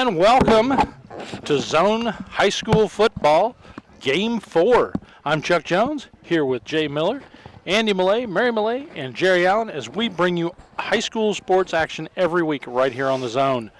And welcome to Zone High School Football, Game 4. I'm Chuck Jones, here with Jay Miller, Andy Millay, Mary Millay, and Jerry Allen as we bring you high school sports action every week right here on the Zone.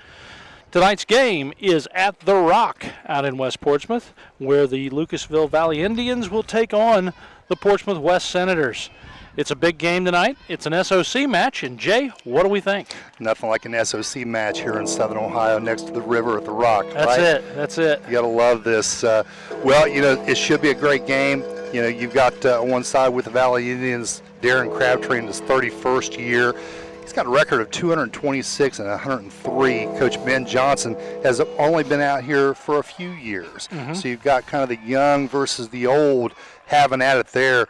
Tonight's game is at The Rock out in West Portsmouth, where the Lucasville Valley Indians will take on the Portsmouth West Senators. It's a big game tonight. It's an SOC match, and Jay, what do we think? Nothing like an SOC match here in Southern Ohio next to the river at the Rock. That's it. You got to love this. It should be a great game. You've got on one side with the Valley Indians, Darren Crabtree in his 31st year. He's got a record of 226 and 103. Coach Ben Johnson has only been out here for a few years. So you've got kind of the young versus the old having at it there.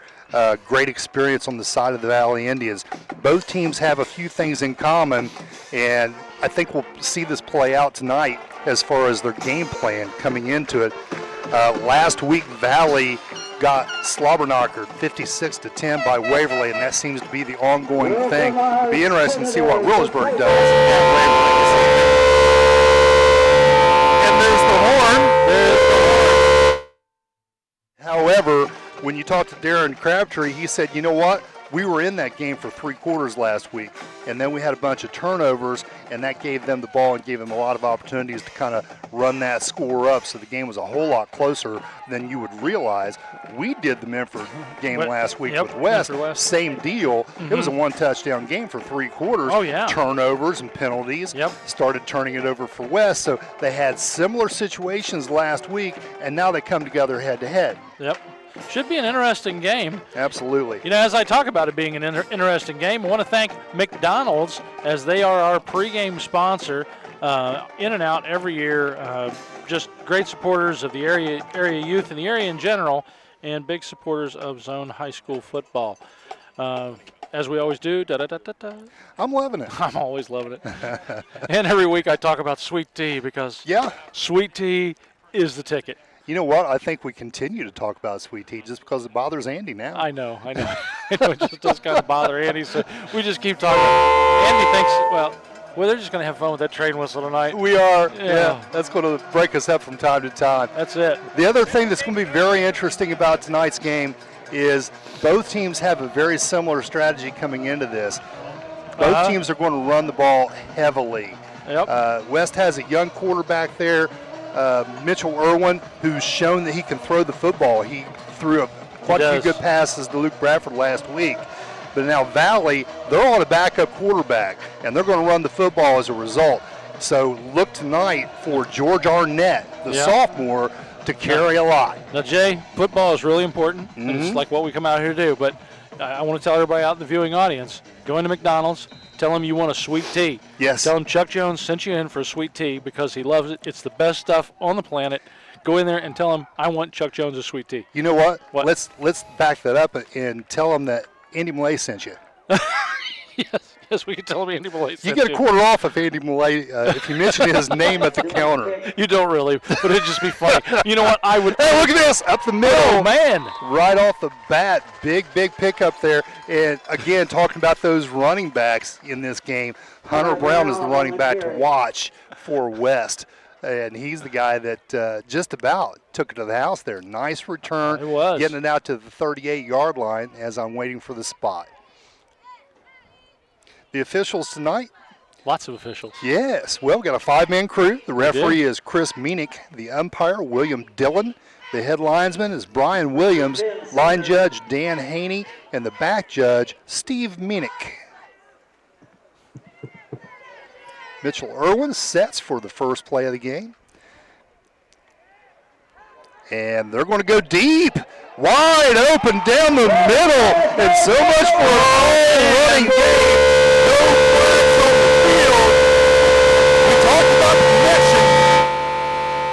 Great experience on the side of the Valley Indians. Both teams have a few things in common, and I think we'll see this play out tonight as far as their game plan coming into it. Last week, Valley got slobber-knockered 56-10 by Waverly, and that seems to be the ongoing thing. It'll be interesting to see what Williamsburg does at Waverly. And there's the horn. However, when you talk to Darren Crabtree, he said, you know what? We were in that game for 3 quarters last week, and then we had a bunch of turnovers, and that gave them the ball and gave them a lot of opportunities to kind of run that score up, so the game was a whole lot closer than you would realize. We did the Memphis game last week with West. Same deal. It was a 1-touchdown game for 3 quarters. Oh, yeah. Turnovers and penalties. Started turning it over for West, so they had similar situations last week, and now they come together head-to-head. Should be an interesting game. Absolutely. As I talk about it being an interesting game, I want to thank McDonald's as they are our pregame sponsor, in and out every year. Just great supporters of the area youth and the area in general, and big supporters of Zone High School football. As we always do, I'm loving it. I'm always loving it. And every week I talk about sweet tea because sweet tea is the ticket. You know what? I think we continue to talk about sweet tea just because it bothers Andy now. I know. It just does kind of bother Andy, so we just keep talking. Andy thinks, well, they're just going to have fun with that train whistle tonight. We are. Yeah. That's going to break us up from time to time. That's it. The other thing that's going to be very interesting about tonight's game is both teams have a very similar strategy coming into this. Both teams are going to run the ball heavily. West has a young quarterback there, Mitchell Irwin, who's shown that he can throw the football. He threw quite a few good passes to Luke Bradford last week. But now Valley, they're on a backup quarterback, and they're going to run the football as a result. So look tonight for George Arnett, the sophomore, to carry a lot. Now, Jay, football is really important. It's like what we come out here to do. But I want to tell everybody out in the viewing audience, go into McDonald's, tell them you want a sweet tea. Yes. Tell them Chuck Jones sent you in for a sweet tea because he loves it. It's the best stuff on the planet. Go in there and tell him I want Chuck Jones a sweet tea. You know what? Let's back that up and tell him that Andy Millay sent you. Yes, we can tell him Andy Millay sent you. You get a quarter off if Andy Millay, if you mention his name at the counter. You don't really, but it'd just be funny. You know what? I would. Hey, look at this. Up the middle. Oh, man. Right off the bat. Big pickup there. And, again, talking about those running backs in this game, Hunter Brown is the running back to watch for West. And he's the guy that just about took it to the house there. Nice return. It was. Getting it out to the 38-yard line as I'm waiting for the spot. The officials tonight. Lots of officials. Yes. Well, we've got a 5-man crew. The referee is Chris Meenick. The umpire, William Dillon. The head linesman is Brian Williams. Line judge, Dan Haney. And the back judge, Steve Meenick. Mitchell Irwin sets for the first play of the game. And they're going to go deep. Wide open down the middle. And so much for a running game. No flags on the field. We talked about the connection.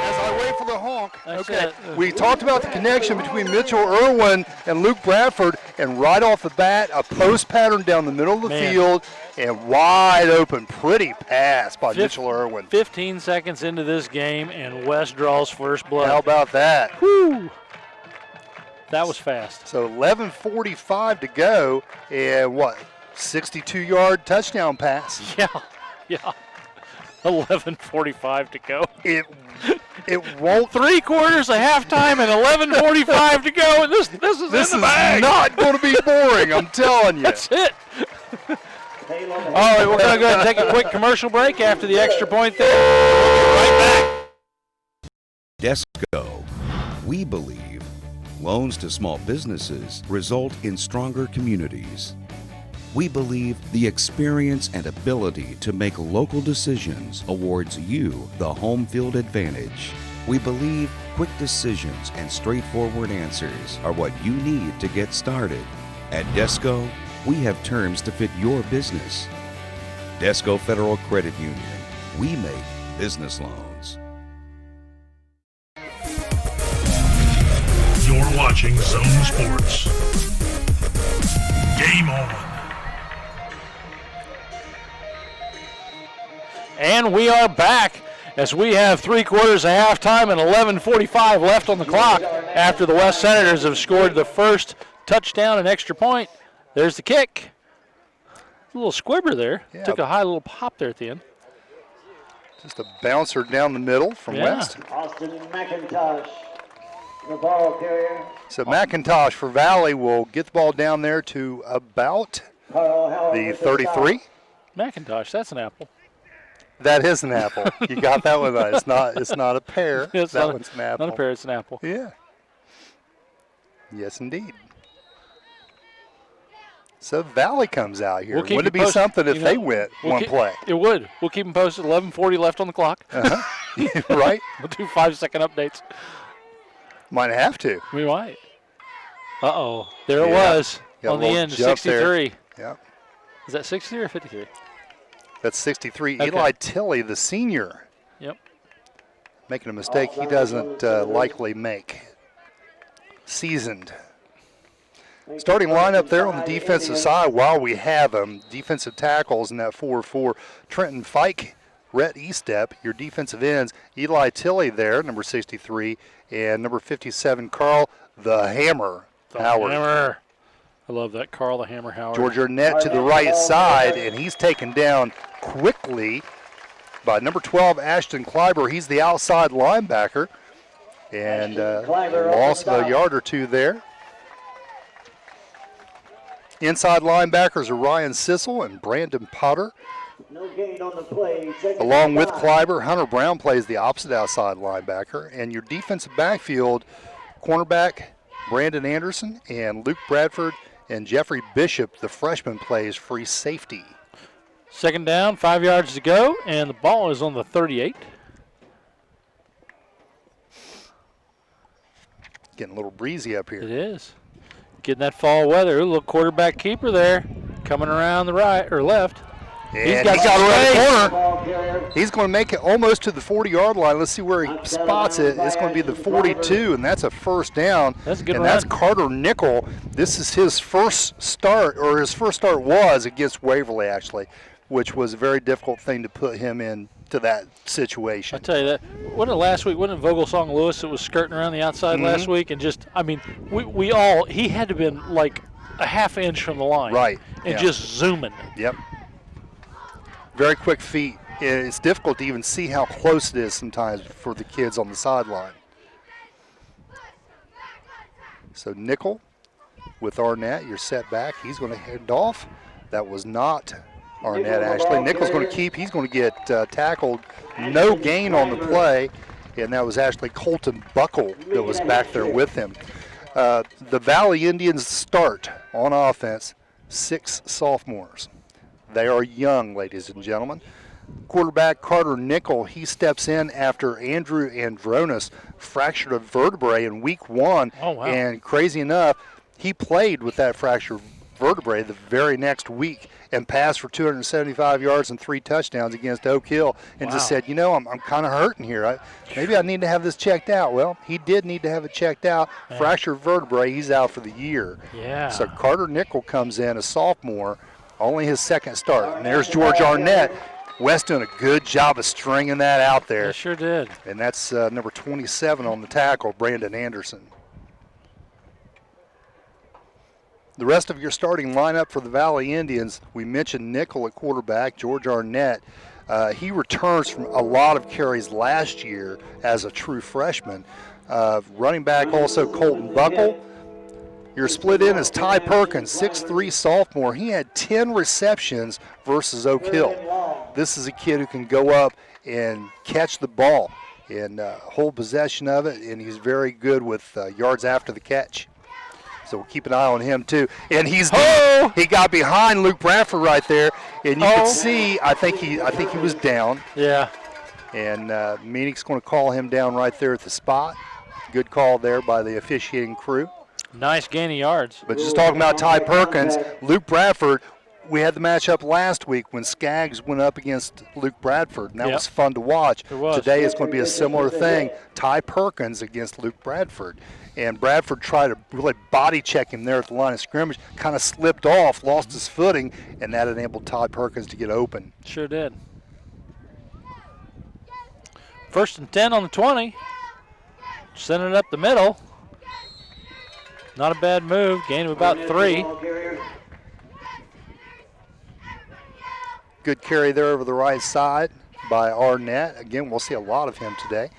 As I wait for the honk. We talked about the connection between Mitchell Irwin and Luke Bradford. And right off the bat, a post pattern down the middle of the field. And wide open, pretty pass by Mitchell Irwin. 15 seconds into this game, and West draws first blood. How about that? Woo! That was fast. So 11:45 to go, and 62-yard touchdown pass. Yeah. 11:45 to go. It won't. 3 quarters, a halftime, and 11:45 to go. And this is This in the is bag. not going to be boring. I'm telling you. That's it. All right, we're going to go ahead and take a quick commercial break after the extra point there. We'll get right back. Desco. We believe loans to small businesses result in stronger communities. We believe the experience and ability to make local decisions awards you the home field advantage. We believe quick decisions and straightforward answers are what you need to get started. At Desco, we have terms to fit your business. Desco Federal Credit Union. We make business loans. You're watching Zone Sports. Game on. And we are back as we have 3 quarters, a halftime, and 11:45 left on the clock after the West Senators have scored the first touchdown and extra point. There's the kick. A little squibber there. Yeah. Took a high little pop there at the end. Just a bouncer down the middle from Yeah. West. Austin McIntosh, the ball carrier. So McIntosh for Valley will get the ball down there to about Carl Howard the with 33. McIntosh, that's an apple. That is an apple. You got that one right. It's not a pear. It's that not one's an apple. Not a pear, it's an apple. Yeah. Yes, indeed. So Valley comes out here. We'll keep Wouldn't it you be posted. something if You they know, went We'll one keep- play? It would. We'll keep them posted. 11:40 left on the clock. Right? We'll do 5-second updates. Might have to. We might. Uh-oh. There it Yeah. was Got a on the little end, jump there. 63. Yeah. Is that 63 or 53? That's 63. Okay. Eli Tilley, the senior, Yep. making a mistake he doesn't likely make. Seasoned. Starting lineup there on the defensive side while we have them. Defensive tackles in that 4-4. Trenton Fike, Rhett Estep. Your defensive ends, Eli Tilley there, number 63, and number 57, Carl the Hammer Howard. Hammer. I love that. Carl the Hammer Howard. George Arnett to the right side, and he's taken down quickly by number 12, Ashton Kleiber. He's the outside linebacker, and loss of a yard or two there. Inside linebackers are Ryan Sissel and Brandon Potter. No gain on the play. Along with Kleiber, Hunter Brown plays the opposite outside linebacker. And your defensive backfield, cornerback Brandon Anderson and Luke Bradford and Jeffrey Bishop, the freshman, plays free safety. Second down, 5 yards to go, and the ball is on the 38. Getting a little breezy up here. It is. Getting that fall weather. Ooh, little quarterback keeper there coming around the right or left. And got he's got around the space. corner. Ball carrier. He's going to make it almost to the 40-yard line. Let's see where he spots it. It's going to be the 42, and that's a first down. That's a good and run. that's Carter Nickel. This is his first start, or his first start was against Waverly, actually, which was a very difficult thing to put him into that situation. I tell you that. Wasn't it last week? Wasn't it Vogelsong Lewis that was skirting around the outside last week? And just, I mean, we all, he had to have been like a half inch from the line. Right, And yeah. just zooming. Yep. Very quick feet. It's difficult to even see how close it is sometimes for the kids on the sideline. So Nickel with Arnett, you're set back. He's going to head off. That was not Arnett, actually. Nickel's going to keep. He's going to get tackled. No gain on the play, and that was actually Colton Buckle that was back there with him. The Valley Indians start on offense, 6 sophomores. They are young, ladies and gentlemen. Quarterback Carter Nickel, he steps in after Andrew Andronis fractured a vertebrae in week 1. Oh, wow. And crazy enough, he played with that fractured vertebrae the very next week and passed for 275 yards and 3 touchdowns against Oak Hill and just Wow. said, you know, I'm kind of hurting here. Maybe I need to have this checked out. Well, he did need to have it checked out. Fractured vertebrae, he's out for the year. Yeah. So Carter Nickel comes in, a sophomore, only his second start. And there's George Arnett. West doing a good job of stringing that out there. They sure did. And that's number 27 on the tackle, Brandon Anderson. The rest of your starting lineup for the Valley Indians, we mentioned Nickel at quarterback, George Arnett, He returns from a lot of carries last year as a true freshman. Running back also Colton Buckle. Your split in is Ty Perkins, 6'3" sophomore. He had 10 receptions versus Oak Hill. This is a kid who can go up and catch the ball and hold possession of it, and he's very good with yards after the catch. So we'll keep an eye on him too. And he got behind Luke Bradford right there, and you can see I think he was down. Yeah. And Meenick's going to call him down right there at the spot. Good call there by the officiating crew. Nice gain of yards. But just talking about Ty Perkins, Luke Bradford, we had the matchup last week when Skaggs went up against Luke Bradford, and that was fun to watch. It was. Today it's going to be a similar thing. Ty Perkins against Luke Bradford. And Bradford tried to really body check him there at the line of scrimmage, kind of slipped off, lost his footing, and that enabled Ty Perkins to get open. Sure did. 1st and 10 on the 20. Sending it up the middle. Not a bad move. Gain of about 3. Good carry there over the right side by Arnett. Again, we'll see a lot of him today.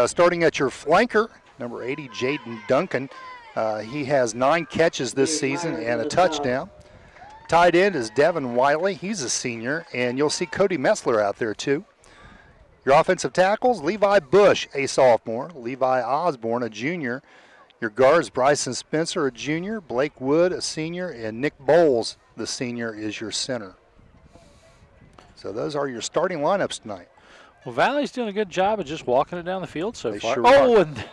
Starting at your flanker, number 80, Jaden Duncan. He has 9 catches this season and a touchdown. Tight end is Devin Wiley. He's a senior, and you'll see Cody Metzler out there too. Your offensive tackles, Levi Bush, a sophomore. Levi Osborne, a junior. Your guards, Bryson Spencer, a junior. Blake Wood, a senior. And Nick Bowles, the senior, is your center. So those are your starting lineups tonight. Well, Valley's doing a good job of just walking it down the field so far. Sure are. And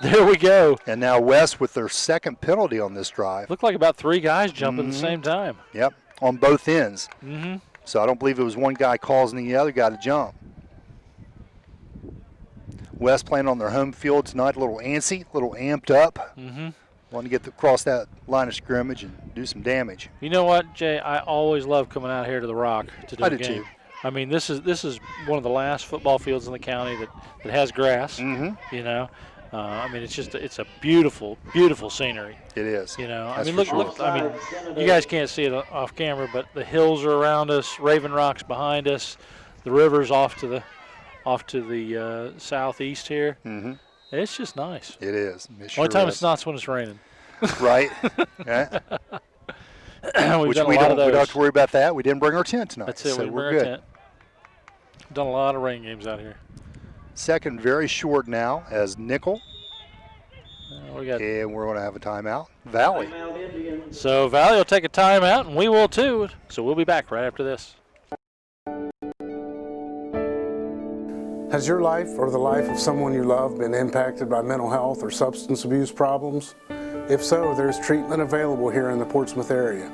there we go. And now West with their second penalty on this drive. Looked like about 3 guys jumping at the same time. Yep, on both ends. Mm-hmm. So I don't believe it was one guy causing the other guy to jump. West playing on their home field tonight, a little antsy, a little amped up. Mm-hmm. Want to get across that line of scrimmage and do some damage. You know what, Jay? I always love coming out here to the Rock to do I a do game. too. I mean, this is one of the last football fields in the county that has grass. Mm-hmm. You know, I mean, it's a beautiful, beautiful scenery. It is. You know, That's I mean, for look. sure. I mean, you guys can't see it off camera, but the hills are around us, Raven Rock's behind us, the river's off to the southeast here. Mm-hmm. It's just nice. It is. It sure Only time is. it's not is when it's raining. Right. Yeah. We've Which done we a lot don't of those. have to worry about that. We didn't bring our tent tonight. That's it. So we we're bring our good. tent. Done a lot of rain games out here. Second, very short now as Nickel, We got and we're going to have a timeout. Valley. so Valley will take a timeout, and we will too. So we'll be back right after this. Has your life or the life of someone you love been impacted by mental health or substance abuse problems? If so, there's treatment available here in the Portsmouth area.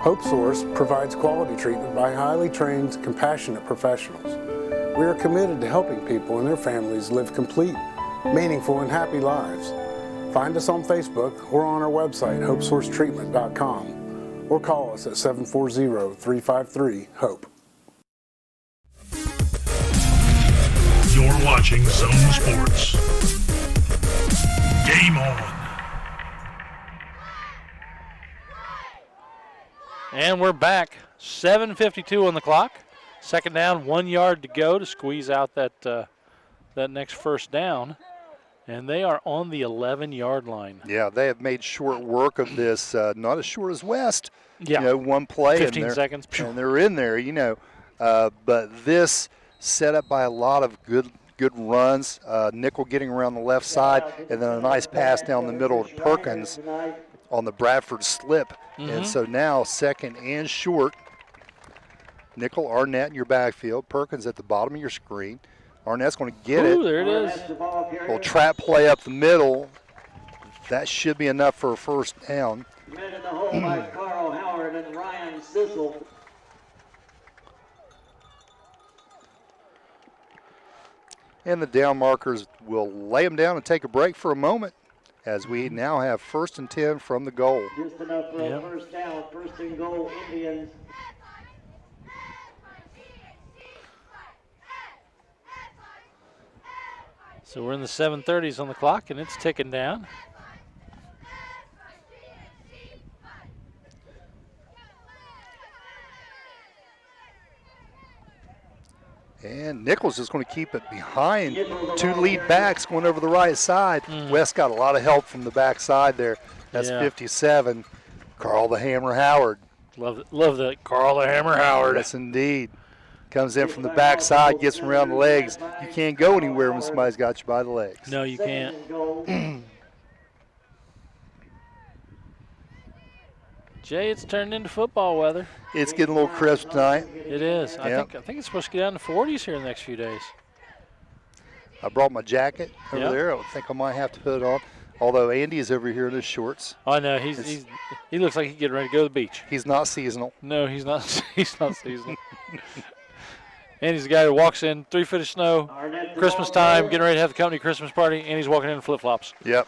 Hope Source provides quality treatment by highly trained, compassionate professionals. We are committed to helping people and their families live complete, meaningful, and happy lives. Find us on Facebook or on our website, hopesourcetreatment.com, or call us at 740-353-HOPE. You're watching Zone Sports. Game on. And we're back. 7:52 on the clock. Second down, 1 yard to go to squeeze out that next first down. And they are on the 11-yard line. Yeah, they have made short work of this. Not as short as West. Yeah. You know, one play. 15 and seconds. And they're in there, you know. But this set up by a lot of good runs. Nickel getting around the left side, and then a nice pass down the middle to Perkins on the Bradford slip. And so now second and short. Nickel, Arnett in your backfield. Perkins at the bottom of your screen. Arnett's going to get Ooh, it. there it is. Little trap play up the middle. That should be enough for a first down. Men in the hole by Carl Howard and Ryan Sissel. And the down markers will lay them down and take a break for a moment as we now have 1st and 10 from the goal. Just enough for a first down. First and goal, Indians. So we're in the 7:30s on the clock, and it's ticking down. And Nichols just going to keep it behind two lead backs going over the right side. West got a lot of help from the back side there. That's Yeah. 57, Carl the Hammer Howard. Love that Carl the Hammer Howard. Yes, indeed. Comes in from the back side, gets him around the legs. You can't go anywhere when somebody's got you by the legs. No, you can't. Jay, it's turned into football weather. It's getting a little crisp tonight. It is. Yep. I think it's supposed to get down to 40s here in the next few days. I brought my jacket over Yep. there. I think I might have to put it on. Although Andy is over here in his shorts. Oh, no, he looks like he's getting ready to go to the beach. He's not seasonal. No, he's not. He's not seasonal. And he's the guy who walks in 3 feet of snow, Christmas time, getting ready to have the company Christmas party, and he's walking in flip-flops. Yep.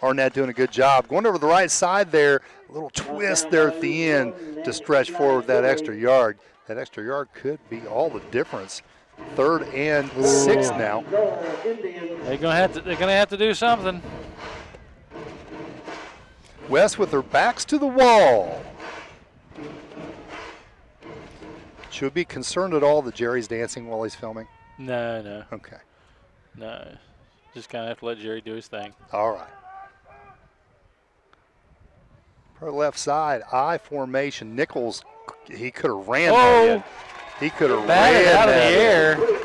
Arnett doing a good job. Going over the right side there, a little twist there at the end to stretch forward that extra yard. That extra yard could be all the difference. 3rd and 6 now. They're gonna have to do something. West with their backs to the wall. Should we be concerned at all that Jerry's dancing while he's filming? No. Okay. No. Just kind of have to let Jerry do his thing. All right. Per left side, I formation. Nichols, he could have ran that in. He could have ran Batted out of the that in. air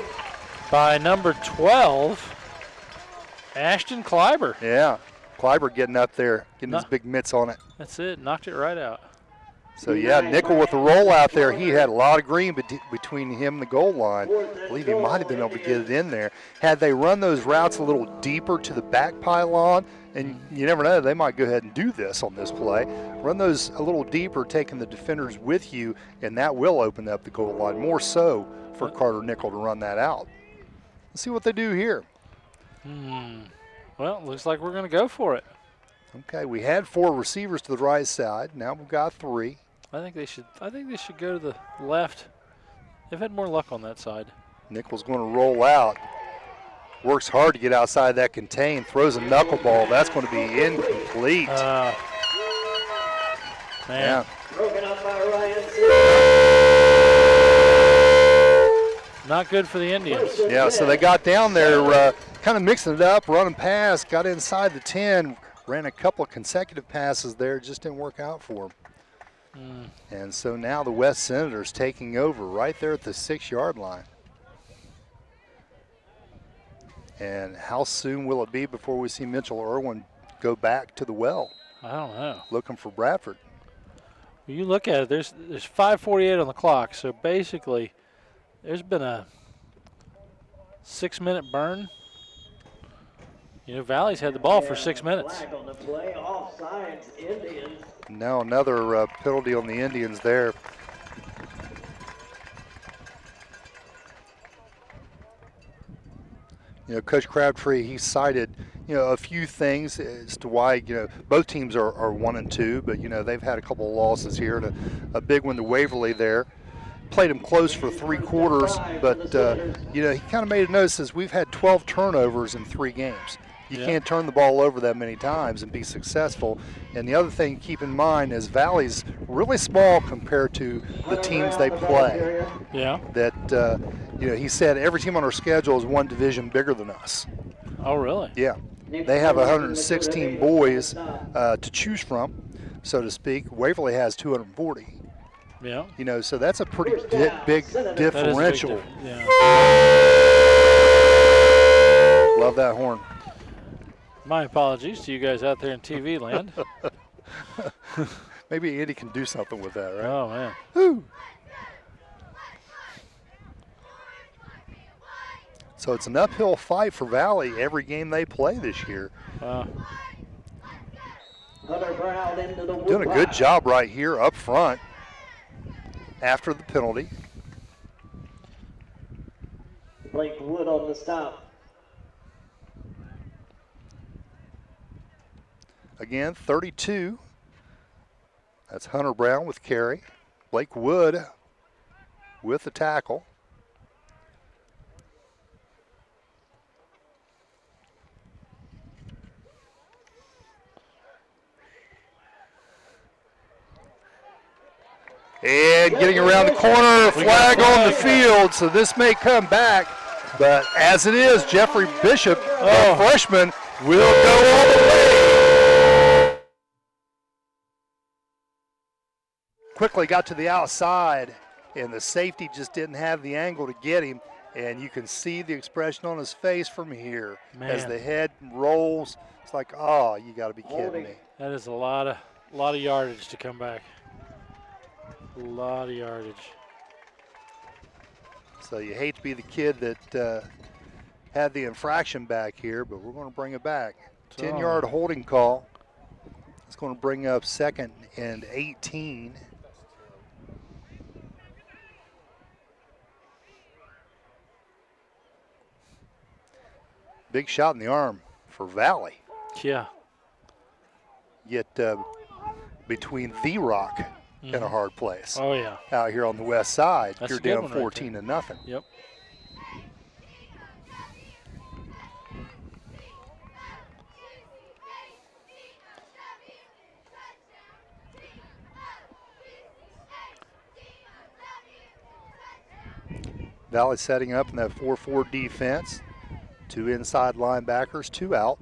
by number 12, Ashton Kleiber. Yeah. Kleiber getting up there, getting his No. big mitts on it. That's it. Knocked it right out. So, yeah, Nickel with the roll out there. He had a lot of green between him and the goal line. I believe he might have been able to get it in there. Had they run those routes a little deeper to the back pylon, and you never know, they might go ahead and do this on this play. Run those a little deeper, taking the defenders with you, and that will open up the goal line. More so for Carter Nickel to run that out. Let's see what they do here. Well, looks like we're going to go for it. Okay, we had 4 receivers to the right side. Now we've got 3. I think they should go to the left. They've had more luck on that side. Nickel's going to roll out. Works hard to get outside that contain. Throws a knuckleball. That's going to be incomplete. Man. Yeah. Broken up by Ryan. Not good for the Indians. Yeah, so they got down there, kind of mixing it up, running past, got inside the 10, ran a couple of consecutive passes there, just didn't work out for them. And so now the West Senators taking over right there at the 6-yard line. And how soon will it be before we see Mitchell Irwin go back to the well, I don't know. looking for Bradford? When you look at it, there's 5:48 on the clock, so basically there's been a 6-minute burn. You know, Valley's had the ball for 6 minutes. Flag on the play, offsides, Indians. Now another penalty on the Indians there. You know, Coach Crabtree, he cited, you know, a few things as to why, you know, both teams are 1-2, but, you know, they've had a couple of losses here and a big one to Waverly there. Played them close for 3 quarters, but, you know, he kind of made a note, says we've had 12 turnovers in 3 games. You can't turn the ball over that many times and be successful. And the other thing to keep in mind is Valley's really small compared to the teams they play. Yeah. That, you know, he said every team on our schedule is 1 division bigger than us. Oh, really? Yeah. They have 116 boys to choose from, so to speak. Waverly has 240. Yeah. You know, so that's a pretty big That is a big differential. yeah. Love that horn. My apologies to you guys out there in TV land. Maybe Andy can do something with that, right? Oh, man. Woo. So it's an uphill fight for Valley every game they play this year. Wow. Hunter Brown into the Doing a good job right here up front after the penalty. Blake Wood on the stop. Again, 32. That's Hunter Brown with carry. Blake Wood with the tackle. And getting around the corner, flag on the field, so this may come back. But as it is, Jeffrey Bishop, the freshman, will go all the way. Quickly got to the outside, and the safety just didn't have the angle to get him. And you can see the expression on his face from here as the head rolls. It's like, oh, you got to be kidding me. That is a lot of yardage to come back. A lot of yardage. So you hate to be the kid that had the infraction back here, but we're going to bring it back. 10-yard holding call. It's going to bring up 2nd and 18. Big shot in the arm for Valley. Yeah. Yet between the Rock and a hard place. Oh, yeah. Out here on the west side, That's you're a good down one right 14 to nothing. Yep. Valley setting up in that 4-4 defense. 2 inside linebackers, 2 out.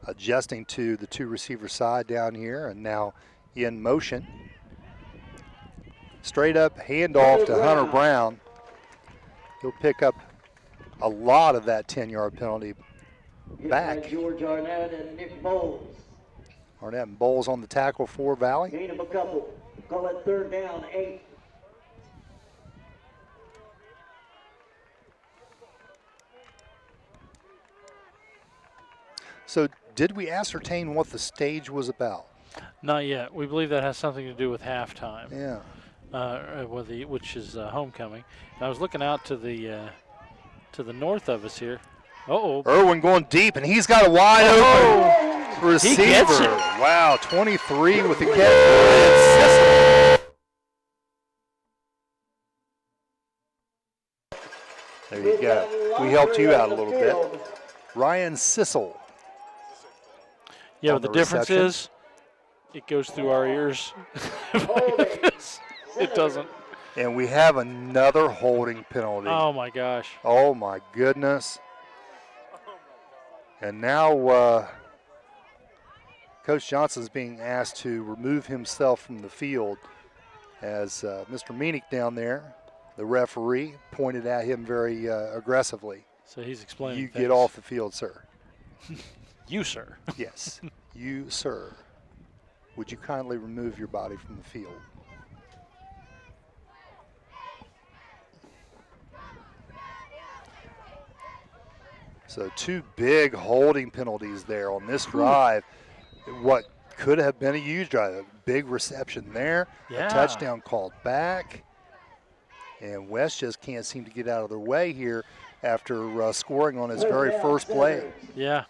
Adjusting to the 2 receiver side down here, and now in motion. Straight up handoff to Hunter Brown. He'll pick up a lot of that 10-yard penalty back. George Arnett and Nick Bowles. Arnett and Bowles on the tackle for Valley. Gain of a couple. Call it 3rd down, 8. So did we ascertain what the stage was about? Not yet. We believe that has something to do with halftime. Yeah. Which is homecoming. And I was looking out to the north of us here. Irwin going deep, and he's got a wide open receiver. He gets it. Wow, 23 with the catch. There you go. We helped you out a little bit. Ryan Sissel. Yeah, on but the difference reception. is it goes through our ears. It doesn't. And we have another holding penalty. Oh, my gosh. Oh, my goodness. And now Coach Johnson's being asked to remove himself from the field as Mr. Meenick down there, the referee, pointed at him very aggressively. So he's explaining You things. get off the field, sir. You, sir. Yes, you, sir. Would you kindly remove your body from the field? So 2 big holding penalties there on this drive. What could have been a huge drive. A big reception there. Yeah. A touchdown called back. And West just can't seem to get out of their way here after scoring on his very first play. Yeah.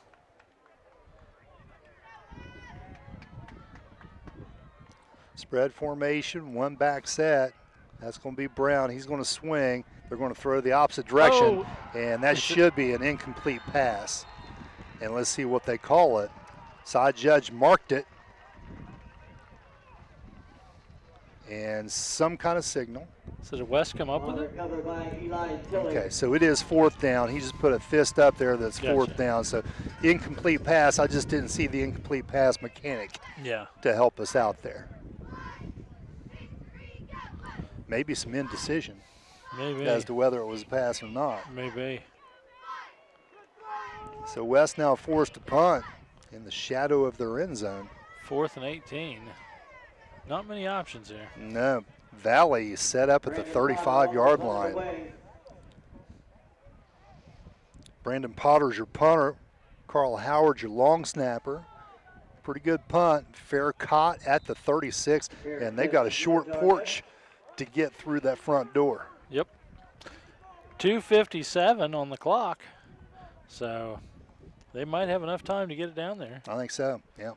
Spread formation, 1 back set. That's going to be Brown. He's going to swing. They're going to throw the opposite direction, and that should be an incomplete pass. And let's see what they call it. Side judge marked it. And some kind of signal. So did West come up with it? Covered by Eli Tiller. Okay, so it is 4th down. He just put a fist up there that's Gotcha. 4th down. So incomplete pass. I just didn't see the incomplete pass mechanic Yeah. to help us out there. Maybe some indecision Maybe. as to whether it was a pass or not. Maybe. So West now forced to punt in the shadow of their end zone. 4th and 18. Not many options here. No, Valley set up at the 35-yard line. Brandon Potter's your punter. Carl Howard's your long snapper. Pretty good punt. Fair caught at the 36, and they've got a short porch to get through that front door. Yep. 2:57 on the clock. So they might have enough time to get it down there. I think so, yeah.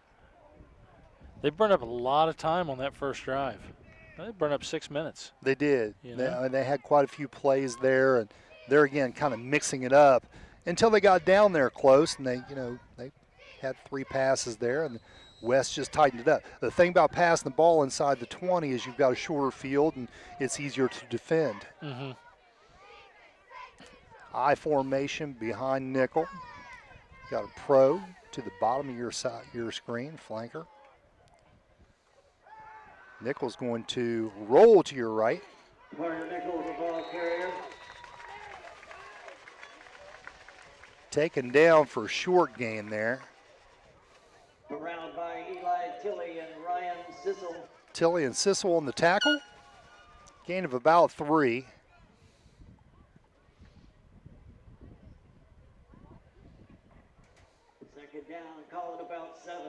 They burned up a lot of time on that first drive. They burned up 6 minutes. They did. You know? They had quite a few plays there, and they're again kind of mixing it up until they got down there close, and they had 3 passes there, and West just tightened it up. The thing about passing the ball inside the 20 is you've got a shorter field and it's easier to defend. Mm-hmm. I formation behind nickel. Got a pro to the bottom of your side, your screen, flanker. Nickel's going to roll to your right. Carter Nichols, the ball carrier. Taken down for a short gain there. Around by Eli Tilley and Ryan Sissel. Tilley and Sissel on the tackle. Gain of about 3. Second down, call it about 7.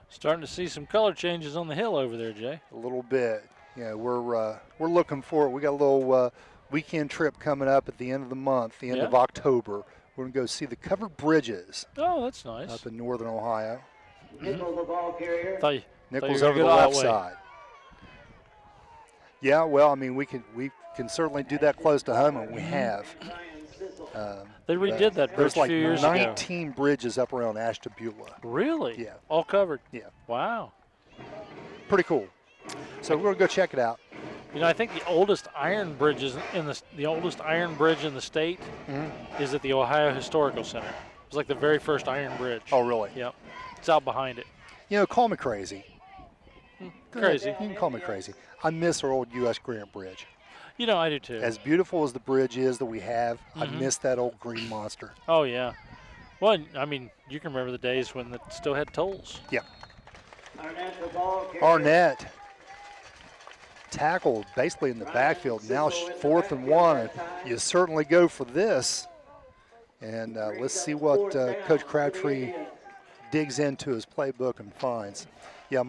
Starting to see some color changes on the hill over there, Jay. A little bit. Yeah, we're looking for it. We got a little weekend trip coming up at the end of the month, the end of October. We're going to go see the covered bridges Oh, that's nice. up in northern Ohio. Nichols, the ball carrier. Thought you Nichols were over the gonna go left that way. side. Yeah, well, I mean, we can certainly do that close to home, and we have. Ryan Sissel. They redid that bridge There's like a few years ago. 19 bridges up around Ashtabula. Really? Yeah. All covered? Yeah, Wow. pretty cool. So we're going to go check it out. You know, I think the oldest iron bridge the oldest iron bridge in the state is at the Ohio Historical Center. It was like the very first iron bridge. Oh, really? Yep. It's out behind it. You know, call me crazy. Crazy. You can call me crazy. I miss our old U.S. Grant Bridge. You know, I do too. As beautiful as the bridge is that we have, I miss that old green monster. Oh, yeah. Well, I mean, you can remember the days when it still had tolls. Yeah. Arnett, the ball carrier. Arnett tackled basically in the backfield. Now 4th and 1, and you certainly go for this. And let's see what Coach Crabtree digs into his playbook and finds. Yeah,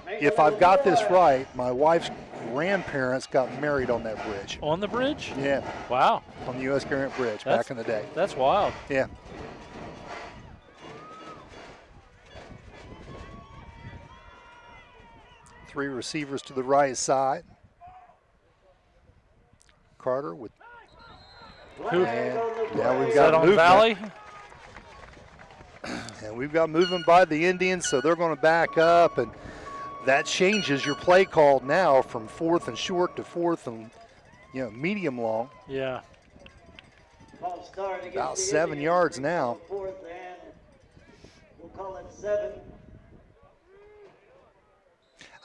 if I've got this right, my wife's grandparents got married on that bridge. On the bridge? Yeah, Wow. on the U.S. Grant Bridge back in the day. That's wild. Yeah. Three receivers to the right side. Carter with. Who? And now we've Is that got on movement. Valley? And we've got movement by the Indians, so they're going to back up, and that changes your play call now from 4th and short to 4th and medium long. Yeah. False start against About the 7 Indians. yards now. 4th and we'll call it 7.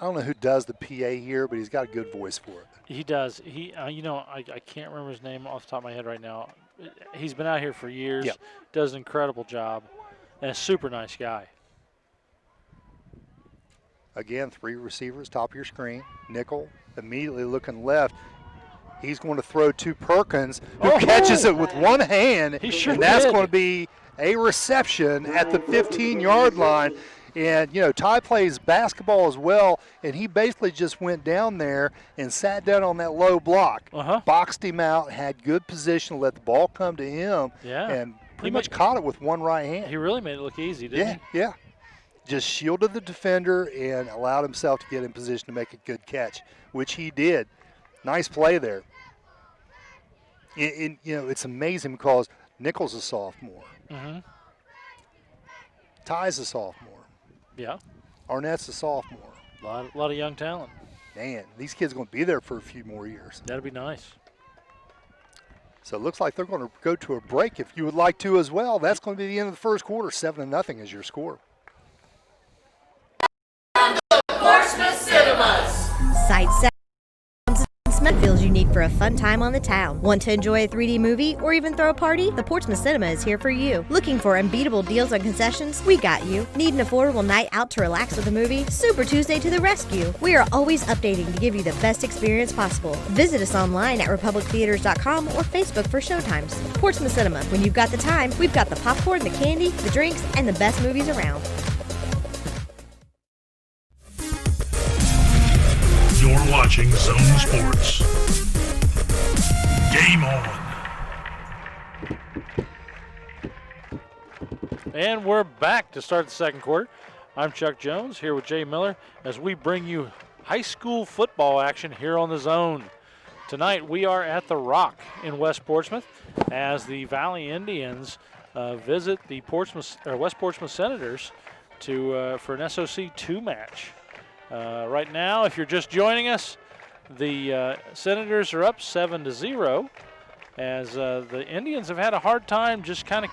I don't know who does the PA here, but he's got a good voice for it. He does. He, I can't remember his name off the top of my head right now. He's been out here for years. Yep. Does an incredible job, and a super nice guy. Again, 3 receivers, top of your screen. Nickel immediately looking left. He's going to throw to Perkins, who catches it with one hand. He sure and that's did. going to be a reception at the 15-yard line. And, Ty plays basketball as well, and he basically just went down there and sat down on that low block. Boxed him out, had good position, let the ball come to him, Yeah. and pretty much caught it with one right hand. He really made it look easy, didn't he? Yeah. Just shielded the defender and allowed himself to get in position to make a good catch, which he did. Nice play there. It's amazing because Nichols a sophomore. Mm-hmm. Ty's a sophomore. Yeah. Arnett's a sophomore. A lot of young talent. Man, these kids are going to be there for a few more years. That'd be nice. So it looks like they're going to go to a break. If you would like to as well, that's going to be the end of the first quarter. 7-0 is your score. Portsmouth Cinemas. Sight Sounds and Smell feels unique for a fun time on the town. Want to enjoy a 3D movie or even throw a party? The Portsmouth Cinema is here for you. Looking for unbeatable deals on concessions? We got you. Need an affordable night out to relax with a movie? Super Tuesday to the rescue. We are always updating to give you the best experience possible. Visit us online at republictheaters.com or Facebook for showtimes. Portsmouth Cinema. When you've got the time, we've got the popcorn, the candy, the drinks, and the best movies around. You're watching Zone Sports. Game on. And we're back to start the second quarter. I'm Chuck Jones here with Jay Miller as we bring you high school football action here on the Zone. Tonight we are at the Rock in West Portsmouth as the Valley Indians visit the West Portsmouth Senators for an SOC 2 match. Right now, if you're just joining us, the Senators are up 7-0, as the Indians have had a hard time just kind of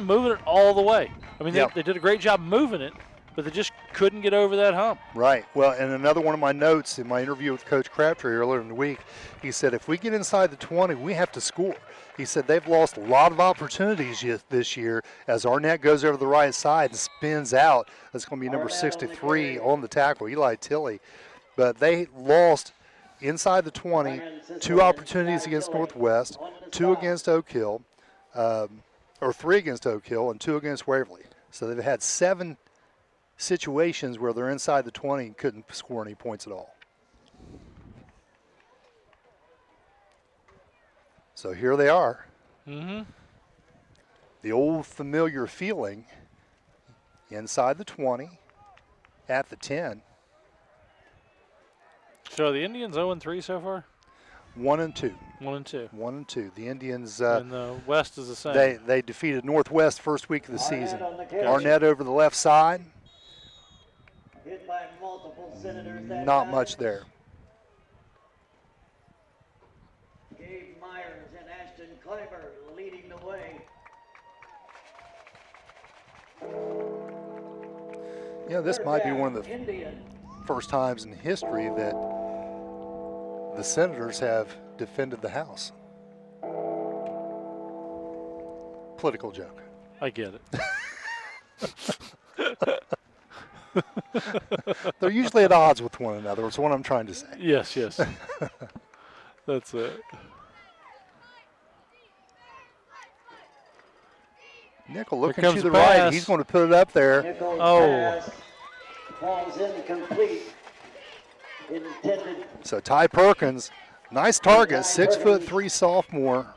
moving it all the way. I mean, they did a great job moving it, but they just couldn't get over that hump. Right. Well, and another one of my notes in my interview with Coach Crabtree earlier in the week, he said if we get inside the 20, we have to score. He said they've lost a lot of opportunities this year as Arnett goes over the right side and spins out. That's going to be number 63 on the tackle, Eli Tilley. But they lost inside the 20, 2 opportunities against Northwest, 2 against Oak Hill, or 3 against Oak Hill and 2 against Waverly. So they've had 7 situations where they're inside the 20 and couldn't score any points at all. So here they are. Mm-hmm. The old familiar feeling inside the 20, at the 10. So the Indians 0-3 so far? 1-2. 1-2. 1-2. The Indians. And the West is the same. They defeated Northwest first week of the season. Arnett over the left side. Hit by multiple Senators that Not time. much there. Gabe Myers and Ashton Kleiber leading the way. Yeah, this might be one of the Indians. first times in history that the Senators have defended the house. Political joke. I get it. They're usually at odds with one another, is what I'm trying to say. Yes. That's it. Nickel looking comes to the the right. pass. He's going to put it up there. Nichols' Oh. pass falls incomplete. Intended. So Ty Perkins, nice target, 6'3" sophomore.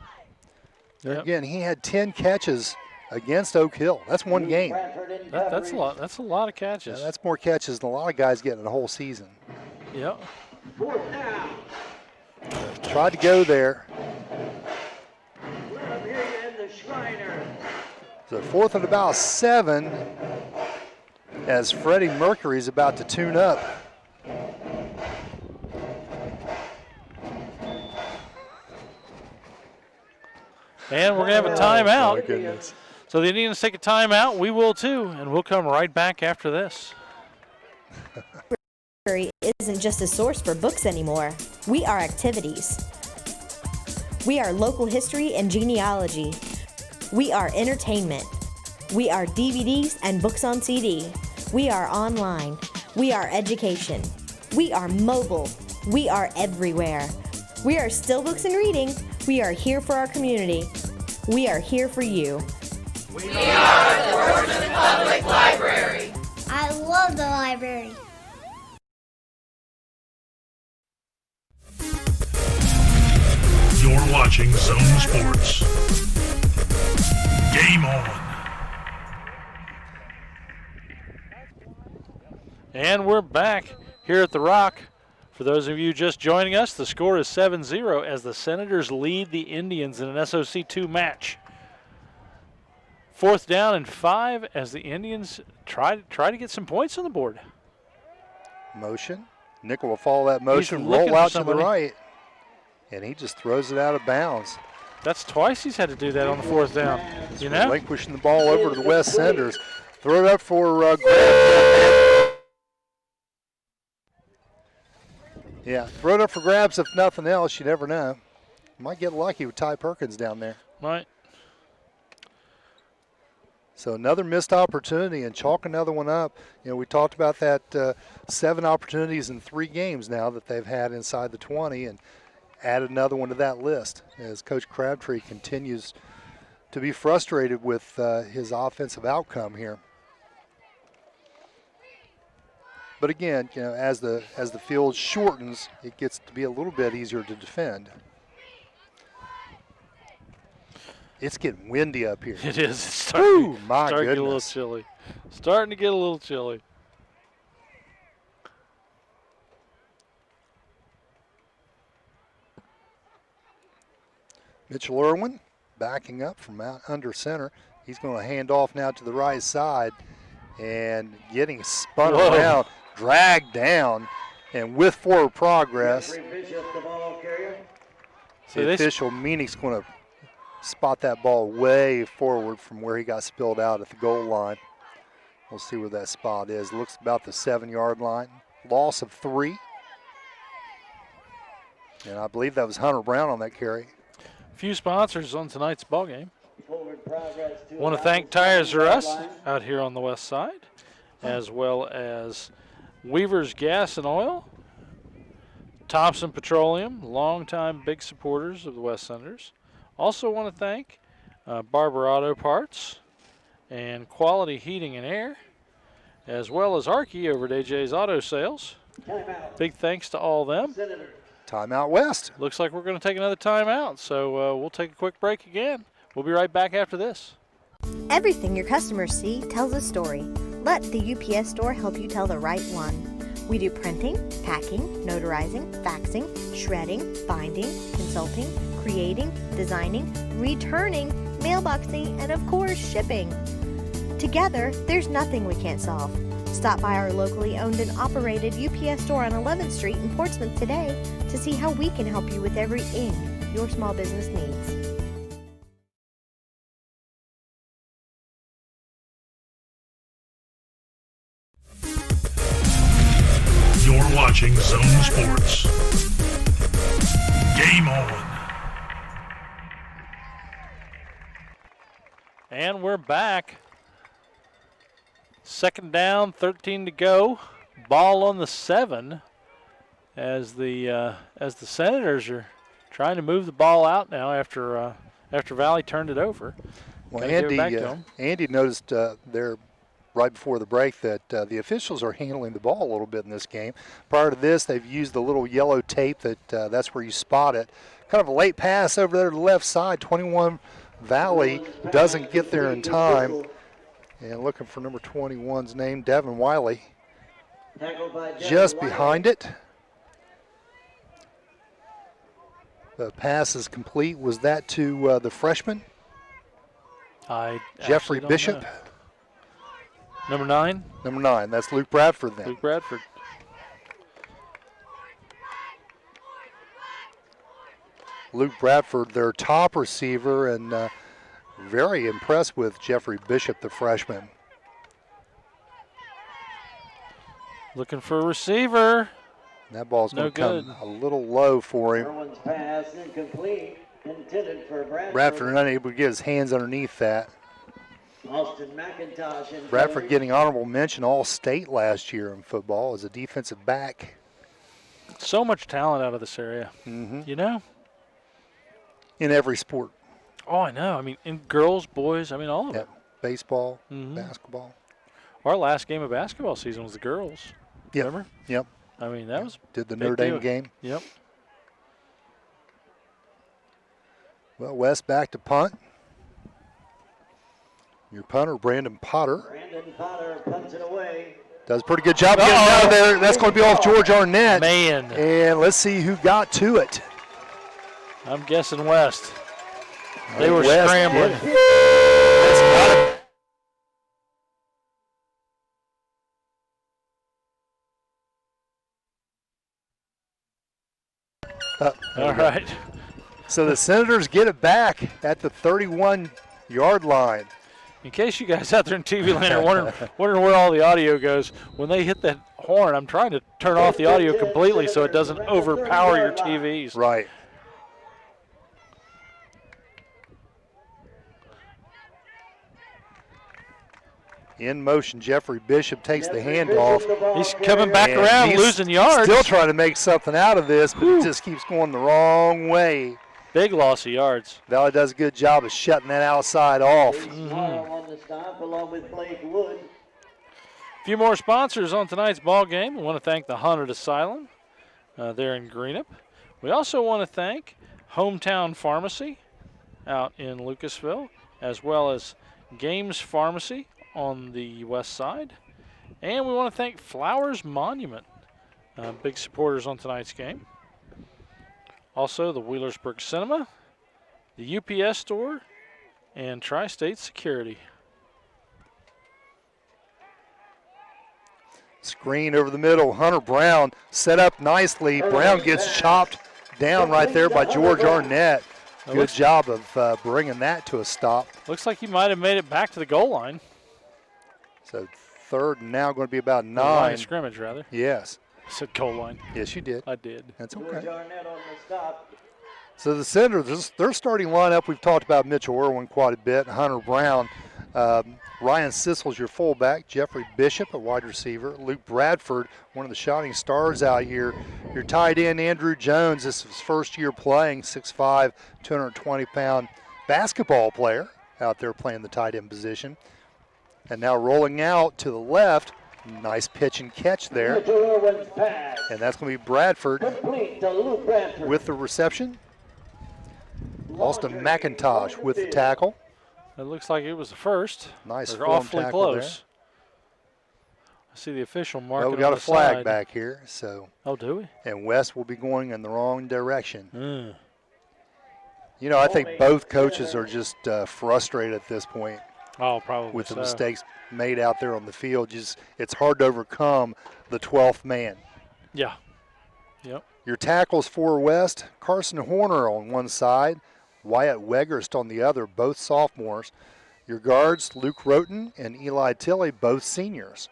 Yep. Again, he had 10 catches against Oak Hill. That's one game. Bradford in That's a coverage. lot. That's a lot of Yeah, catches. that's more catches than a lot of guys get in a whole season. Yep. 4th down. Tried to go there. Let him hear you in the Shriner. So 4th and about 7 as Freddie Mercury's about to tune up. And we're going to have a Oh, timeout. my goodness. So the Indians take a timeout. We will too. And we'll come right back after this. Library isn't just a source for books anymore. We are activities. We are local history and genealogy. We are entertainment. We are DVDs and books on CD. We are online. We are education. We are mobile. We are everywhere. We are still books and reading. We are here for our community. We are here for you. We are the Portsmouth Public Library. I love the library. You're watching Zone Sports. Game on. And we're back here at the Rock. For those of you just joining us, the score is 7-0 as the Senators lead the Indians in an SOC2 match. 4th down and 5 as the Indians try to get some points on the board. Motion. Nickel will follow that motion, looking roll out for to the somebody. right, and he just throws it out of bounds. That's twice he's had to do that on the 4th down. You know? Relinquishing the ball over to the West Senators. Throw it up for grabs. Yeah, throw it up for grabs if nothing else. You never know. Might get lucky with Ty Perkins down there. Right. So another missed opportunity and chalk another one up. You know, we talked about that 7 opportunities in 3 games now that they've had inside the 20 and added another one to that list as Coach Crabtree continues to be frustrated with his offensive outcome here. But again, you know, as the field shortens, it gets to be a little bit easier to defend. It's getting windy up here. It is. It's starting, Woo, my starting to get a little goodness. chilly. Starting to get a little chilly. Mitchell Irwin backing up from out under center. He's going to hand off now to the right side and getting spun around, dragged down, and with forward progress. The official Meenick's going to spot that ball way forward from where he got spilled out at the goal line. We'll see where that spot is. Looks about the 7-yard line. Loss of 3. And I believe that was Hunter Brown on that carry. A few sponsors on tonight's ball game. Want to thank Tires R Us out here on the west side, as well as Weaver's Gas and Oil, Thompson Petroleum, longtime big supporters of the West Senators. Also want to thank Barber Auto Parts and Quality Heating and Air, as well as Archie over at AJ's Auto Sales. Big thanks to all them. Timeout West. Looks like we're going to take another timeout, so we'll take a quick break again. We'll be right back after this. Everything your customers see tells a story. Let the UPS store help you tell the right one. We do printing, packing, notarizing, faxing, shredding, binding, consulting, creating, designing, returning, mailboxing, and of course, shipping. Together, there's nothing we can't solve. Stop by our locally owned and operated UPS store on 11th Street in Portsmouth today to see how we can help you with everything your small business needs. You're watching Zone Sports. Game on. And we're back. Second down, 13 to go. Ball on the 7 as the Senators are trying to move the ball out now after Valley turned it over. Well, Andy noticed there right before the break that the officials are handling the ball a little bit in this game. Prior to this, they've used the little yellow tape that's where you spot it. Kind of a late pass over there to the left side. 21 Valley doesn't get there in time. And looking for number 21's name, Devin Wiley. Just behind it. The pass is complete. Was that to the freshman? Jeffrey Bishop. Know. Number 9? Number 9. That's Luke Bradford then. Luke Bradford. Luke Bradford, their top receiver, and very impressed with Jeffrey Bishop, the freshman. Looking for a receiver. That ball's going to come a little low for him. Pass incomplete, intended for Bradford unable to get his hands underneath that. Austin McIntosh. Bradford getting honorable mention All-State last year in football as a defensive back. So much talent out of this area. You know? In every sport. Oh, I know. I mean, in girls, boys, I mean, all of it. Baseball, basketball. Our last game of basketball season was the girls. Remember? Yep. I mean, that was Did the Notre Dame game. Yep. Well, West back to punt. Your punter, Brandon Potter. Brandon Potter punts it away. Does a pretty good job getting out of there. That's going to be off George Arnett. Man. And let's see who got to it. I'm guessing West. They were scrambling. All right. So the Senators get it back at the 31-yard line. In case you guys out there in TV land are wondering where all the audio goes, when they hit that horn, I'm trying to turn off the audio completely so it doesn't overpower your TVs. Right. In motion, Jeffrey Bishop takes the handoff. He's coming back around, losing yards. Still trying to make something out of this, but it just keeps going the wrong way. Big loss of yards. Valley does a good job of shutting that outside off. On the stop, along with Blake Wood. A few more sponsors on tonight's ball game. We want to thank the Haunted Asylum there in Greenup. We also want to thank Hometown Pharmacy out in Lucasville, as well as Games Pharmacy on the west side. And we want to thank Flowers Monument, big supporters on tonight's game. Also, the Wheelersburg Cinema, the UPS store, and Tri-State Security. Screen over the middle. Hunter Brown set up nicely. Brown gets chopped down right there by George Arnett. Good job of bringing that to a stop. Looks like he might have made it back to the goal line. So third and now going to be about 9. Line of scrimmage, rather. Yes. I said goal line. Yes, you did. I did. That's George okay. Arnett on the stop. So the Senators, their starting lineup, we've talked about Mitchell Irwin quite a bit, Hunter Brown. Ryan Sissel's your fullback, Jeffrey Bishop, a wide receiver, Luke Bradford, one of the shining stars out here. Your tight end, Andrew Jones, this is his first year playing, 6'5", 220-pound basketball player out there playing the tight end position. And now rolling out to the left, nice pitch and catch there. And that's going to be Bradford with the reception. Austin McIntosh with the tackle. It looks like it was the first. Nice They're form awfully tackle close. there. I see the official marking. Well, we got on a the flag side. back here, so. Oh, do we? And West will be going in the wrong direction. Mm. You know, I think both coaches are just frustrated at this point Oh, probably with the so. mistakes made out there on the field. Just it's hard to overcome the 12th man. Yeah. Yep. Your tackles for West, Carson Horner on one side, Wyatt Weghorst on the other, both sophomores. Your guards, Luke Roten and Eli Tilley, both seniors.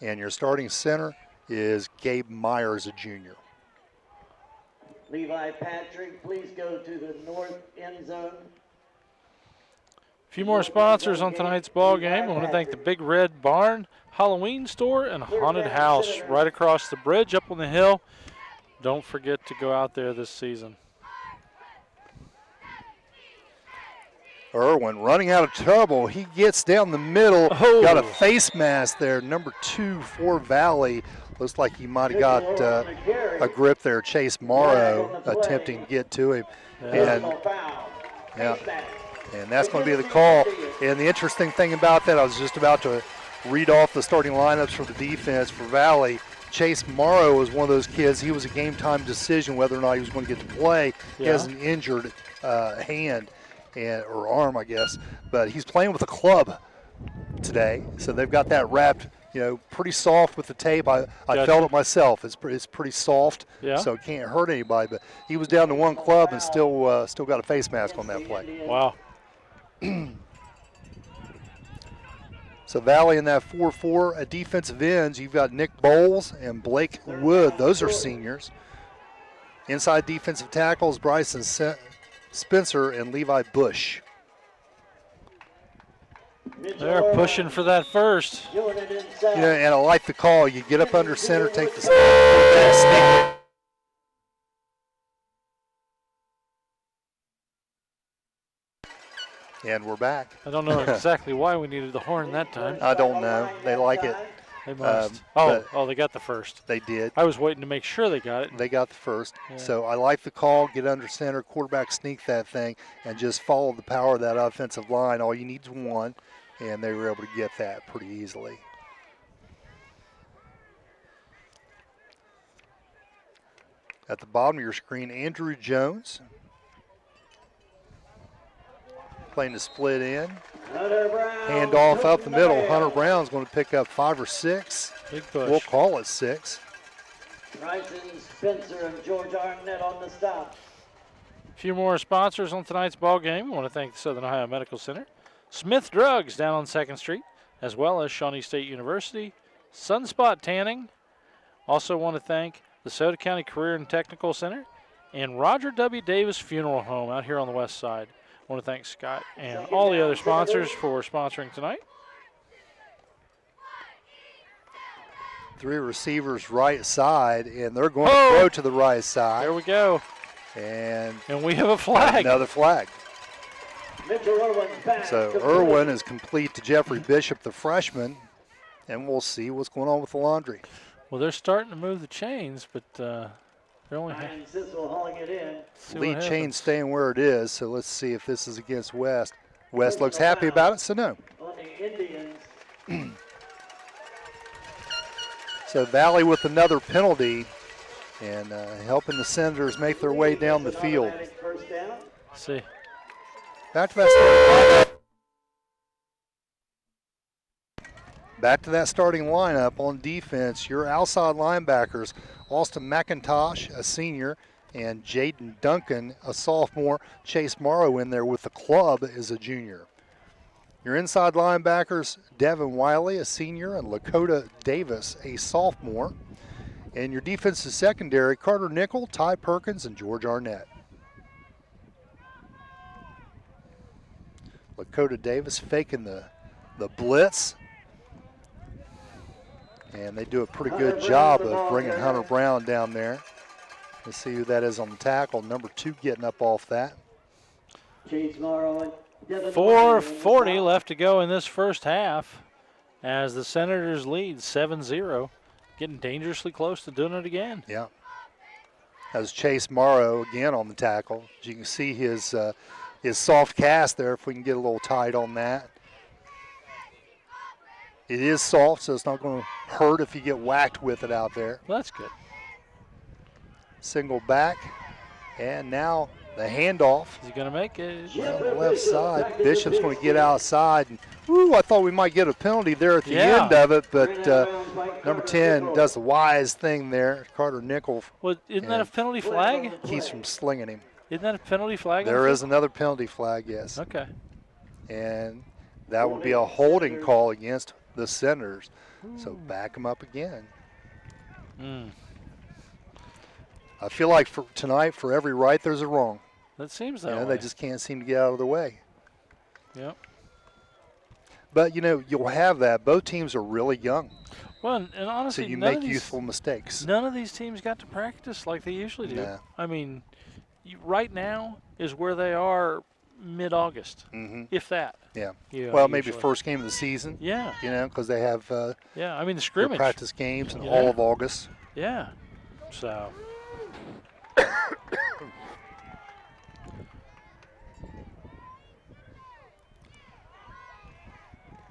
And your starting center is Gabe Myers, a junior. Levi Patrick, please go to the north end zone. A few more sponsors on tonight's ball game. I want to thank the Big Red Barn, Halloween Store, and Haunted House right across the bridge up on the hill. Don't forget to go out there this season. Irwin running out of trouble. He gets down the middle. Oh. Got a face mask there. Number 2 for Valley. Looks like he might have got a grip there. Chase Morrow attempting to get to him. And that's going to be the call. And the interesting thing about that, I was just about to read off the starting lineups for the defense for Valley. Chase Morrow was one of those kids. He was a game time decision whether or not he was going to get to play. He has an injured hand. Or arm, I guess, but he's playing with a club today, so they've got that wrapped, pretty soft with the tape. I felt it myself. It's pretty soft, so it can't hurt anybody. But he was down to one club and still got a face mask on that play. Wow. So Valley in that 4-4 at defensive ends, you've got Nick Bowles and Blake Wood. Those are seniors. Inside defensive tackles, Bryson Spencer and Levi Bush. They're pushing for that first. And I like the call. You get up under center, take the snap, sneak. And we're back. I don't know exactly why we needed the horn that time. I don't know. They like it. They must. They got the first. They did. I was waiting to make sure they got it. They got the first. Yeah. So I like the call. Get under center, quarterback sneak that thing, and just follow the power of that offensive line. All you need is one, and they were able to get that pretty easily. At the bottom of your screen, Andrew Jones playing the split in. Hand off up the middle. Hunter Brown's going to pick up 5 or 6. Big push. We'll call it 6. Bryson Spencer and George Arnett on the stop. A few more sponsors on tonight's ball game. I want to thank the Southern Ohio Medical Center, Smith Drugs down on 2nd Street, as well as Shawnee State University, Sunspot Tanning. Also want to thank the Sauter County Career and Technical Center and Roger W. Davis Funeral Home out here on the west side. I want to thank Scott and all the other sponsors for sponsoring tonight. 3 receivers right side, and they're going to throw to the right side. There we go. And we have a flag. Another flag. Mitchell Irwin's back. So Irwin is complete to Jeffrey Bishop, the freshman, and we'll see what's going on with the laundry. Well, they're starting to move the chains, but they're only Ryan Sissel hauling it in. Lead chain staying where it is, so let's see if this is against West. West looks happy about it, so no. On the Indians. So Valley with another penalty and helping the Senators make their way down the field. First down. See. Back to that starting lineup. Back to that starting lineup on defense. Your outside linebackers, Austin McIntosh, a senior, and Jaden Duncan, a sophomore. Chase Morrow in there with the club is a junior. Your inside linebackers, Devin Wiley, a senior, and Lakota Davis, a sophomore. And your defensive secondary, Carter Nickel, Ty Perkins, and George Arnett. Lakota Davis faking the blitz. And they do a pretty good job of bringing Hunter Brown down there. Let's see who that is on the tackle. Number 2 getting up off that. 4:40 left to go in this first half as the Senators lead 7-0. Getting dangerously close to doing it again. Yeah. As Chase Morrow again on the tackle. As you can see his soft cast there, if we can get a little tight on that. It is soft, so it's not going to hurt if you get whacked with it out there. Well, that's good. Single back, and now the handoff. Is he going to make it? On the left side. Bishop's going to get outside. And, I thought we might get a penalty there at the end of it, but number 10 does the wise thing there. Carter Nickel. Well, isn't that a penalty flag? Keeps from slinging him. Isn't that a penalty flag? There is another penalty flag, yes. Okay. And that would be a holding call against the Senators. So back them up again. I feel like for tonight, for every right, there's a wrong. That seems that way. They just can't seem to get out of the way. Yep. But, you'll have that. Both teams are really young. Well, and honestly, so you make youthful mistakes. None of these teams got to practice like they usually do. Nah. I mean, right now is where they are mid-August, if that. Yeah. Well, maybe first game of the season. Yeah. Because they have I mean, the scrimmage. Practice games in all of August. Yeah. So.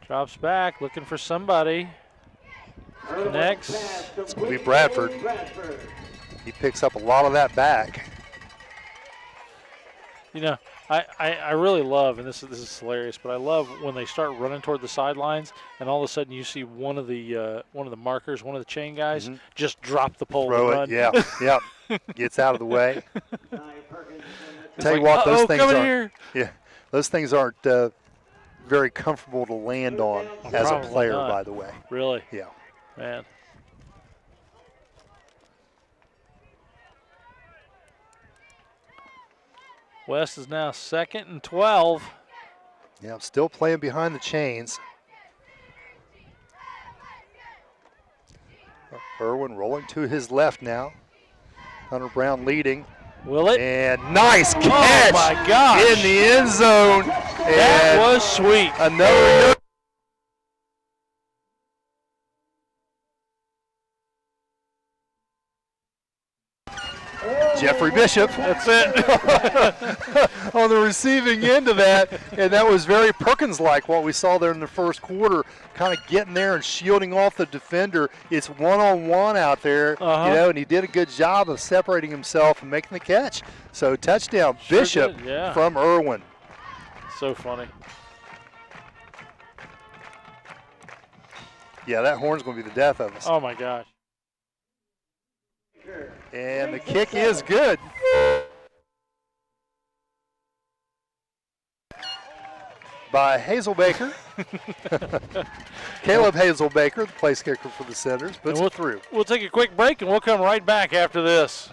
Drops back, looking for somebody. Next. It's going to be Bradford. He picks up a lot of that back. I really love, and this is hilarious, but I love when they start running toward the sidelines, and all of a sudden you see one of the markers, one of the chain guys, just drop the pole Throw and it, run. yeah, gets out of the way. Tell you what, those things aren't. Yeah, those things aren't very comfortable to land on as a player, not. by the way. Really? Yeah. Man. West is now 2nd and 12. Yeah, still playing behind the chains. Irwin rolling to his left now. Hunter Brown leading. Will it? And nice catch! Oh my gosh! In the end zone. That was sweet. Another. Jeffrey Bishop. That's it. On the receiving end of that, and that was very Perkins-like what we saw there in the first quarter, kind of getting there and shielding off the defender. It's one-on-one out there, and he did a good job of separating himself and making the catch. So touchdown, Sure Bishop did, from Irwin. So funny. Yeah, that horn's going to be the death of us. Oh my gosh. And the kick is good. By Hazelbaker. Caleb Hazelbaker, the place kicker for the Senators, puts it through. We'll take a quick break and we'll come right back after this.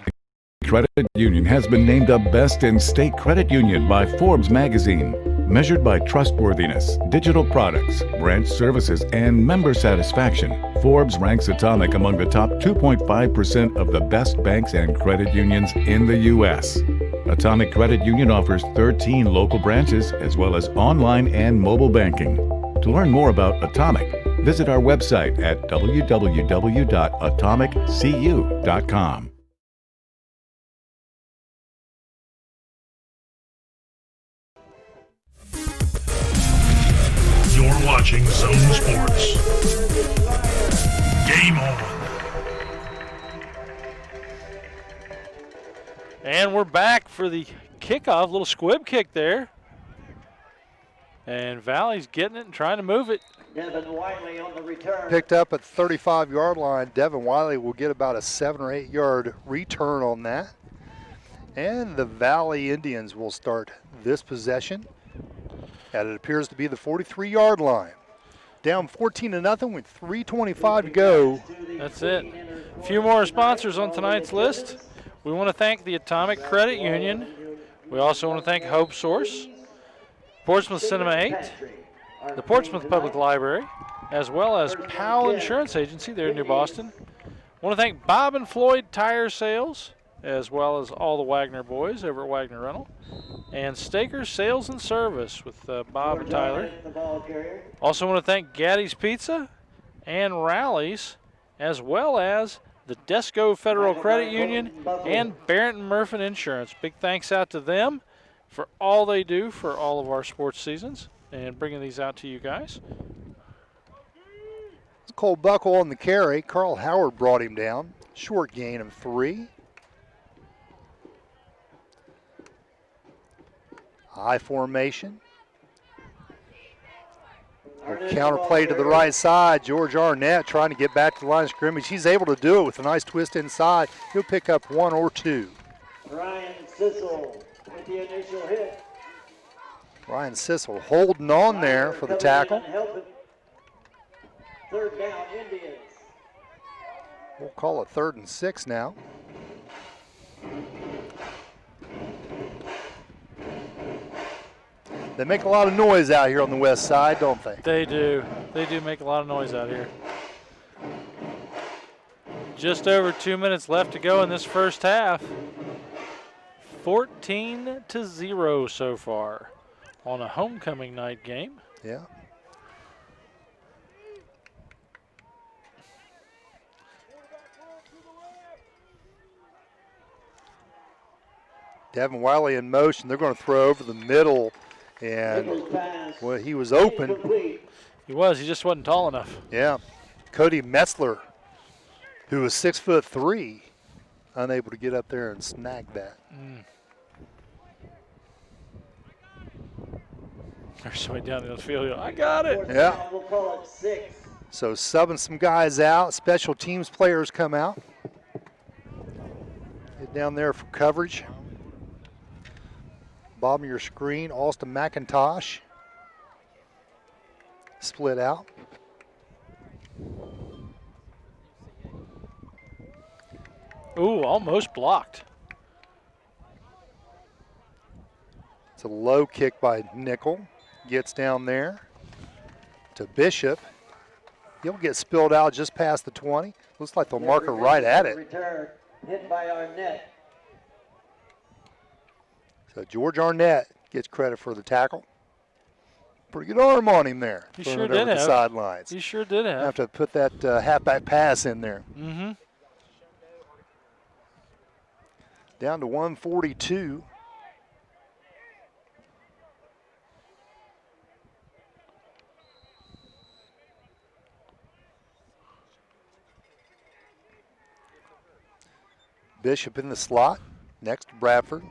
Credit Union has been named a Best in State Credit Union by Forbes magazine. Measured by trustworthiness, digital products, branch services, and member satisfaction, Forbes ranks Atomic among the top 2.5% of the best banks and credit unions in the U.S. Atomic Credit Union offers 13 local branches as well as online and mobile banking. To learn more about Atomic, visit our website at www.atomiccu.com. You're watching Zone Sports. Game on. And we're back for the kickoff, little squib kick there. And Valley's getting it and trying to move it. Devin Wiley on the return. Picked up at 35-yard line. Devin Wiley will get about a 7 or 8 yard return on that. And the Valley Indians will start this possession at it appears to be the 43-yard line. Down 14-0 with 3:25 to go. That's it. A few more sponsors on tonight's list. We want to thank the Atomic Credit Union. We also want to thank Hope Source, Portsmouth Cinema 8, the Portsmouth Public Library, as well as Powell Insurance Agency there in New Boston. I want to thank Bob and Floyd Tire Sales, as well as all the Wagner boys over at Wagner Rental, and Staker Sales and Service with Bob and Tyler. Also want to thank Gaddy's Pizza and Rallies, as well as the Desco Federal Credit Union and Barrington Murphy Insurance. Big thanks out to them for all they do for all of our sports seasons and bringing these out to you guys. It's Cole Buckle on the carry. Carl Howard brought him down. Short gain of 3. High formation. Counter play to the right side. George Arnett trying to get back to the line of scrimmage. He's able to do it with a nice twist inside. He'll pick up 1 or 2. Ryan Sissel with the initial hit. Ryan Sissel holding on there for the tackle. Third down, Indians. We'll call it 3rd and 6 now. They make a lot of noise out here on the west side, don't they? They do. They do make a lot of noise out here. Just over 2 minutes left to go in this first half. 14-0 so far on a homecoming night game. Yeah. Devin Wiley in motion. They're going to throw over the middle. And well, he was open. He was. He just wasn't tall enough. Yeah. Cody Metzler, who was 6'3", unable to get up there and snag that. There's somebody down in the field. I got it. Yeah. We'll call it 6. So subbing some guys out. Special teams players come out. Get down there for coverage. Bottom of your screen, Austin McIntosh. Split out. Ooh, almost blocked. It's a low kick by Nickel. Gets down there to Bishop. He'll get spilled out just past the 20. Looks like they'll mark her right at it. Return, hit by Arnett. So George Arnett gets credit for the tackle. Pretty good arm on him there. He sure did have. Sidelines. He sure did have. Have to put that halfback pass in there. Mm-hmm. Down to 142. Bishop in the slot, next to Bradford.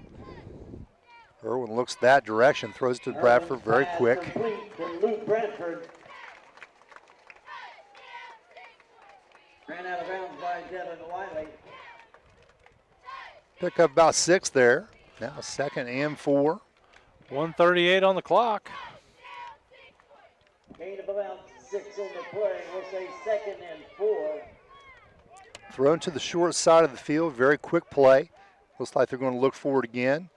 Irwin looks that direction, throws to Bradford very quick. Complete to Luke Bradford. Ran out of bounds by Devin Wiley. Pick up about 6 there. Now 2nd and 4. 1:38 on the clock. Gain of about 6 on the play. We'll say 2nd and 4. Thrown to the short side of the field, very quick play. Looks like they're going to look forward again.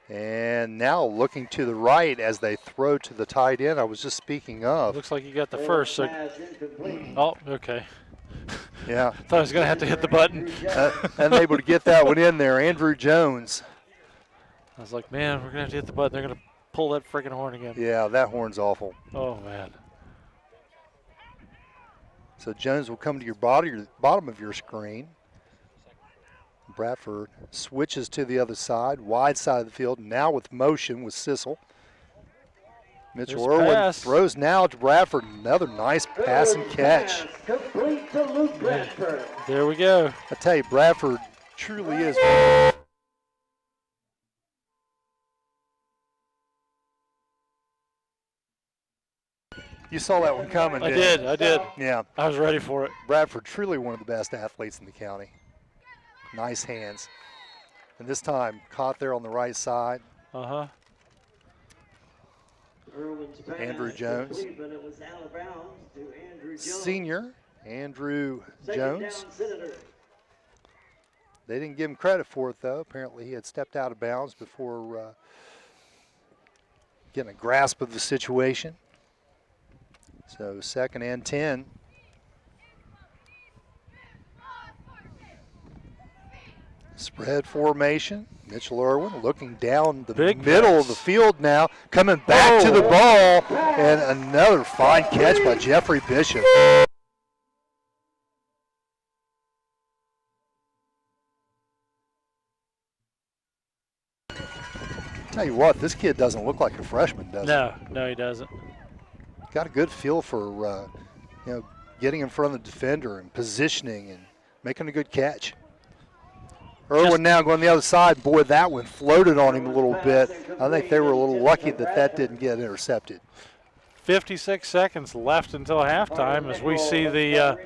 And now looking to the right as they throw to the tight end I was just speaking of. Looks like you got the first. So. Oh, okay. Yeah. Thought I was going to have to hit the button. Unable to get that one in there. Andrew Jones. I was like, man, we're going to have to hit the button. They're going to pull that freaking horn again. Yeah, that horn's awful. Oh, man. So Jones will come to your bottom of your screen. Bradford switches to the other side, wide side of the field, now with motion with Sissel. Mitchell Irwin throws now to Bradford. Another nice pass and catch. Complete to Luke Bradford. There we go. I tell you, Bradford truly is You saw that one coming, I didn't you? did. I did. Yeah. I was ready for it. Bradford, truly one of the best athletes in the county. Nice hands. And this time, caught there on the right side. Uh-huh. Andrew Jones. But it was out of bounds to Andrew Jones. Senior Andrew Second Jones. down, Senator. They didn't give him credit for it, though. Apparently, he had stepped out of bounds before getting a grasp of the situation. So 2nd and 10. Spread formation. Mitchell Irwin looking down the Big middle pass. of the field now, coming back to the ball, and another fine catch by Jeffrey Bishop. Tell you what, this kid doesn't look like a freshman, does he? No, he doesn't. Got a good feel for getting in front of the defender and positioning and making a good catch. Irwin now going the other side. Boy, that one floated on him a little bit. I think they were a little lucky that didn't get intercepted. 56 seconds left until halftime as we see the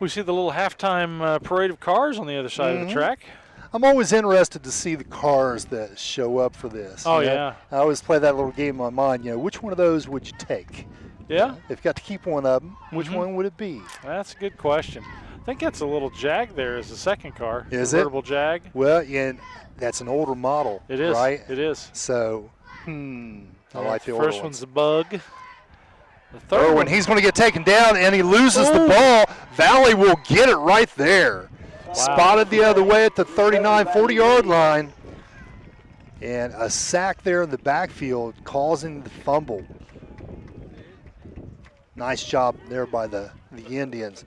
little halftime parade of cars on the other side of the track. I'm always interested to see the cars that show up for this. Oh, You know, yeah. I always play that little game in my mind. Which one of those would you take? Yeah. If you got to keep one of them, which one would it be? That's a good question. I think that's a little Jag there is the second car. Is it? Convertible Jag. Well, and that's an older model. It is. Right? It is. So, I like the older First one's the Bug. The third Irwin, one, he's going to get taken down, and he loses the ball. Valley will get it right there. Wow. Spotted the other way at the 39, 40-yard line. And a sack there in the backfield causing the fumble. Nice job there by the Indians.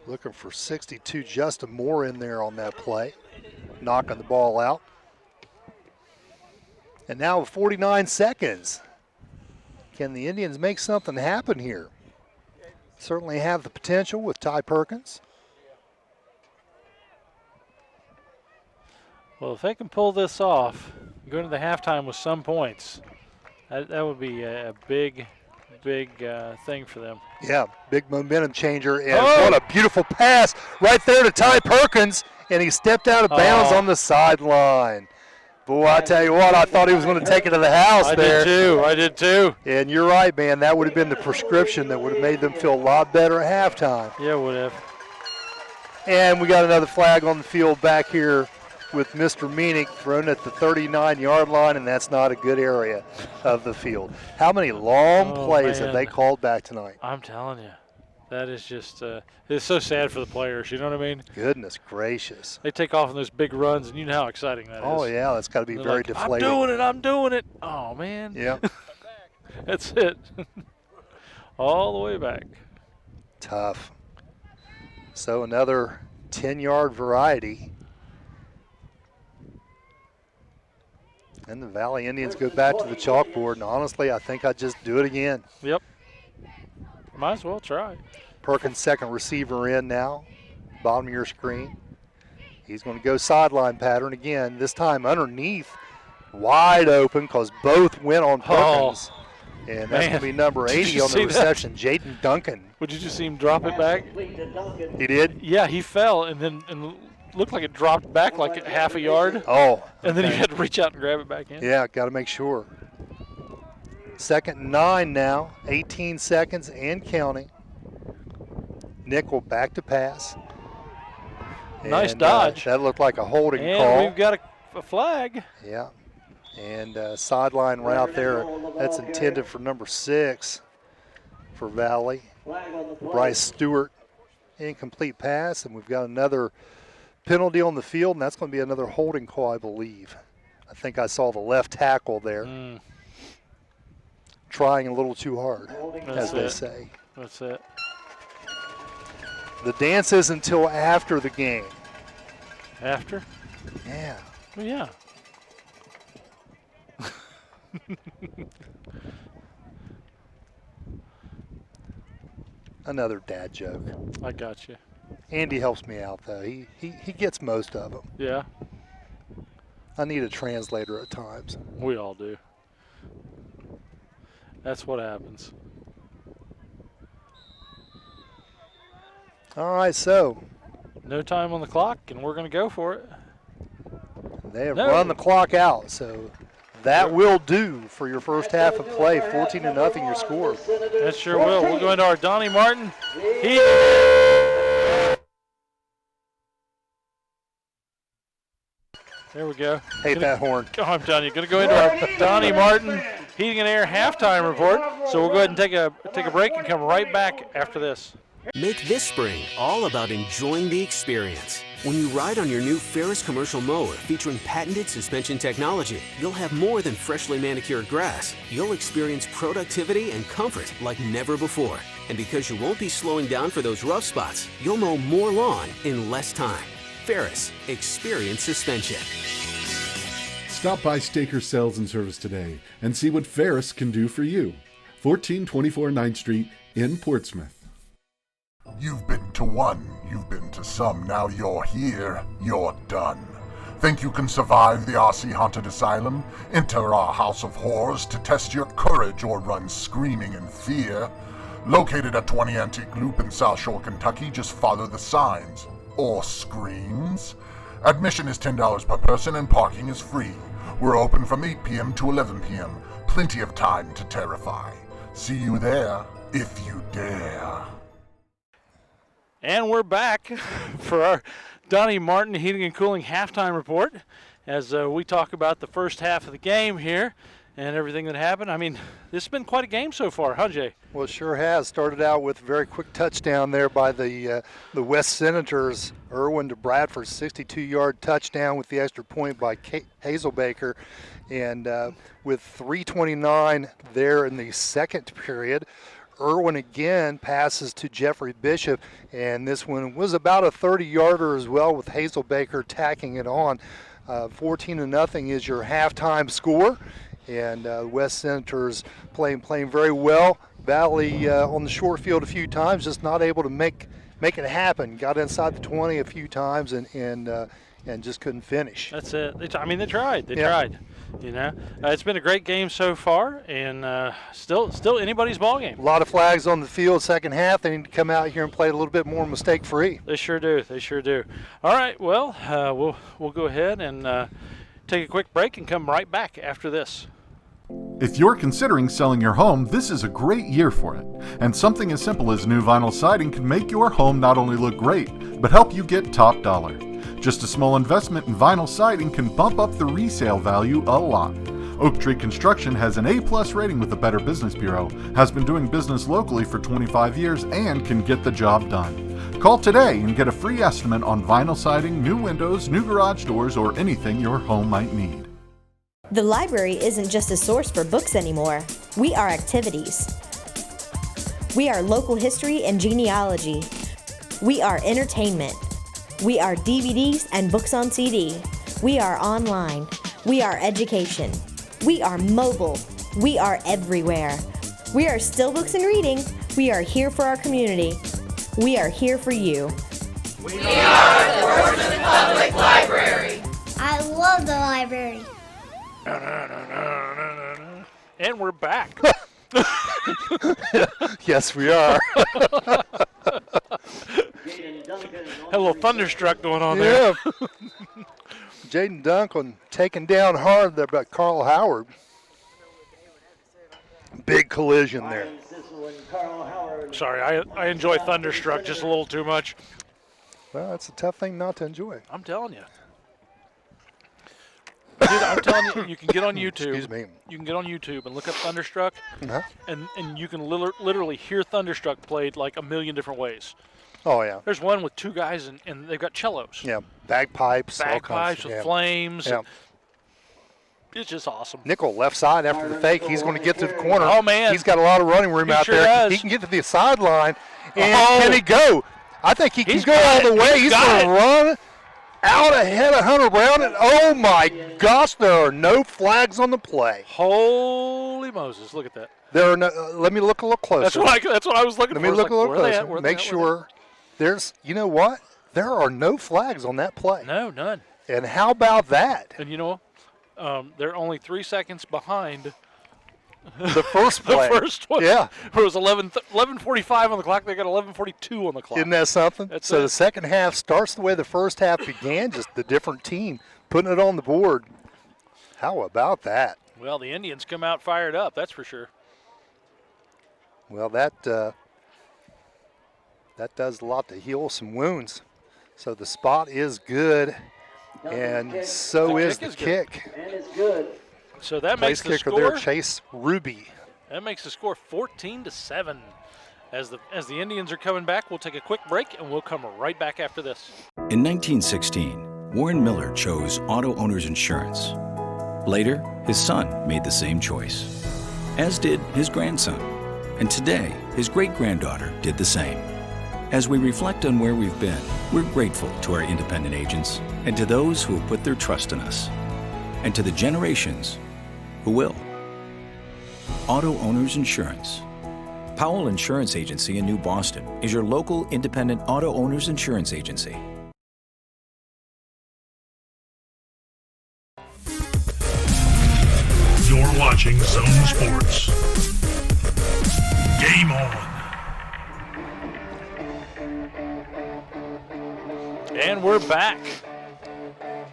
Looking for 62, Justin Moore in there on that play, knocking the ball out. And now with 49 seconds, can the Indians make something happen here? Certainly have the potential with Ty Perkins. well, if they can pull this off, go into the halftime with some points, that would be a big thing for them. Yeah, big momentum changer. And what a beautiful pass right there to Ty Perkins. And he stepped out of bounds on the sideline. Boy, I tell you what, I thought he was going to take it to the house there. I did too. And you're right, man. That would have been the prescription that would have made them feel a lot better at halftime. Yeah, would have. And we got another flag on the field back here with Mr. Meenick thrown at the 39-yard line, and that's not a good area of the field. How many long plays have they called back tonight? I'm telling you, that is just it's so sad for the players, you know what I mean? Goodness gracious. They take off on those big runs, and you know how exciting that is. Oh, yeah, that's got to be They're very like, deflating. I'm doing it. Oh, man. Yeah. That's it. All the way back. Tough. So another 10-yard variety. And the Valley Indians go back to the chalkboard, and honestly, I think I'd just do it again. Yep. Might as well try. Perkins, second receiver in now, bottom of your screen. He's going to go sideline pattern again, this time underneath, wide open because both went on Perkins. And that's going to be number 80 on the reception, Jaden Duncan. Would you just see him drop it back? He did? Yeah, he fell and looked like it dropped back like half a yard. Oh. And then he had to reach out and grab it back in. Yeah, got to make sure. 2nd and 9 now, 18 seconds and counting. Nickel back to pass. Nice dodge. That looked like a holding and call. And we've got a flag. Yeah. And sideline route there, that's intended for number 6 for Valley. Bryce Stewart, incomplete pass, and we've got another penalty on the field, and that's going to be another holding call, I believe. I think I saw the left tackle there. Trying a little too hard, as they say. That's it. The dance is until after the game. After? Yeah. Well, yeah. Another dad joke. I got you. Andy helps me out, though. He gets most of them. Yeah. I need a translator at times. We all do. That's what happens. All right, so No time on the clock, and we're going to go for it. they have run the clock out, so that will do for your first half of play. 14-0 your score. That sure will. We'll go into our Donnie Martin. There we go. Hate that horn. Oh, I'm telling you, going to go into our Donnie Martin Heating and Air halftime report. So we'll go ahead and take a break and come right back after this. Make this spring all about enjoying the experience. When you ride on your new Ferris commercial mower featuring patented suspension technology, you'll have more than freshly manicured grass. You'll experience productivity and comfort like never before. And because you won't be slowing down for those rough spots, you'll mow more lawn in less time. Ferris, experience suspension. Stop by Staker Sales and Service today and see what Ferris can do for you. 1424 9th Street in Portsmouth. You've been to one, you've been to some, now you're here, you're done. Think you can survive the RC Haunted Asylum? Enter our House of Horrors to test your courage or run screaming in fear. Located at 20 Antique Loop in South Shore, Kentucky, just follow the signs. Or screens. Admission is $10 per person and parking is free. We're open from 8 p.m. to 11 p.m. Plenty of time to terrify. See you there, if you dare. And we're back for our Donnie Martin Heating and Cooling halftime report as we talk about the first half of the game here and everything that happened. I mean, this has been quite a game so far, huh, Jay? Well, it sure has. Started out with a very quick touchdown there by the West Senators. Irwin to Bradford, 62-yard touchdown with the extra point by Hazelbaker. And with 3:29 there in the second period, Irwin again passes to Jeffrey Bishop, and this one was about a 30-yarder as well with Hazelbaker tacking it on. 14-0 is your halftime score, and West Senators playing very well. Valley on the short field a few times, just not able to make it happen. Got inside the 20 a few times and just couldn't finish. That's it. They tried. They tried. You know, it's been a great game so far, and still anybody's ball game. A lot of flags on the field second half. They need to come out here and play a little bit more mistake-free. They sure do. They sure do. All right. Well, we'll go ahead and take a quick break and come right back after this. If you're considering selling your home, this is a great year for it. And something as simple as new vinyl siding can make your home not only look great, but help you get top dollar. Just a small investment in vinyl siding can bump up the resale value a lot. Oak Tree Construction has an A+ rating with the Better Business Bureau, has been doing business locally for 25 years, and can get the job done. Call today and get a free estimate on vinyl siding, new windows, new garage doors, or anything your home might need. The library isn't just a source for books anymore. We are activities. We are local history and genealogy. We are entertainment. We are DVDs and books on CD. We are online. We are education. We are mobile. We are everywhere. We are still books and reading. We are here for our community. We are here for you. We are the Portsmouth Public Library. I love the library. And we're back. Yes, we are. Had a little thunderstruck going on there. Yeah. Jaden Duncan taken down hard there by Carl Howard. Big collision there. Sorry, I enjoy thunderstruck just a little too much. Well, that's a tough thing not to enjoy. I'm telling you. Dude, I'm telling you, you can get on YouTube. Excuse me. You can get on YouTube and look up Thunderstruck, and you can literally hear Thunderstruck played like a million different ways. Oh, yeah. There's one with two guys, and they've got cellos. Yeah, bagpipes. Bagpipes with flames. Yeah. It's just awesome. Nickel left side after the fake. He's going to get to the corner. Oh, man. He's got a lot of running room out sure there. Has. He can get to the sideline. And can he go? I think he can go all the way. He's going to run out ahead of Hunter Brown. And oh, my gosh, there are no flags on the play. Holy Moses, look at that. There are no. Let me look a little closer. That's what I was looking for. Let me look a little closer. Where Make sure there's, you know what? There are no flags on that play. No, none. And how about that? And you know what? They're only 3 seconds behind the first play. The first one. Yeah. It was 11:45 on the clock. They got 11:42 on the clock. Isn't that something? That's so it. the second half starts the way the first half began, just the different team putting it on the board. How about that? Well, the Indians come out fired up, that's for sure. Well, that does a lot to heal some wounds. So the spot is good, and so is the kick. And it's good. So that Place makes the kicker score. there, Chase Ruby. That makes the score 14-7. As the Indians are coming back, we'll take a quick break, and we'll come right back after this. In 1916, Warren Miller chose Auto Owners Insurance. Later, his son made the same choice, as did his grandson. And today, his great-granddaughter did the same. As we reflect on where we've been, we're grateful to our independent agents and to those who have put their trust in us, and to the generations who will. Auto Owners Insurance. Powell Insurance Agency in New Boston is your local independent auto owners insurance agency. You're watching Zone Sports. Game on. And we're back.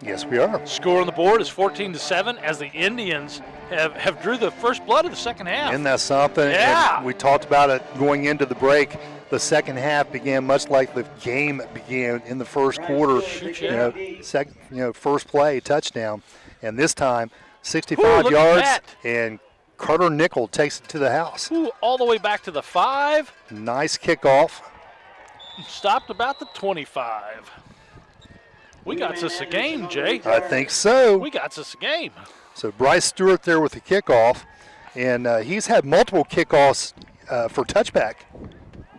Yes, we are. Score on the board is 14-7 as the Indians have drew the first blood of the second half. Isn't that something? Yeah. And we talked about it going into the break. The second half began much like the game began in the first quarter. First play, touchdown. And this time, 65 look at yards, that. and Carter Nickel takes it to the house. Ooh, all the way back to the 5. Nice kickoff. Stopped about the 25. We got us a game, Jay. I think so. We got us a game. So Bryce Stewart there with the kickoff, and he's had multiple kickoffs for touchback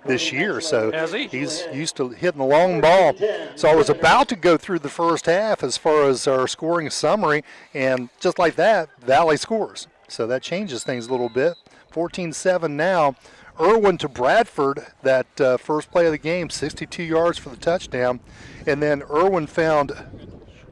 this year. So Has he? He's used to hitting the long ball. So I was about to go through the first half as far as our scoring summary, and just like that, Valley scores. So that changes things a little bit. 14-7 now. Irwin to Bradford, that first play of the game, 62 yards for the touchdown. And then Irwin found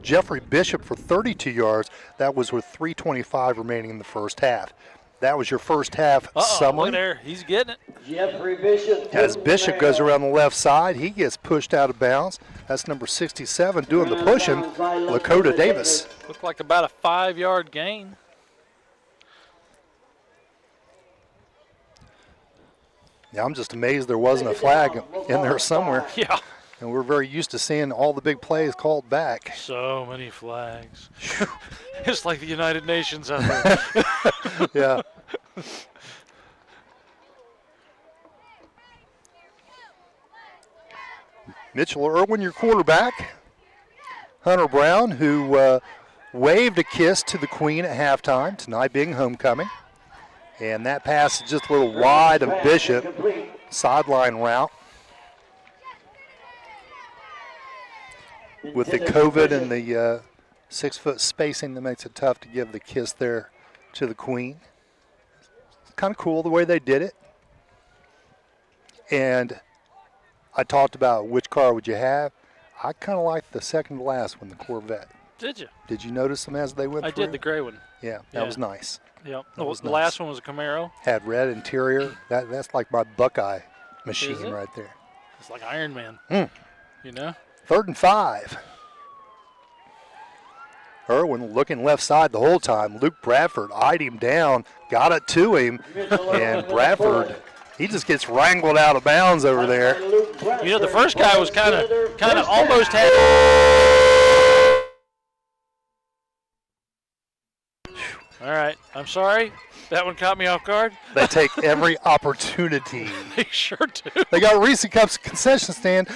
Jeffrey Bishop for 32 yards. That was with 3:25 remaining in the first half. That was your first half summary. Look there. He's getting it. Jeffrey Bishop. As Bishop goes around the left side, he gets pushed out of bounds. That's number 67 doing the pushing, Lakota Davis. Looked like about a 5-yard gain. Yeah, I'm just amazed there wasn't a flag in there somewhere. Yeah. And we're very used to seeing all the big plays called back. So many flags. It's like the United Nations out there. Yeah. Mitchell Irwin, your quarterback. Hunter Brown, who waved a kiss to the Queen at halftime, tonight being homecoming. And that pass is just a little wide of Bishop, sideline route. With the COVID and the 6-foot spacing, that makes it tough to give the kiss there to the Queen. It's kind of cool the way they did it. And I talked about which car would you have. I kind of like the second to last one, the Corvette. Did you? Did you notice them as they went through? I did, the gray one. Yeah, that was nice. Yep. That was The nice. last one was a Camaro. Had red interior. That's like my Buckeye machine Is it? right there. It's like Iron Man. You know? 3rd and 5. Irwin looking left side the whole time. Luke Bradford eyed him down, got it to him, and Bradford, he just gets wrangled out of bounds over there. You know, the first guy was kind of almost had. All right, I'm sorry. That one caught me off guard. They take every opportunity. They sure do. They got Reese Cups concession stand.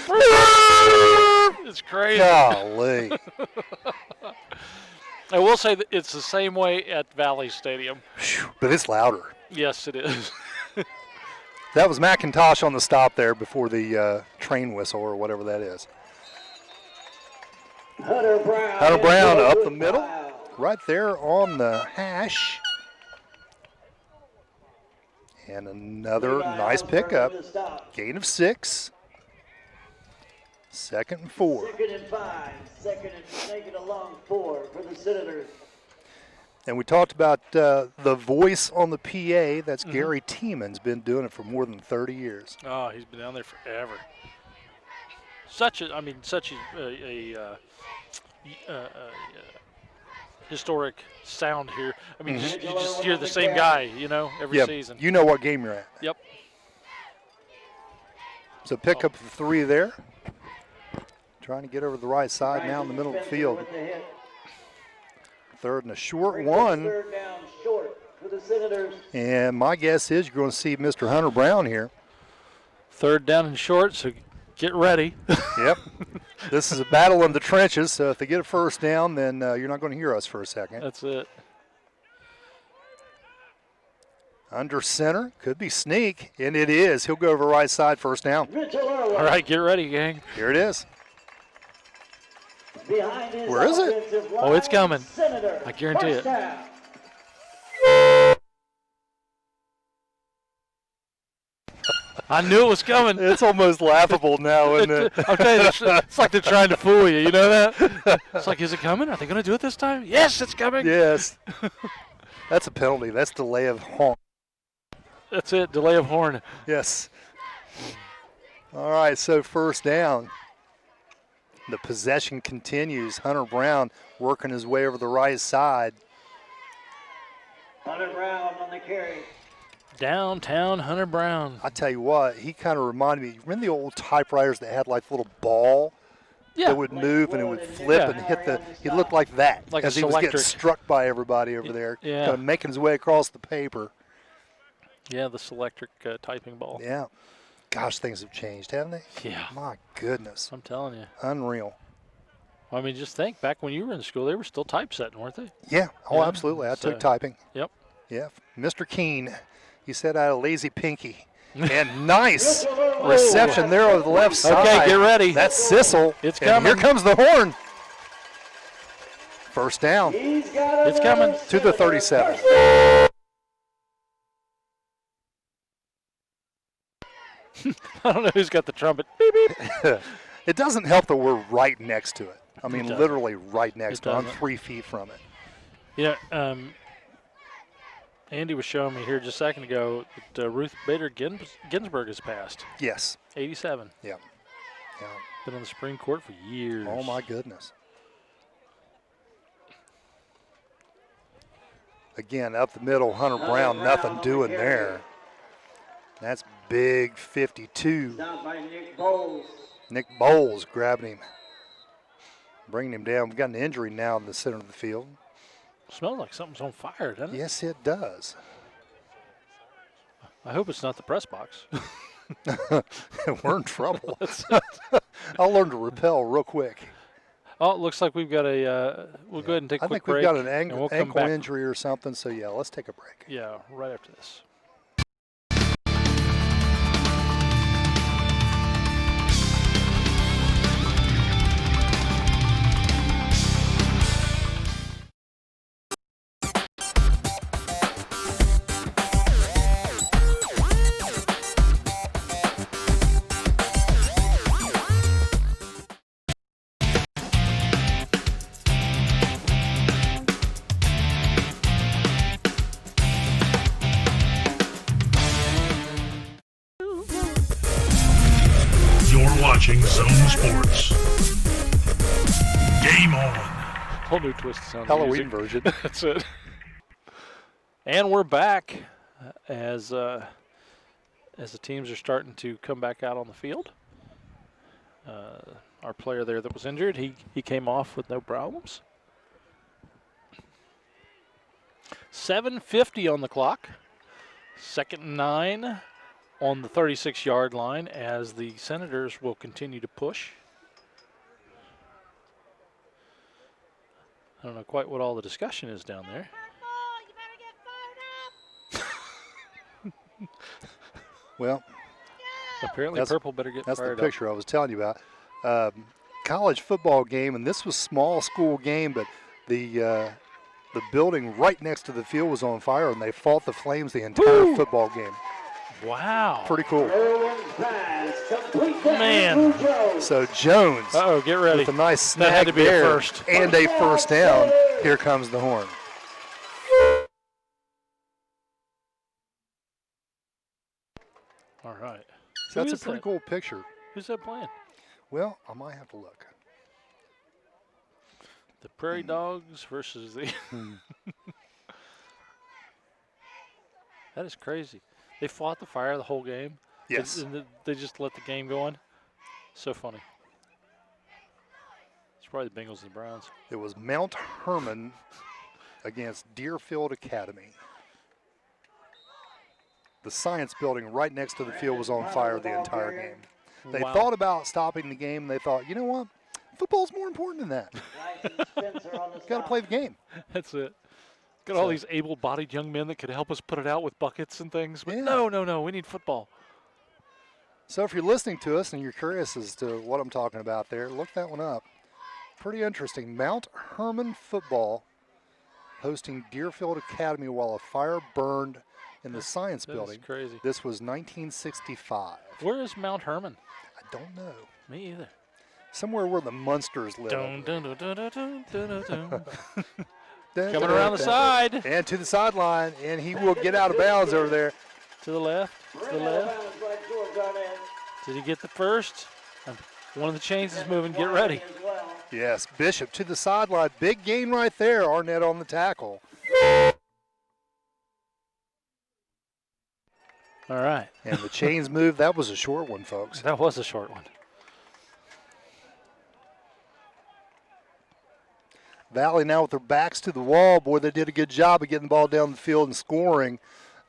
It's crazy. Golly. I will say that it's the same way at Valley Stadium. But it's louder. Yes, it is. That was McIntosh on the stop there before the train whistle or whatever that is. Hunter Brown. Hunter Brown up the middle, right there on the hash. And another nice pickup. Gain of 6. 2nd and 4. 2nd and 5. 2nd and make it a long 4 for the Senators. And we talked about the voice on the PA. That's Gary Tieman's been doing it for more than 30 years. Oh, he's been down there forever. Such a historic sound here. I mean, you just hear the same guy, every season. You know what game you're at. Yep. So pick up the 3 there. Trying to get over the right side now in the middle of the field. 3rd and a short one. 3rd down short for the Senators. And my guess is you're going to see Mr. Hunter Brown here. 3rd down and short, so get ready. Yep. This is a battle in the trenches, so if they get a 1st down, then you're not going to hear us for a second. That's it. Under center, could be sneak, and it is. He'll go over right side, 1st down. All right, get ready, gang. Here it is. Where is it? Oh, it's coming. I guarantee it. I knew it was coming. It's almost laughable now, isn't it? I'll tell you, it's like they're trying to fool you. You know that? It's like, is it coming? Are they going to do it this time? Yes, it's coming. Yes. That's a penalty. That's delay of horn. That's it, delay of horn. Yes. All right, so 1st down. The possession continues. Hunter Brown working his way over the right side. Hunter Brown on the carry. Downtown Hunter Brown. I tell you what, he kind of reminded me. Remember the old typewriters that had like a little ball that would move and it would flip and hit the. He looked like that like as a he was selectric. getting struck by everybody over there, Yeah. kind of making his way across the paper. Yeah, the selectric typing ball. Yeah. Gosh, things have changed, haven't they? Yeah. My goodness. I'm telling you. Unreal. Well, I mean, just think, back when you were in school, they were still typesetting, weren't they? Yeah. Oh, Yeah. absolutely. I So- took typing. Yep. Yeah. Mr. Keene, he said I had a lazy pinky. And nice reception there over the left side. Okay, get ready. That's Sissel. It's And coming. here comes the horn. 1st down. It's coming. To the 37. I don't know who's got the trumpet. Beep, beep. It doesn't help that we're right next to it. I mean, doesn't. literally right next It to it. I'm doesn't. 3 feet from it. You know, Andy was showing me here just a second ago that Ruth Bader Ginsburg has passed. Yes. 87. Yeah. Yeah. Been on the Supreme Court for years. Oh, my goodness. Again, up the middle, Hunter Brown, nothing doing there. That's big 52. Down by Nick Bowles. Nick Bowles grabbing him, bringing him down. We've got an injury now in the center of the field. Smells like something's on fire, doesn't it? Yes, it does. I hope it's not the press box. We're in trouble. I'll learn to repel real quick. Oh, it looks like we've got a. We'll go ahead and take a I quick think we've break. got an and we'll come ankle back. injury or something, so yeah, let's take a break. Yeah, right after this. You're watching Zone Sports. Game on. Whole new twist of sound. Halloween music. version. That's it. And we're back as the teams are starting to come back out on the field. Our player there that was injured, he came off with no problems. 7:50 on the clock. 2nd and 9 on the 36-yard line as the Senators will continue to push. I don't know quite what all the discussion is down there. Well, Apparently Purple better get that's fired the picture I was telling you about. College football game, and this was small school game, but the building right next to the field was on fire, and they fought the flames the entire football game. Wow. Pretty cool. Man. So Jones. Uh-oh, get ready. With a nice That had snag to be a there first. and a 1st down. Here comes the horn. All right. So that's Who a is pretty that? cool picture. Who's that playing? Well, I might have to look. The Prairie Dogs versus the. That is crazy. They fought the fire the whole game. Yes. And they just let the game go on. So funny. It's probably the Bengals and the Browns. It was Mount Herman against Deerfield Academy. The science building right next to the field was on fire the entire game. They Wow. thought about stopping the game. They thought, you know what? Football's more important than that. Got to play the game. That's it. Got all these able-bodied young men that could help us put it out with buckets and things. But no, we need football. So if you're listening to us and you're curious as to what I'm talking about there, look that one up. Pretty interesting. Mount Herman football hosting Deerfield Academy while a fire burned in the science building. That's crazy. This was 1965. Where is Mount Herman? I don't know. Me either. Somewhere where the Munsters live. Dun, dun, dun, dun, dun, dun, dun, dun. Dun, Coming dun, around the dun. side. And to the sideline, and he will get out of bounds over there. To the left. To the left. Did he get the first? One of the chains is moving. Get ready. Yes, Bishop to the sideline. Big gain right there. Arnett on the tackle. All right. And the chains move. That was a short one, folks. That was a short one. Valley now with their backs to the wall. Boy, they did a good job of getting the ball down the field and scoring.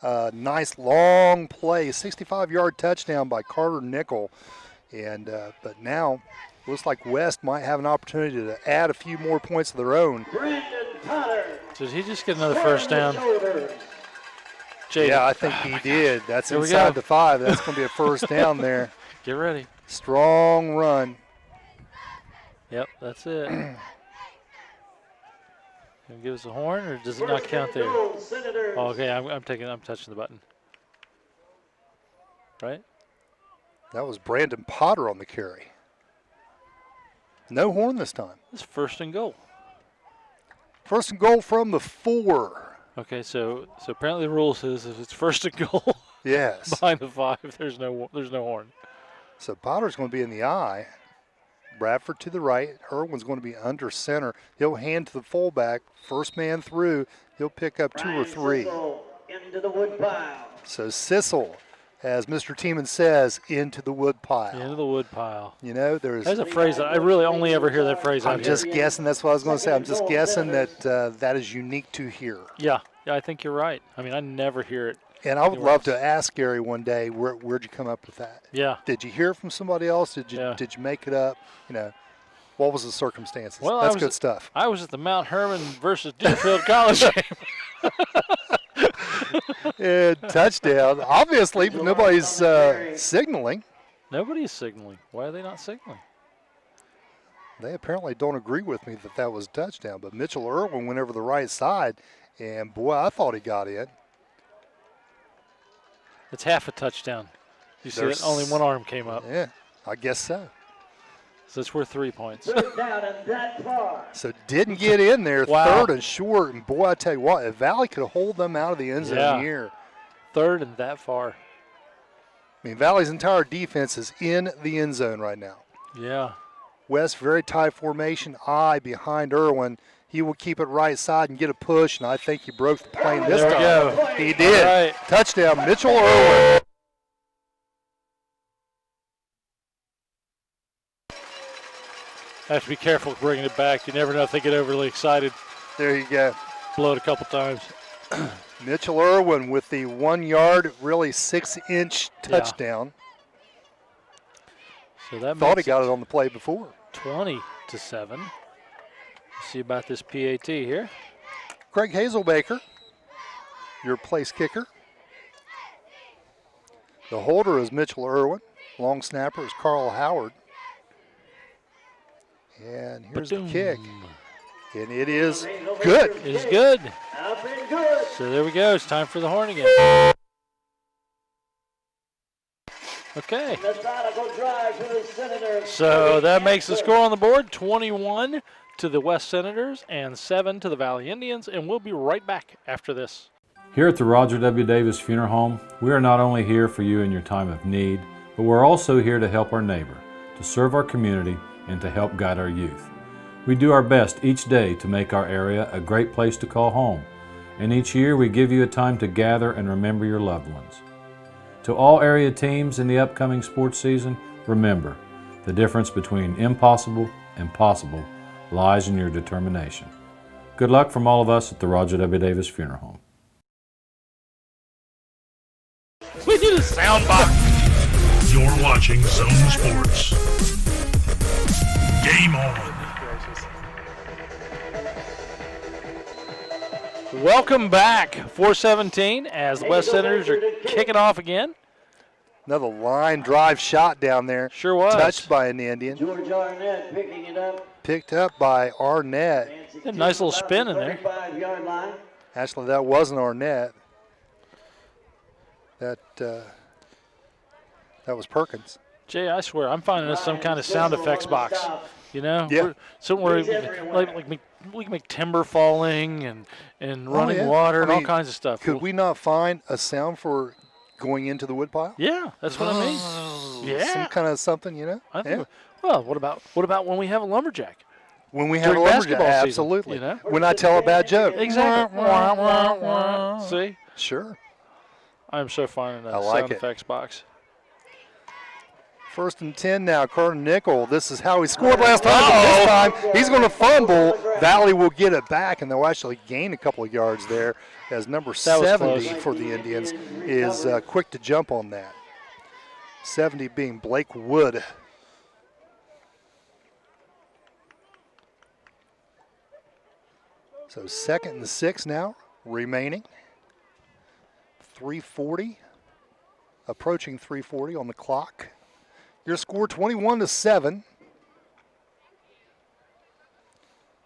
Nice long play, 65-yard touchdown by Carter Nickel. And but now looks like West might have an opportunity to add a few more points of their own. Did he just get another first down? Jaden. Yeah, I think he did. That's Here we inside go. the 5. That's going to be a first down there. Get ready. Strong run. Yep, that's it. Can you give us a horn, or does it not count there? Oh, okay, I'm touching the button. Right? That was Brandon Potter on the carry. No horn this time. It's first and goal. First and goal from the 4. Okay, so apparently the rule says if it's first and goal Yes. behind the 5, there's no horn. So Potter's going to be in the eye. Bradford to the right. Irwin's going to be under center. He'll hand to the fullback. First man through. He'll pick up 2 or 3. Into the wood pile. So Sissel, as Mr. Tiemann says, into the wood pile. Into the wood pile. You know, there's a phrase that I really only ever hear that phrase out I'm here. just guessing. That's what I was going to say. I'm just guessing that that is unique to here. Yeah, I think you're right. I mean, I never hear it. And I would love to ask Gary one day, where'd you come up with that? Yeah. Did you hear it from somebody else? Did you make it up? You know, what was the circumstances? Well, That's good stuff. I was at the Mount Herman versus Deerfield College game. And touchdown, obviously, but nobody's signaling. Nobody's signaling. Why are they not signaling? They apparently don't agree with me that was a touchdown, but Mitchell Irwin went over the right side, and boy, I thought he got in. It's half a touchdown. You see that only one arm came up. Yeah, I guess so. So it's worth 3 points. Down and that far. So didn't get in there, Wow. 3rd and short, and boy, I tell you what, if Valley could hold them out of the end zone here. 3rd and that far. I mean, Valley's entire defense is in the end zone right now. Yeah. West, very tight formation, eye behind Irwin. He will keep it right side and get a push, and I think he broke the plane this There we time. go. He did. All right. Touchdown, Mitchell Irwin. Have to be careful bringing it back. You never know if they get overly excited. There you go. Blow it a couple times. Mitchell Irwin with the 1 yard, really 6-inch touchdown. So that Thought he makes got it on the play before. 20-7. See about this PAT here. Craig Hazelbaker, your place kicker. The holder is Mitchell Irwin. Long snapper is Carl Howard. And here's the kick. And it is good. It is good. Up and good. So there we go. It's time for the horn again. Okay. Methodical drive for the Senators. So that makes the score on the board 21 to the West Senators and 7 to the Valley Indians. And we'll be right back after this. Here at the Roger W. Davis Funeral Home, we are not only here for you in your time of need, but we're also here to help our neighbor, to serve our community, and to help guide our youth. We do our best each day to make our area a great place to call home, and each year we give you a time to gather and remember your loved ones. To all area teams in the upcoming sports season, remember, the difference between impossible and possible lies in your determination. Good luck from all of us at the Roger W. Davis Funeral Home. We need a sound box. You're watching Zone Sports. Game on. Welcome back, 4:17, as the West Senators are kicking off again. Another line drive shot down there. Sure was. Touched by an Indian. George Arnett picking it up. Picked up by Arnett. A nice little spin in there. 35-yard line. Actually, that wasn't Arnett. That was Perkins. Jay, I swear, I'm finding this some kind of sound effects box. You know? Yeah. Somewhere we can make timber falling and running water and all kinds of stuff. Could we not find a sound for going into the woodpile? Yeah, that's what I mean. Yeah. Some kind of something, you know? I think well, what about when we have a lumberjack? When we have During a lumberjack, basketball absolutely. season, you know? When I tell a bad joke. Exactly. See? Sure. I'm so finding that I like sound it. effects box. 1st and 10 now. Carter Nickel. This is how he scored last time. But this time, he's going to fumble. Valley will get it back, and they'll actually gain a couple of yards there as number 70 for the Indians is quick to jump on that. 70 being Blake Wood. So 2nd and 6 now remaining. 3:40, approaching 3:40 on the clock. Your score 21-7.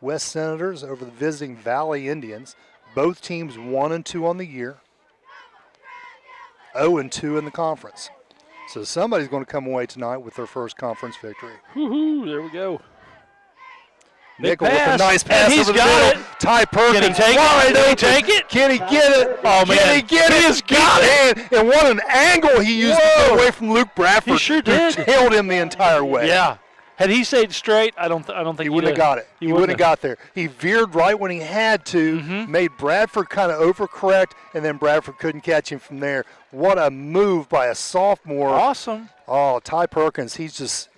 West Senators over the visiting Valley Indians. Both teams 1-2 on the year. 0-2 in the conference. So somebody's going to come away tonight with their first conference victory. Woohoo! There we go. Nickel with a nice pass He's over the got middle. it. Ty Perkins. Can he take wide it? Can he open. take it? Can he get it? Oh, man. Can he get it? He has got it. And what an angle he used to get away from Luke Bradford. He sure did. Who tailed him the entire way. Yeah. Had he stayed straight, I don't think he wouldn't have got it. He wouldn't have got there. He veered right when he had to, made Bradford kind of overcorrect, and then Bradford couldn't catch him from there. What a move by a sophomore. Awesome. Oh, Ty Perkins, he's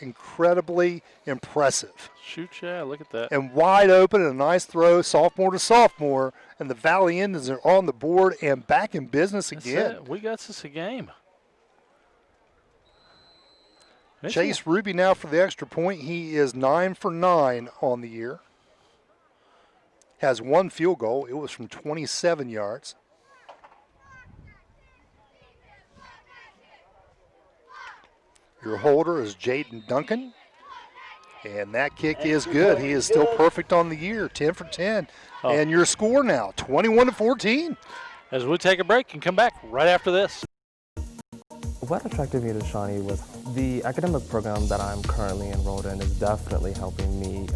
incredibly impressive. Shoot, yeah, look at that. And wide open, and a nice throw, sophomore to sophomore, and the Valley Indians are on the board and back in business again. We got this a game. Chase Ruby now for the extra point. He is 9 for 9 on the year. Has one field goal. It was from 27 yards. Your holder is Jaden Duncan. And that kick is good. He is still perfect on the year, 10 for 10. Oh. And your score now, 21-14. As we take a break and come back right after this. What attracted me to Shawnee was the academic program that I'm currently enrolled in is definitely helping me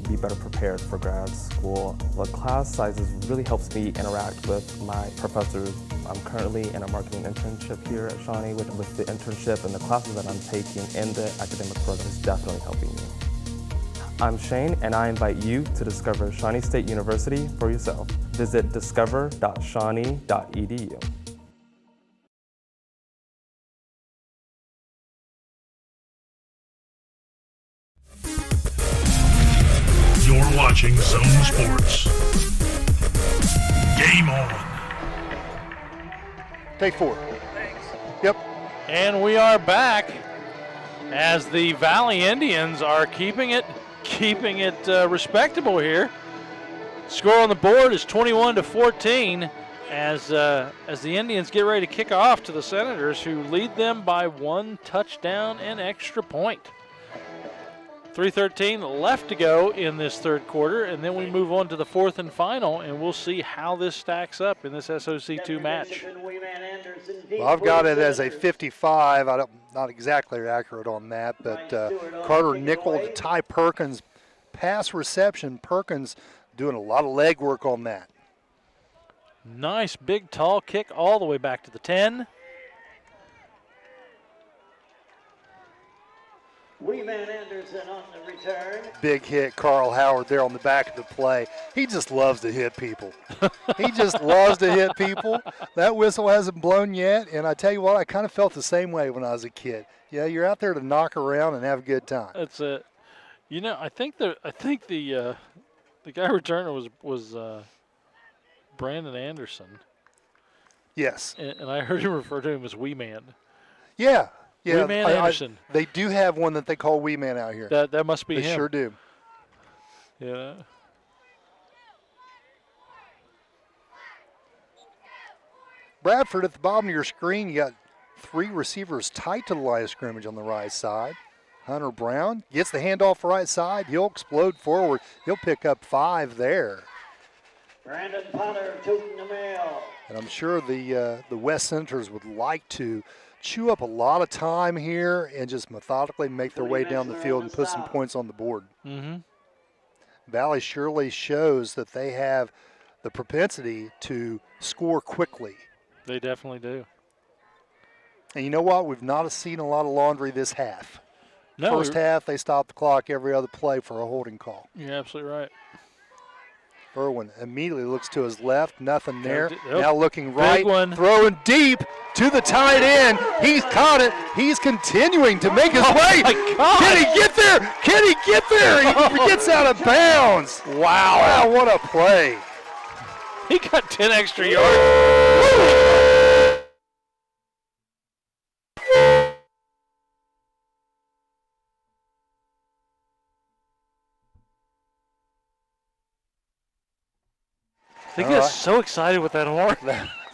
be better prepared for grad school. The class sizes really helps me interact with my professors. I'm currently in a marketing internship here at Shawnee with the internship and the classes that I'm taking in the academic program is definitely helping me. I'm Shane and I invite you to discover Shawnee State University for yourself. Visit discover.shawnee.edu. You're watching Zone Sports. Game on. Take 4. Yep. And we are back as the Valley Indians are keeping it respectable here. Score on the board is 21-14 as the Indians get ready to kick off to the Senators, who lead them by 1 touchdown and extra point. 3:13 left to go in this third quarter, and then we move on to the fourth and final, and we'll see how this stacks up in this SOC2 match. Well, I've got it as a 55. Not exactly accurate on that, but Carter Nickel to Ty Perkins. Pass reception, Perkins doing a lot of leg work on that. Nice big tall kick all the way back to the 10. Weeman Anderson on the return. Big hit, Carl Howard there on the back of the play. He just loves to hit people. He just loves to hit people. That whistle hasn't blown yet, and I tell you what, I kind of felt the same way when I was a kid. Yeah, you're out there to knock around and have a good time. That's it. You know, I think the guy returner was Brandon Anderson. Yes. And I heard him refer to him as Wee Man. Yeah. Yeah, Wee Man Anderson. They do have one that they call Wee Man out here. That must be him. They sure do. Yeah. Bradford, at the bottom of your screen, you got 3 receivers tight to the line of scrimmage on the right side. Hunter Brown gets the handoff right side. He'll explode forward. He'll pick up 5 there. Brandon Potter tooting the mail. And I'm sure the West Senators would like to chew up a lot of time here and just methodically make their way down the field and put some points on the board. Mm-hmm. Valley surely shows that they have the propensity to score quickly. They definitely do. And you know what? We've not seen a lot of laundry this half. No, First half, they stopped the clock every other play for a holding call. You're absolutely right. Irwin immediately looks to his left, nothing there. Yep. Now looking right, throwing deep to the tight end. He's caught it. He's continuing to make his way. Can he get there? Can he get there? He gets out of bounds. Wow, what a play. He got 10 extra yards. They get so excited with that horn.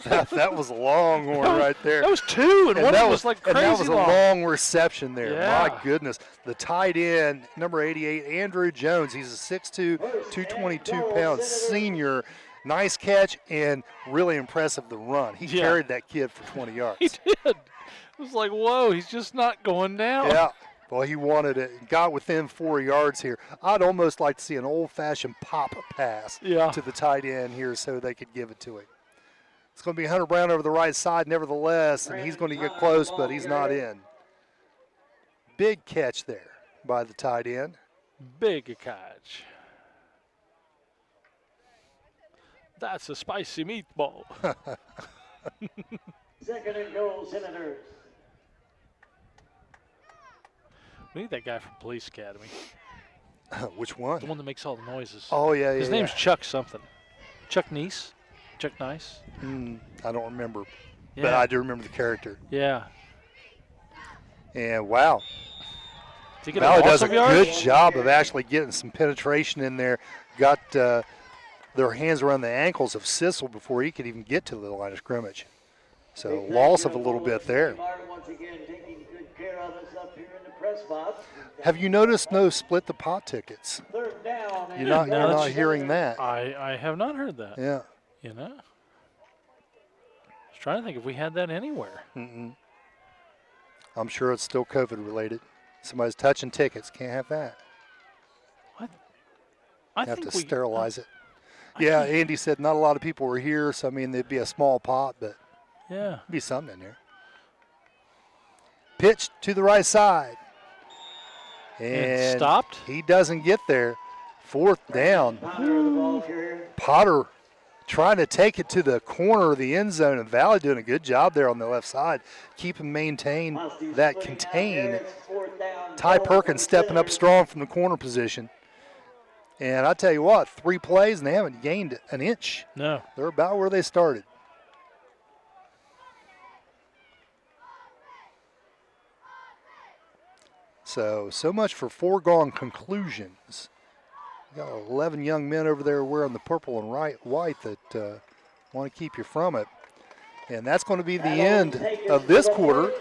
That was a long horn right there. That was 2, and one that was like crazy and that was long. a long reception there. Yeah. My goodness. The tight end, number 88, Andrew Jones. He's a 6'2", 222-pound senior. Nice catch and really impressive the run. He carried that kid for 20 yards. He did. It was like, whoa, he's just not going down. Yeah. Well, he wanted it. Got within 4 yards here. I'd almost like to see an old-fashioned pop pass to the tight end here so they could give it to him. It's going to be Hunter Brown over the right side nevertheless, and he's going to get close, but he's not in. Big catch there by the tight end. Big catch. That's a spicy meatball. Second and goal, Senators. We need that guy from Police Academy. Which one? The one that makes all the noises. Oh, yeah, His name's Chuck something. Chuck Nice? Chuck Nice? I don't remember, but Yeah. I do remember the character. Yeah. And, wow. Did he get Valley a loss does a of yards? good job of actually getting some penetration in there. Got their hands around the ankles of Sissel before he could even get to the line of scrimmage. So loss of a little bit there. Once again, taking good care of us up here in the press box. Have you noticed no split the pot tickets? Third down. You're not hearing that. I have not heard that. Yeah. You know? I was trying to think if we had that anywhere. I'm sure it's still COVID related. Somebody's touching tickets. Can't have that. What? Have to sterilize it. Yeah, Andy said not a lot of people were here, so I mean there'd be a small pot, but yeah, be something in there. Pitch to the right side. And stopped. He doesn't get there. Fourth down. Potter trying to take it to the corner of the end zone, and Valley doing a good job there on the left side. Keep and maintain that contain. Ty Perkins stepping up strong from the corner position. And I tell you what, 3 plays and they haven't gained an inch. No. They're about where they started. So much for foregone conclusions. You got 11 young men over there wearing the purple and white that want to keep you from it. And that's going to be the end of this quarter.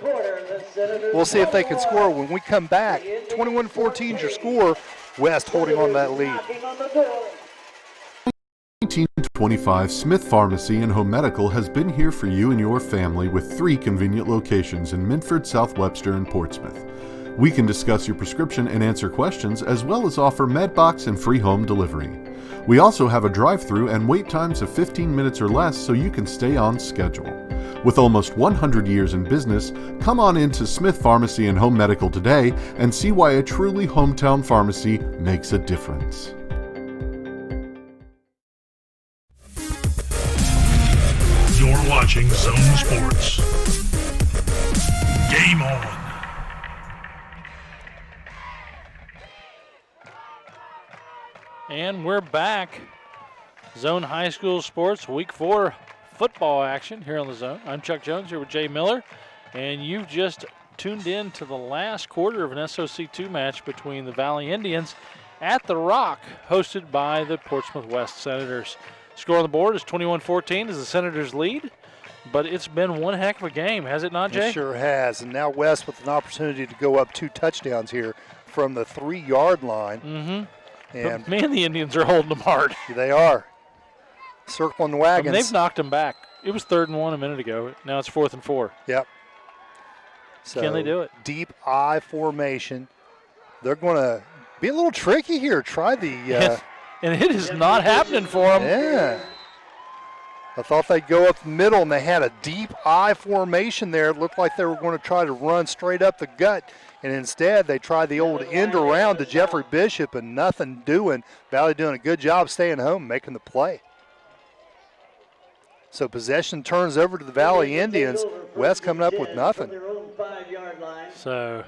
We'll see if they can score when we come back. 21-14 is your score. West holding on that lead. 1925 Smith Pharmacy and Home Medical has been here for you and your family with 3 convenient locations in Minford, South Webster, and Portsmouth. We can discuss your prescription and answer questions, as well as offer MedBox and free home delivery. We also have a drive-through and wait times of 15 minutes or less so you can stay on schedule. With almost 100 years in business, come on into Smith Pharmacy and Home Medical today and see why a truly hometown pharmacy makes a difference. You're watching Zone Sports. Game on. And we're back. Zone High School Sports, Week 4 football action here on the Zone. I'm Chuck Jones here with Jay Miller, and you've just tuned in to the last quarter of an SOC2 match between the Valley Indians at the Rock, hosted by the Portsmouth West Senators. Score on the board is 21-14 as the Senators lead, but it's been one heck of a game, has it not, Jay? It sure has, and now West with an opportunity to go up 2 touchdowns here from the 3-yard line. Mm-hmm. And but man, the Indians are holding them hard. They are. Circling the wagons. They've knocked them back. It was 3rd and 1 a minute ago. Now it's 4th and 4. Yep. So can they do it? Deep I formation. They're going to be a little tricky here. Try the. And it is not happening for them. Yeah. I thought they'd go up the middle, and they had a deep I formation there. It looked like they were going to try to run straight up the gut. And instead, they tried the old end around to Jeffrey Bishop and nothing doing. Valley doing a good job staying home, making the play. So possession turns over to the Valley Indians. West coming up with nothing. So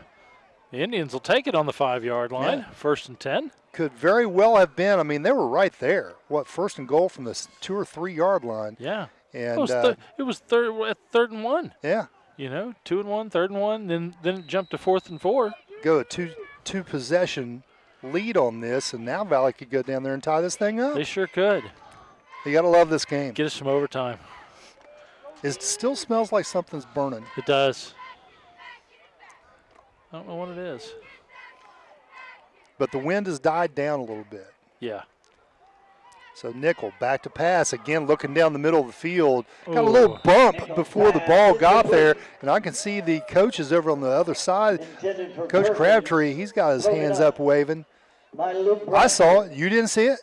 the Indians will take it on the 5-yard line, 1st and 10. Could very well have been. I mean, they were right there. 1st and goal from the 2 or 3 yard line. Yeah. And it was 3rd and 1. Yeah. 2 and 1, 3rd and 1, then it jumped to 4th and 4. Go a two possession lead on this, and now Valley could go down there and tie this thing up. They sure could. You got to love this game. Get us some overtime. It still smells like something's burning. It does. I don't know what it is. But the wind has died down a little bit. Yeah. So Nickel back to pass again, looking down the middle of the field. Got a little bump before the ball got there, and I can see the coaches over on the other side. Coach Crabtree, he's got his hands up waving. I saw it. You didn't see it?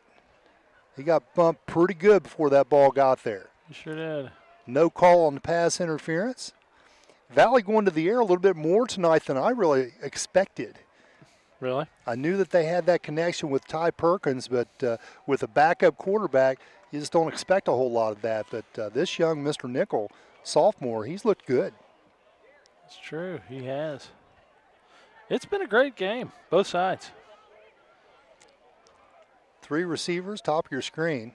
He got bumped pretty good before that ball got there. You sure did. No call on the pass interference. Valley going to the air a little bit more tonight than I really expected. Really? I knew that they had that connection with Ty Perkins, but with a backup quarterback, you just don't expect a whole lot of that. But this young Mr. Nickel, sophomore, he's looked good. It's true. He has. It's been a great game, both sides. 3 receivers, top of your screen.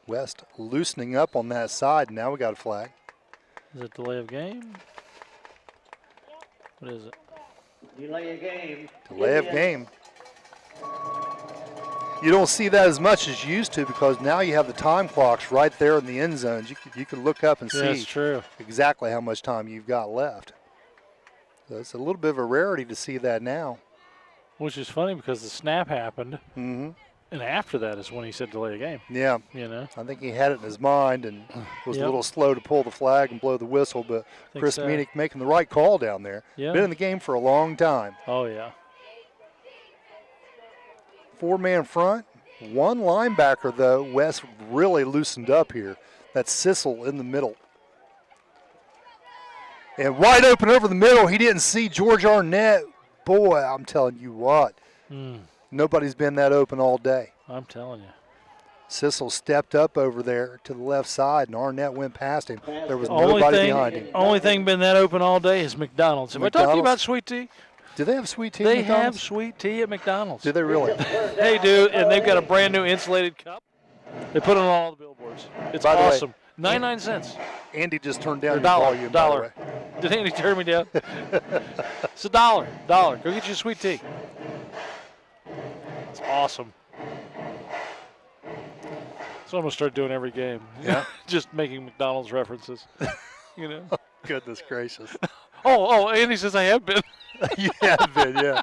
West loosening up on that side. Now we got a flag. Is it delay of game? What is it? Delay of game. Delay of game. You don't see that as much as you used to because now you have the time clocks right there in the end zones. You can look up and see That's true. exactly how much time you've got left. So it's a little bit of a rarity to see that now. Which is funny because the snap happened, Mm-hmm. and after that is when he said delay a game. Yeah. I think he had it in his mind and was a little slow to pull the flag and blow the whistle, but Chris so. Meenick making the right call down there. Yeah. Been in the game for a long time. Oh, yeah. 4-man front. 1 linebacker, though. West really loosened up here. That's Sissel in the middle. And wide open over the middle. He didn't see George Arnett. Boy, I'm telling you what. Nobody's been that open all day. I'm telling you. Sissel stepped up over there to the left side, and Arnett went past him. There was nobody behind him. Only thing been that open all day is McDonald's. Have I talked to you about sweet tea? Do they have sweet tea? They at McDonald's? have sweet tea at McDonald's. Do they really? They do, and they've got a brand new insulated cup. They put it on all the billboards. It's By the way, awesome. 99 cents. Andy just turned down Or your dollar. volume, by the way. Did Andy turn me down? It's $1. Go get you sweet tea. It's awesome. So I'm going to start doing every game. Yeah. Just making McDonald's references. You know? Goodness gracious. Oh, Andy says I have been. You have been, yeah.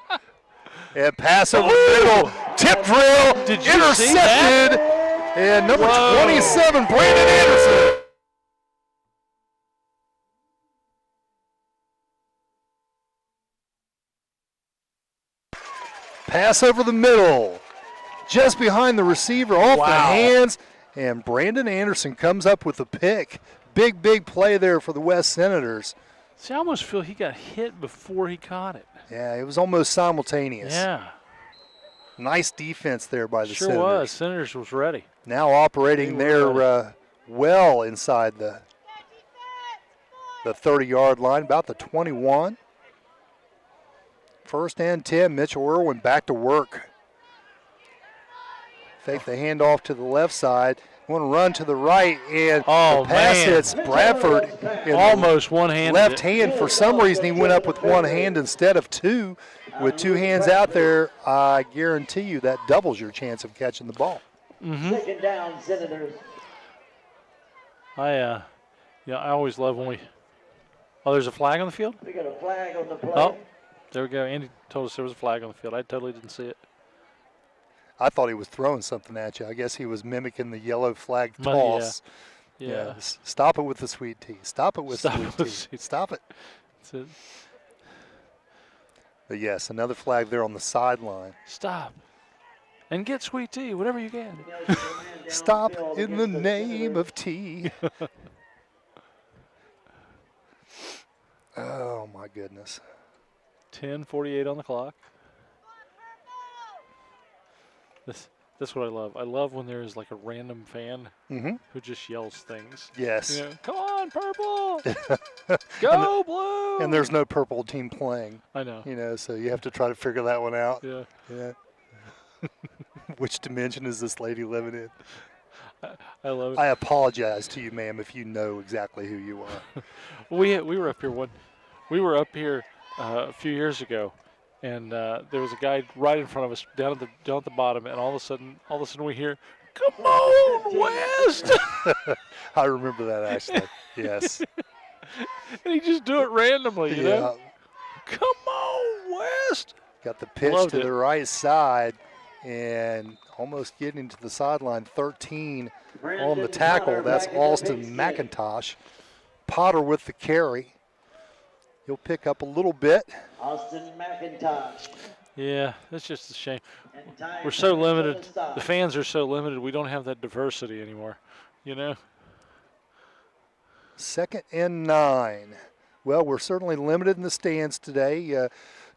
And pass over the middle. Tip drill. Did you intercepted. see that? And number Whoa. 27, Brandon Anderson. Pass over the middle. Just behind the receiver, off the hands. And Brandon Anderson comes up with a pick. Big play there for the West Senators. See, I almost feel he got hit before he caught it. Yeah, it was almost simultaneous. Yeah. Nice defense there by the Sure Senators. was. Senators was ready. Now operating there well inside the 30-yard line, about the 21. First and 10, Mitchell Irwin back to work. Fake the handoff to the left side. Want to run to the right, and the pass hits Bradford in almost one-handed. Left hand. For some reason, he went up with one hand instead of two. With two hands out there, I guarantee you that doubles your chance of catching the ball. Second down, Senators. I always love when we. Oh, there's a flag on the field? We got a flag on the play. Oh, there we go. Andy told us there was a flag on the field. I totally didn't see it. I thought he was throwing something at you. I guess he was mimicking the yellow flag toss. Yeah. Stop it with the sweet tea. Stop it with sweet tea. Stop it. That's it. But yes, another flag there on the sideline. Stop. And get sweet tea, whatever you can. Stop in the name of tea. Oh, my goodness. 10:48 on the clock. That's what I love. I love when there's like a random fan who just yells things. Yes. You know, come on, purple! Go blue! And there's no purple team playing. I know. You know, so you have to try to figure that one out. Yeah. Yeah. Which dimension is this lady living in? I love it. I apologize to you, ma'am, if you know exactly who you are. We were up here we were up here a few years ago, and there was a guy right in front of us down at the bottom, and all of a sudden we hear, "Come on, West!" I remember that actually. Yes. And he just do it randomly, you know. Come on, West! Got the pitch to the right side, and almost getting to the sideline. 13 on the tackle. That's Alston McIntosh. Potter with the carry. He'll pick up a little bit. Austin McIntosh. Yeah, that's just a shame. We're so limited. The fans are so limited. We don't have that diversity anymore, you know. 2nd and 9. Well, we're certainly limited in the stands today.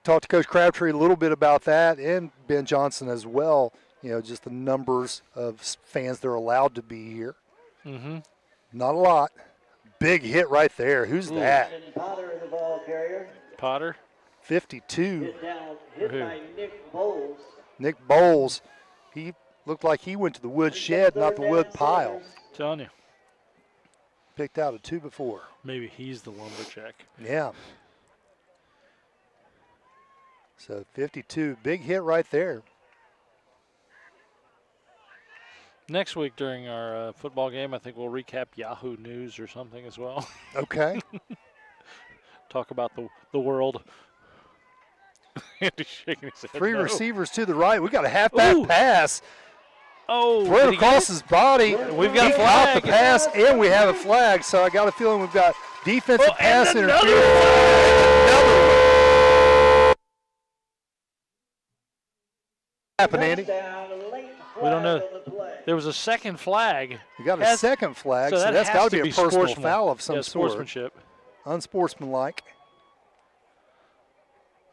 Talked to Coach Crabtree a little bit about that, and Ben Johnson as well. You know, just the numbers of fans that are allowed to be here. Not a lot. Big hit right there. Who's that? And Potter, the ball carrier. Potter. 52. Hit by Nick Bowles. Nick Bowles. He looked like he went to the wood shed, not the wood pile. Telling you. Picked out a 2 before. Maybe he's the lumberjack. Yeah. So 52. Big hit right there. Next week during our football game, I think we'll recap Yahoo News or something as well. Okay. Talk about the world. Andy's shaking his head. 3 no. receivers to the right. We got a halfback pass. Oh, throw it across his body. We've got a He flag. caught the pass, and we have a flag. So I got a feeling we've got defensive pass interference. Another one. Happened, Andy? We don't know. There was a second flag. You got a second flag, so that's got to be a personal foul of some sort. Sportsmanship. Unsportsmanlike.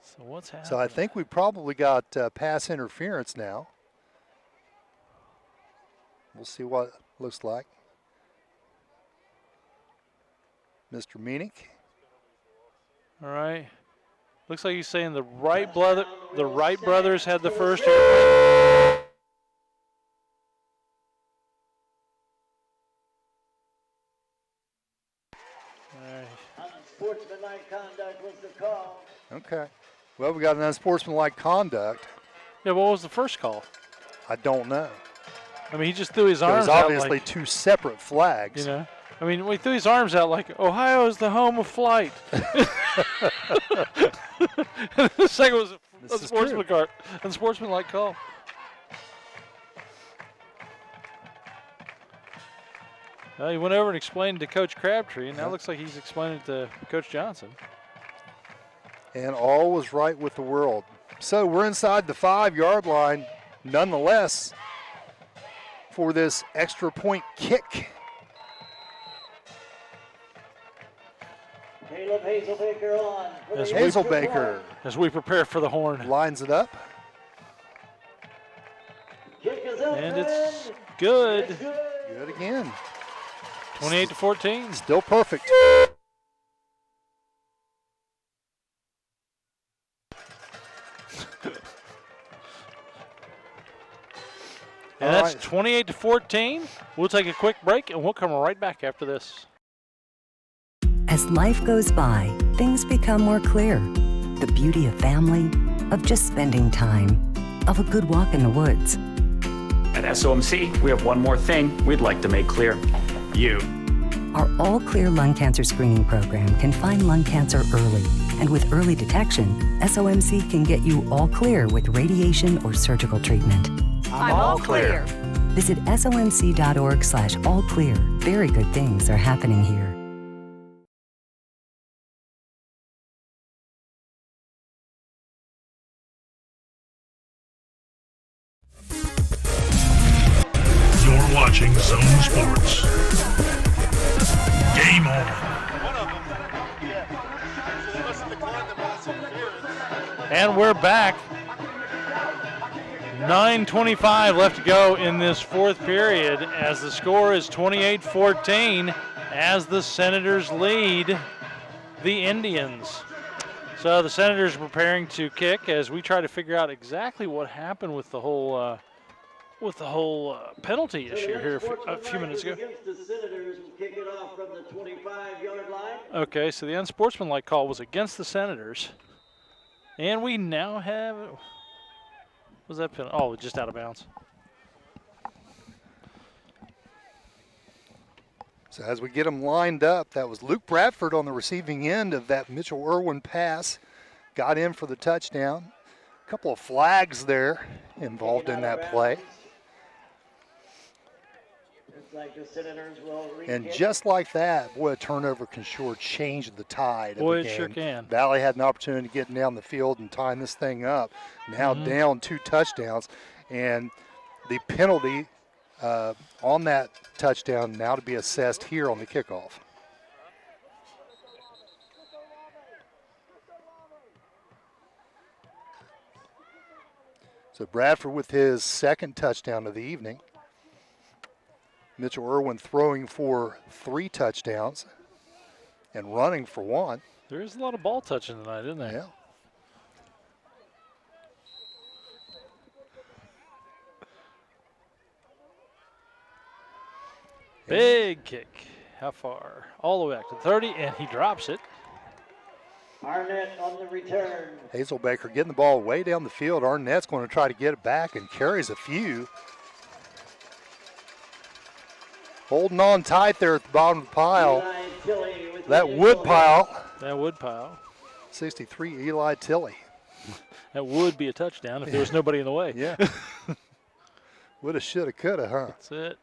So what's happening? So I think we probably got pass interference now. We'll see what it looks like. Mr. Meenick. All right. Looks like he's saying the Wright brothers had the first airplane. Unsportsmanlike conduct was the call. Okay. Well, we got an unsportsmanlike conduct. Yeah, what was the first call? I don't know. I mean, he just threw his arms There's out. obviously like, 2 separate flags. You know? I mean, he threw his arms out like, Ohio is the home of flight. And the second was a unsportsmanlike call. Well, he went over and explained to Coach Crabtree, and now it looks like he's explaining it to Coach Johnson. And all was right with the world. So we're inside the 5-yard line, nonetheless, for this extra point kick. Caleb Hazelbaker on. Hazelbaker, as we prepare for the horn, lines it up. Kick is up, and it's good. Good again. 28-14. Still perfect. And that's 28-14. We'll take a quick break, and we'll come right back after this. As life goes by, things become more clear. The beauty of family, of just spending time, of a good walk in the woods. At SOMC, we have one more thing we'd like to make clear. You. Our All Clear Lung Cancer Screening Program can find lung cancer early. And with early detection, SOMC can get you all clear with radiation or surgical treatment. I'm all clear. Visit somc.org/allclear. Very good things are happening here. You're watching Zone Sports. Game on. And we're back. 9:25 left to go in this fourth period as the score is 28-14 as the Senators lead the Indians. So the Senators are preparing to kick as we try to figure out exactly what happened with the whole penalty issue here a few minutes ago. The Senators will kick it off from the 25-yard line. Okay, so the unsportsmanlike call was against the Senators. And we now have, was that penalty? Oh, just out of bounds. So as we get them lined up, that was Luke Bradford on the receiving end of that Mitchell Irwin pass. Got in for the touchdown. A couple of flags there involved in that play. Looks like the Senators will And just like that, boy, a turnover can sure change the tide of the game. Boy, it sure can. Valley had an opportunity to get down the field and tying this thing up. Now down 2 touchdowns. And the penalty on that touchdown now to be assessed here on the kickoff. So Bradford with his second touchdown of the evening. Mitchell Irwin throwing for 3 touchdowns and running for 1. There is a lot of ball touching tonight, isn't there? Yeah. Big kick. How far? All the way back to 30, and he drops it. Arnett on the return. Hazelbaker getting the ball way down the field. Arnett's going to try to get it back and carries a few. Holding on tight there at the bottom of the pile. That wood pile. That wood pile. 63, Eli Tilley. That would be a touchdown if there was nobody in the way. Yeah. Woulda, shoulda, coulda, huh? That's it.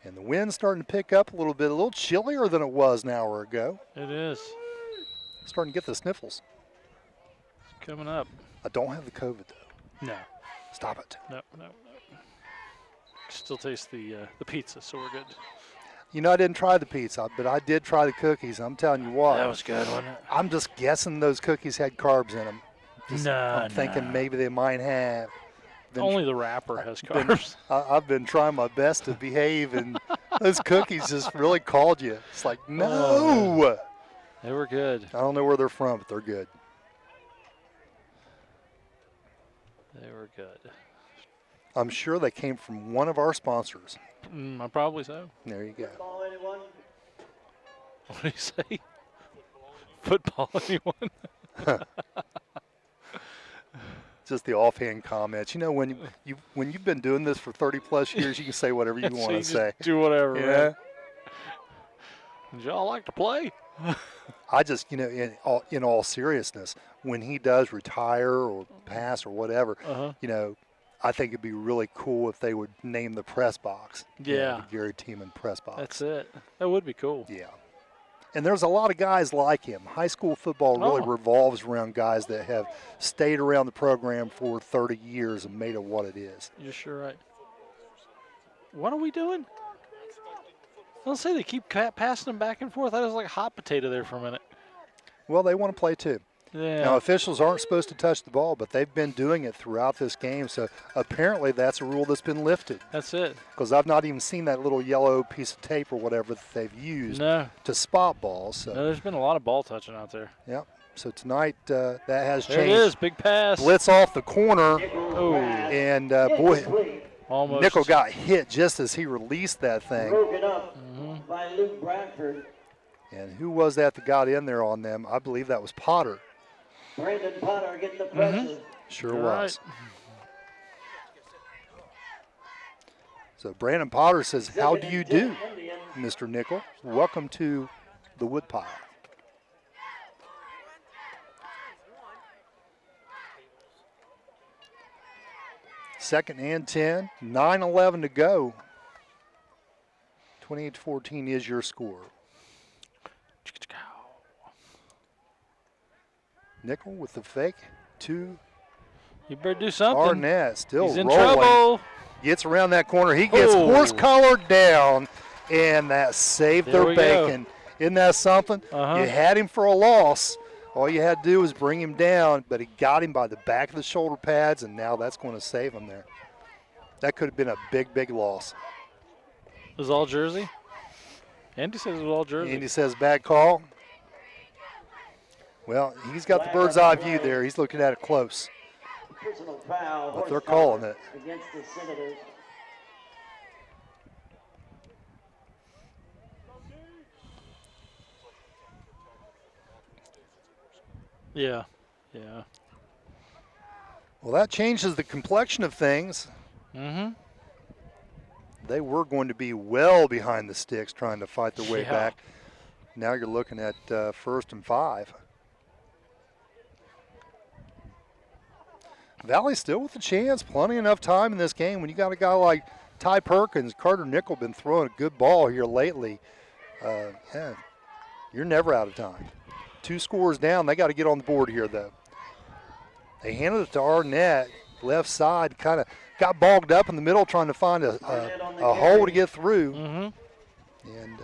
And the wind's starting to pick up a little bit, a little chillier than it was an hour ago. It is. Starting to get the sniffles. It's coming up. I don't have the COVID, though. No. Stop it. No. Still taste the pizza, so we're good. You know, I didn't try the pizza, but I did try the cookies. I'm telling you what. That was good, wasn't it? I'm just guessing those cookies had carbs in them. I'm thinking no. maybe they might have. Only the wrapper has carbs. I've been trying my best to behave, and those cookies just really called you. It's like, no. Oh, they were good. I don't know where they're from, but they're good. They were good. I'm sure they came from one of our sponsors. Probably so. There you go. Football, anyone? What do you say? Football, anyone? Just the offhand comments. You know, when you've been doing this for 30+ years, you can say whatever you want to say. Do whatever. Yeah. Right? Would y'all like to play? I just, in all seriousness, when he does retire or pass or whatever, I think it'd be really cool if they would name the press box. Yeah. The Gary Tiemann press box. That's it. That would be cool. Yeah. And there's a lot of guys like him. High school football really revolves around guys that have stayed around the program for 30 years and made it what it is. You're sure right. What are we doing? I'll say they keep passing them back and forth. I was like a hot potato there for a minute. Well, they want to play too. Yeah. Now, officials aren't supposed to touch the ball, but they've been doing it throughout this game. So apparently that's a rule that's been lifted. That's it. Because I've not even seen that little yellow piece of tape or whatever that they've used to spot balls. So. No, there's been a lot of ball touching out there. Yep. So tonight that has there changed. It is, big pass. Blitz off the corner. Oh. And, boy, almost. Nickel got hit just as he released that thing. Broken up by Luke Bradford. And who was that got in there on them? I believe that was Potter. Brandon Potter getting the pressure. Sure was. So Brandon Potter says, how do you do, Mr. Nickel? Welcome to the woodpile. Second and 10, 9:11 to go. 28-14 is your score. Nickel with the fake to you better do something. Arnett still He's in rolling. trouble. Gets around that corner. He gets horse collared down, and that saved There their we bacon. Isn't that something? You had him for a loss. All you had to do was bring him down, but he got him by the back of the shoulder pads, and now that's going to save him there. That could have been a big, big loss. It was all jersey? Andy says it was all jersey. Andy says bad call. Well, he's got the bird's eye view there. He's looking at it close. Personal foul. But they're calling it. Against the Senators. Yeah, yeah. Well, that changes the complexion of things. Mm-hmm. They were going to be well behind the sticks trying to fight their way back. Now you're looking at 1st and 5. Valley still with a chance, plenty enough time in this game. When you got a guy like Ty Perkins, Carter Nickel been throwing a good ball here lately. Yeah, you're never out of time. 2 scores down. They got to get on the board here, though. They handed it to Arnett, left side, kind of got bogged up in the middle trying to find a hole to get through. Mm-hmm. And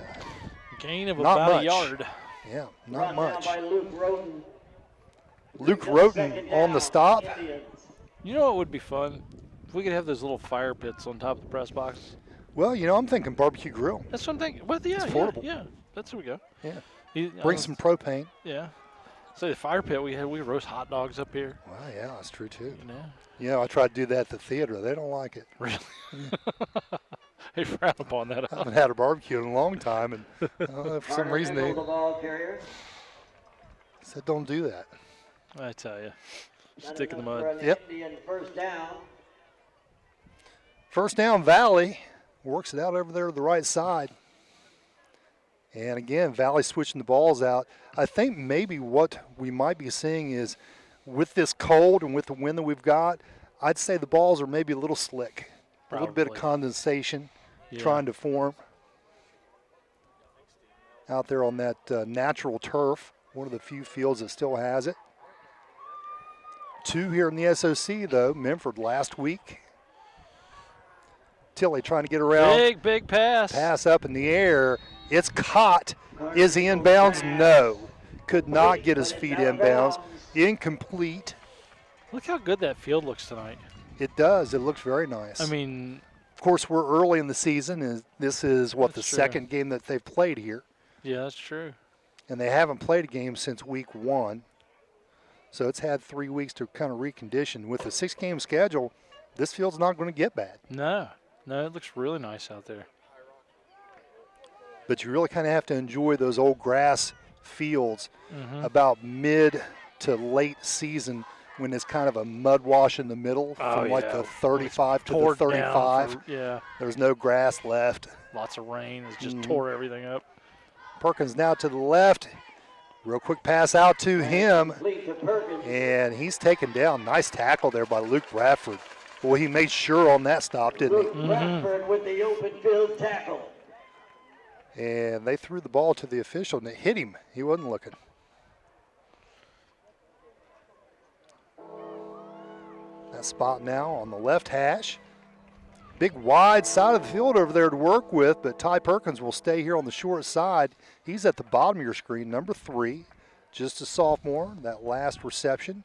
gain of not about much. a yard. Yeah, not much. By Luke Roten. Luke Roten on the stop. You know what would be fun? If we could have those little fire pits on top of the press box. Well, you know, I'm thinking barbecue grill. That's what I'm thinking. Well, yeah, it's affordable. Yeah, that's where we go. Yeah. Bring some propane. Yeah. So the fire pit, we roast hot dogs up here. Well, yeah, that's true too. Yeah. You know, I tried to do that at the theater. They don't like it. Really? They frown upon that. I haven't had a barbecue in a long time, and for some reason they said don't do that. I tell you, stick in the mud. Yep. First down. First down, Valley works it out over there to the right side. And again, Valley switching the balls out. I think maybe what we might be seeing is with this cold and with the wind that we've got, I'd say the balls are maybe a little slick. A little bit of condensation trying to form out there on that natural turf, one of the few fields that still has it. 2 here in the SOC, though. Memphis last week. Tilley trying to get around. Big pass. Pass up in the air. It's caught. Is he inbounds? No. Could not get his feet inbounds. Incomplete. Look how good that field looks tonight. It does. It looks very nice. I mean, of course, we're early in the season, and this is the second game that they've played here. Yeah, that's true. And they haven't played a game since week 1. So it's had 3 weeks to kind of recondition. With a 6-game schedule, this field's not going to get bad. No, it looks really nice out there. But you really kind of have to enjoy those old grass fields about mid to late season when it's kind of a mud wash in the middle from like the 35 to the 35. There's no grass left. Lots of rain has just tore everything up. Perkins now to the left. Real quick pass out to him. And he's taken down. Nice tackle there by Luke Bradford. Boy, he made sure on that stop, didn't he? Luke Bradford with the open field tackle. And they threw the ball to the official, and it hit him. He wasn't looking. That spot now on the left hash. Big wide side of the field over there to work with, but Ty Perkins will stay here on the short side. He's at the bottom of your screen, number 3, just a sophomore. That last reception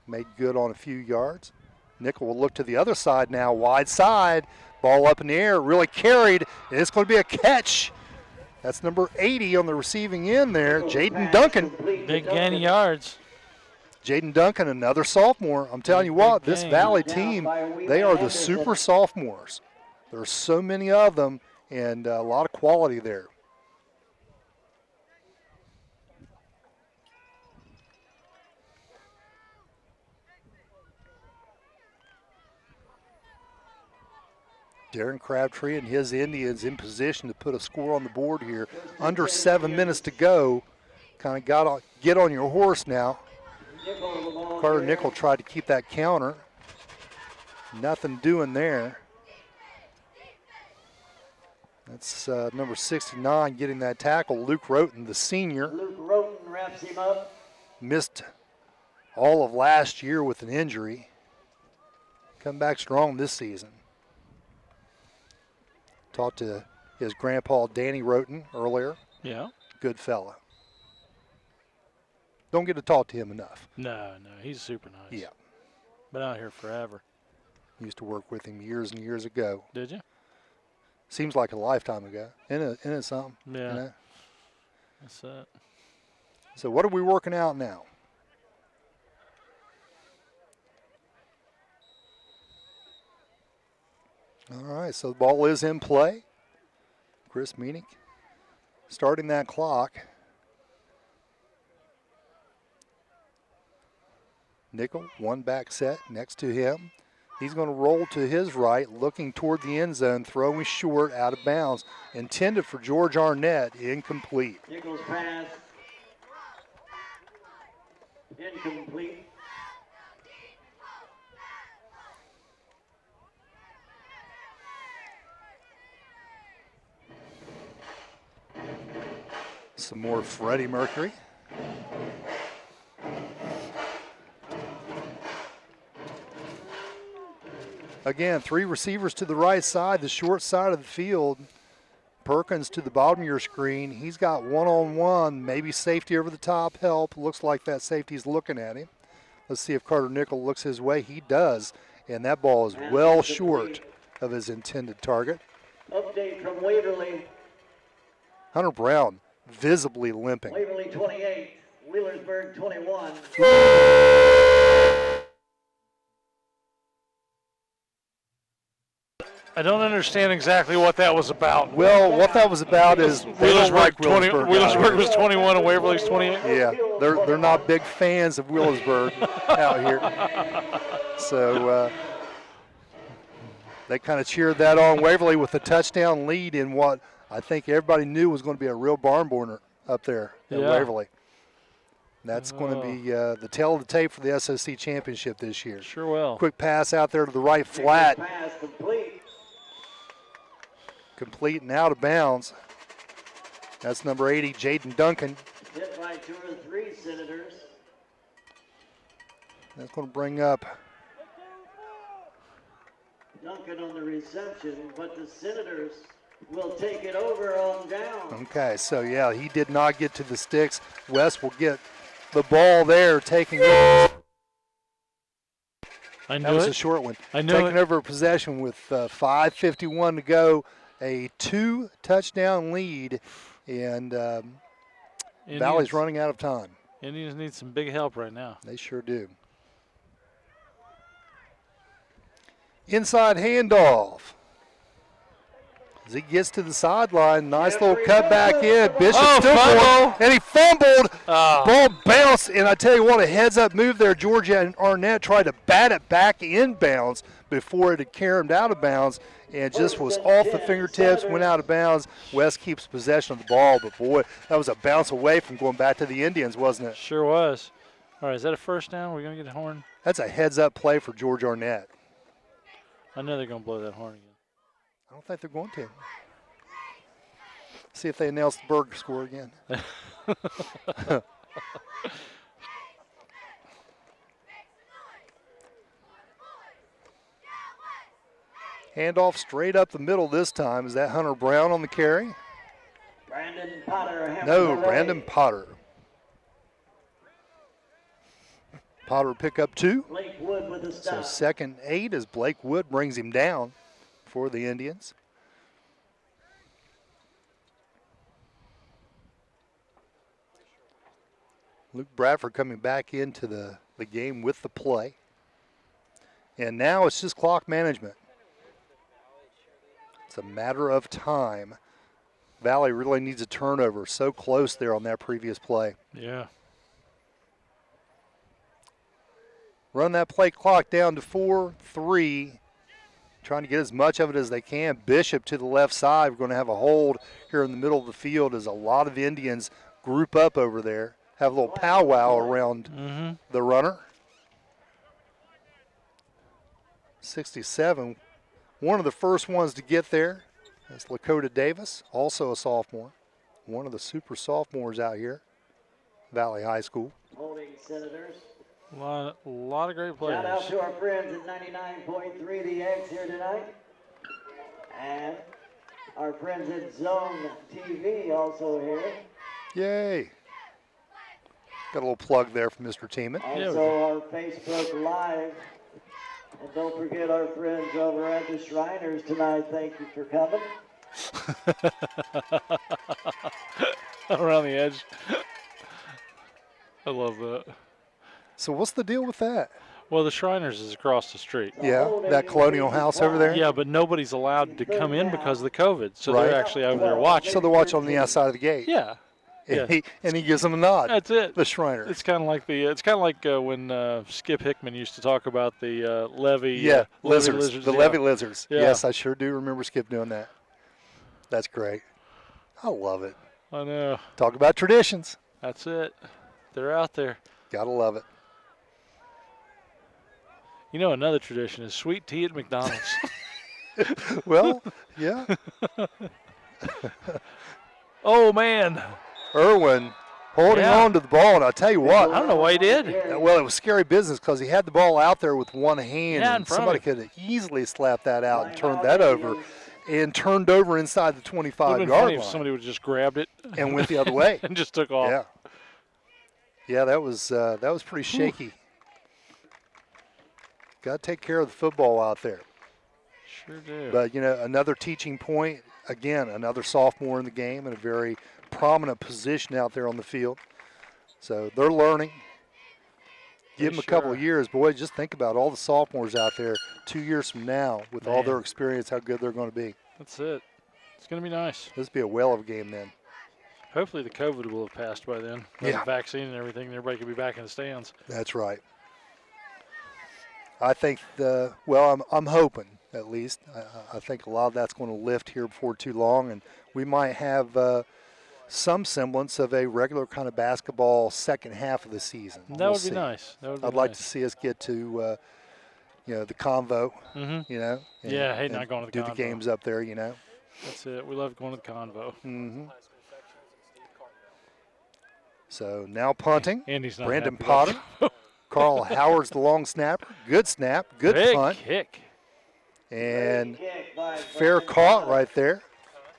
made good on a few yards. Nickel will look to the other side now, wide side. Ball up in the air, really carried, and it's going to be a catch. That's number 80 on the receiving end there, Jaden Duncan. Big gain of yards. Jaden Duncan, another sophomore. I'm telling you what, this Valley team, they are the super sophomores. There's so many of them and a lot of quality there. Darren Crabtree and his Indians in position to put a score on the board here. Under 7 minutes to go. Kind of get on your horse now. Carter Nickel tried to keep that counter. Nothing doing there. That's number 69 getting that tackle. Luke Roten, the senior. Luke Roten wraps him up. Missed all of last year with an injury. Come back strong this season. Talked to his grandpa, Danny Roten, earlier. Yeah. Good fella. Don't get to talk to him enough. No, he's super nice. Yeah. Been out here forever. Used to work with him years and years ago. Did you? Seems like a lifetime ago. Isn't it something? Yeah. You know? That's it. So what are we working out now? All right, so the ball is in play. Chris Meenick starting that clock. Nickel, one back set next to him. He's going to roll to his right, looking toward the end zone, throwing short, out of bounds. Intended for George Arnett, incomplete. Nickel's pass. Incomplete. Some more Freddie Mercury. Again, 3 receivers to the right side, the short side of the field. Perkins to the bottom of your screen. He's got one-on-one, maybe safety over the top help. Looks like that safety's looking at him. Let's see if Carter Nickel looks his way. He does, and that ball is well short of his intended target. Update from Waverly. Hunter Brown visibly limping. Waverly 28, Wheelersburg 21. I don't understand exactly what that was about. Well, what that was about is Wheelersburg was 21 and Waverly's 28. Yeah, they're not big fans of Wheelersburg out here. So they kind of cheered that on. Waverly with a touchdown lead in what I think everybody knew was going to be a real barn burner up there at Waverly. That's going to be the tail of the tape for the SOC championship this year. Sure will. Quick pass out there to the right flat. Pass complete. Complete and out of bounds. That's number 80, Jaden Duncan. Hit by 2 or 3 Senators. That's going to bring up Duncan on the reception, but the Senators will take it over on down. Okay, so yeah, he did not get to the sticks. West will get the ball there, taking over. I knew that was it. a short one. I knew taking it. over possession with 5:51 to go, a 2-touchdown lead, and Valley's running out of time. Indians need some big help right now. They sure do. Inside handoff. As he gets to the sideline, nice little cut back in. Bishop still going, and he fumbled. Ball bounced, and I tell you what, a heads-up move there. Georgia and Arnett tried to bat it back inbounds before it had carried out of bounds, and just was off the fingertips, went out of bounds. West keeps possession of the ball, but boy, that was a bounce away from going back to the Indians, wasn't it? Sure was. All right, is that a first down? We're going to get a horn? That's a heads-up play for George Arnett. I know they're going to blow that horn again. I don't think they're going to. See if they announce the Berg score again. Handoff straight up the middle this time. Is that Hunter Brown on the carry? Brandon Potter. No, Brandon Potter. Potter pick up 2. Blake Wood with a So stop. 2nd 8 as Blake Wood brings him down for the Indians. Luke Bradford coming back into the game with the play. And now it's just clock management. It's a matter of time. Valley really needs a turnover. So close there on that previous play. Yeah. Run that play clock down to 4-3. Trying to get as much of it as they can. Bishop to the left side. We're going to have a hold here in the middle of the field as a lot of Indians group up over there. Have a little powwow around the runner. 67. One of the first ones to get there. That's Lakota Davis, also a sophomore. One of the super sophomores out here. Valley High School. Holding Senators. A lot of great players. Shout out to our friends at 99.3 The X here tonight. And our friends at Zone TV also here. Yay. Got a little plug there from Mr. Teeman. Also our Facebook Live. And don't forget our friends over at the Shriners tonight. Thank you for coming. Around the edge. I love that. So what's the deal with that? Well, the Shriners is across the street. Yeah, that colonial house over there? Yeah, but nobody's allowed to come in because of the COVID, so Right. they're actually over there watching. So they're watching on the outside of the gate. Yeah. And, he gives them a nod. That's it. The Shriner. It's kind of like when Skip Hickman used to talk about the levee. Yeah, levee lizards. The yeah. levee lizards. Yeah. Yes, I sure do remember Skip doing that. That's great. I love it. I know. Talk about traditions. That's it. They're out there. Gotta love it. You know, another tradition is sweet tea at McDonald's. Well, yeah. Oh, man. Irwin holding on to the ball, and I'll tell you what. I don't know why he did. Well, it was scary business because he had the ball out there with one hand, Yeah, in and front of somebody him. could have easily slapped that out and turned that over, and turned over inside the Would have 25-yard been funny line. if somebody would have just grabbed it And went the other way. and just took off. Yeah. Yeah, that was pretty shaky. Got to take care of the football out there. Sure do. But, you know, another teaching point, again, another sophomore in the game in a very prominent position out there on the field. So they're learning. Give them a couple of years. Boy, just think about all the sophomores out there 2 years from now with all Man. their experience, how good they're going to be. That's it. It's going to be nice. This will be a whale of a game then. Hopefully the COVID will have passed by then. Yeah. The vaccine and everything, and everybody can be back in the stands. That's right. I think I'm hoping at least. I think a lot of that's going to lift here before too long, and we might have some semblance of a regular kind of basketball second half of the season. That We'll would be see. nice. That would be I'd like nice. to see us get to, the convo. Mhm. You know. Yeah, I hate not going to the do convo. the games up there. You know. That's it. We love going to the convo. Mm-hmm. So now punting. Andy's not Brandon happy Potter. about Carl Howard's the long snapper. Good snap. Good Big punt. kick. And fair caught right there.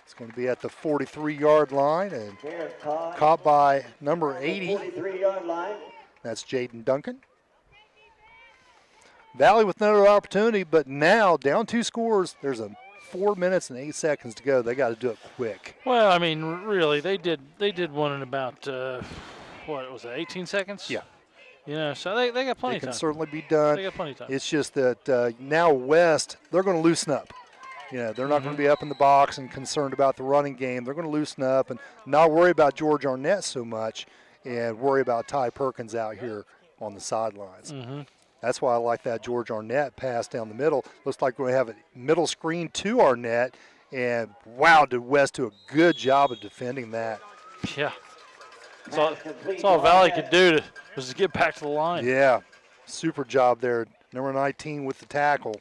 It's going to be at the 43-yard line and caught by number 80. 43-yard line. That's Jaden Duncan. Valley with another opportunity, but now down 2 scores. There's a 4 minutes and 8 seconds to go. They got to do it quick. Well, I mean, really, they did one in about, what was it, 18 seconds? Yeah. You know, so they got plenty It of can time. certainly be done. They got plenty of time. It's just that now West, they're going to loosen up. You know, they're not going to be up in the box and concerned about the running game. They're going to loosen up and not worry about George Arnett so much and worry about Ty Perkins out here on the sidelines. Mhm. That's why I like that George Arnett pass down the middle. Looks like we're going to have a middle screen to Arnett, and wow, did West do a good job of defending that. Yeah. That's all Valley could do was to get back to the line. Yeah, super job there. Number 19 with the tackle.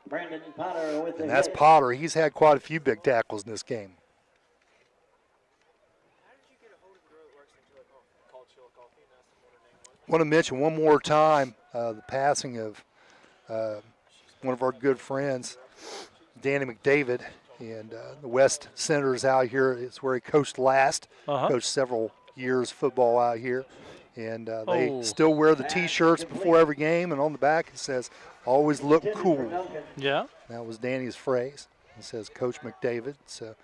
Brandon Potter with the And that's hit. Potter. He's had quite a few big tackles in this game. Want to mention one more time the passing of one of our good friends, Danny McDavid, and the West Senators out here is where he coached last. Coached several years football out here, and they still wear the T-shirts before every game, and on the back it says, "Always look cool." Yeah. That was Danny's phrase. It says Coach McDavid. So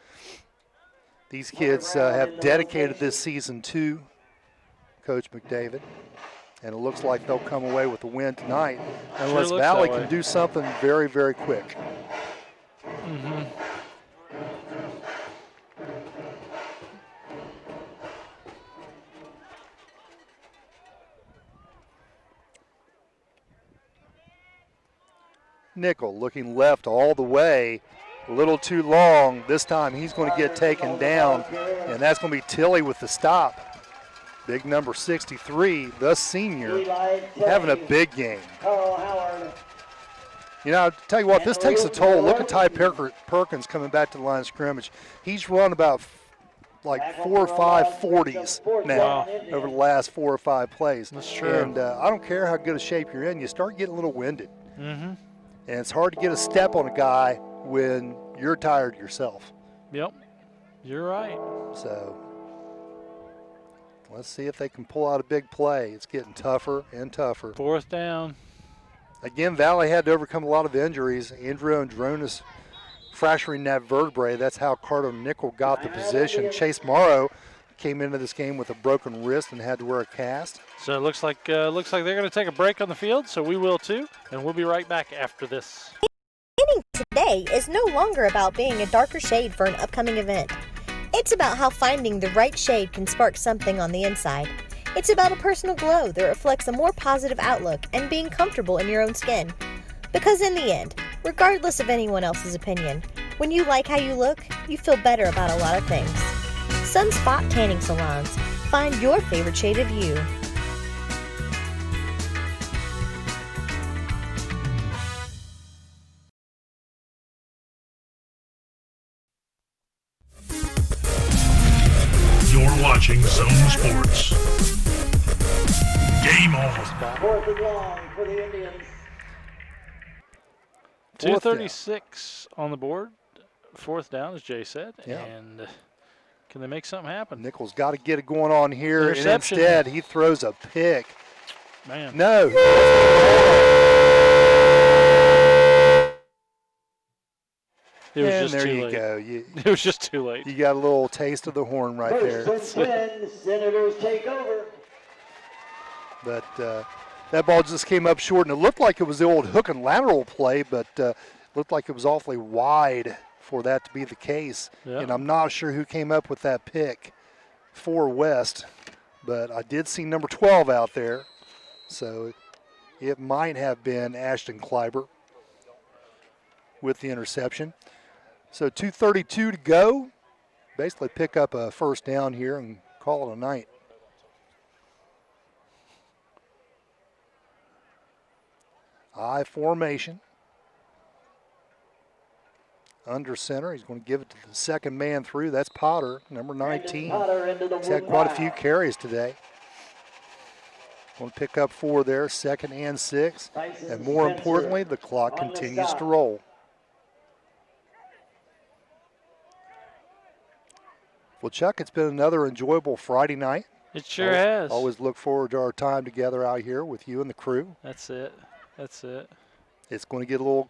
these kids have dedicated this season to Coach McDavid, and it looks like they'll come away with a win tonight, unless Valley can do something very, very quick. Mm-hmm. Nickel looking left all the way, a little too long. This time he's going to get taken down, and that's going to be Tilley with the stop. Big number 63, the senior, having a big game. You know, I'll tell you what, this takes a toll. Look at Ty Perkins coming back to the line of scrimmage. He's run about like 4 or 5 40s now over the last 4 or 5 plays. That's true. And I don't care how good a shape you're in, you start getting a little winded. Mm-hmm. And it's hard to get a step on a guy when you're tired yourself. Yep, you're right. So let's see if they can pull out a big play. It's getting tougher and tougher. 4th down. Again, Valley had to overcome a lot of injuries. Andrew Andronis fracturing that vertebrae. That's how Carter Nickel got the position. Chase Morrow came into this game with a broken wrist and had to wear a cast. So it looks like they're going to take a break on the field, so we will too, and we'll be right back after this. Painting today is no longer about being a darker shade for an upcoming event. It's about how finding the right shade can spark something on the inside. It's about a personal glow that reflects a more positive outlook and being comfortable in your own skin. Because in the end, regardless of anyone else's opinion, when you like how you look, you feel better about a lot of things. Sunspot Tanning Salons. Find your favorite shade of you. You're watching Zone Sports. Game on. 4th and long for the Indians. 2:36 on the board. 4th down, as Jay said. Yeah. And can they make something happen? Nichols got to get it going on here, and Interception. instead he throws a pick. Man. No. It was and just there too you late. go. It was just too late. You got a little taste of the horn right there. First and 10, Senators take over. But that ball just came up short, and it looked like it was the old hook and lateral play, but looked like it was awfully wide for that to be the case. Yeah. And I'm not sure who came up with that pick for West, but I did see number 12 out there. So it might have been Ashton Kleiber with the interception. So 2:32 to go. Basically pick up a first down here and call it a night. I formation. Under center. He's going to give it to the second man through. That's Potter, number 19. He's had quite a few carries today. Going to pick up 4 there, 2nd and 6. And more importantly, the clock continues to roll. Well, Chuck, it's been another enjoyable Friday night. It sure has. Always look forward to our time together out here with you and the crew. That's it. That's it. It's going to get a little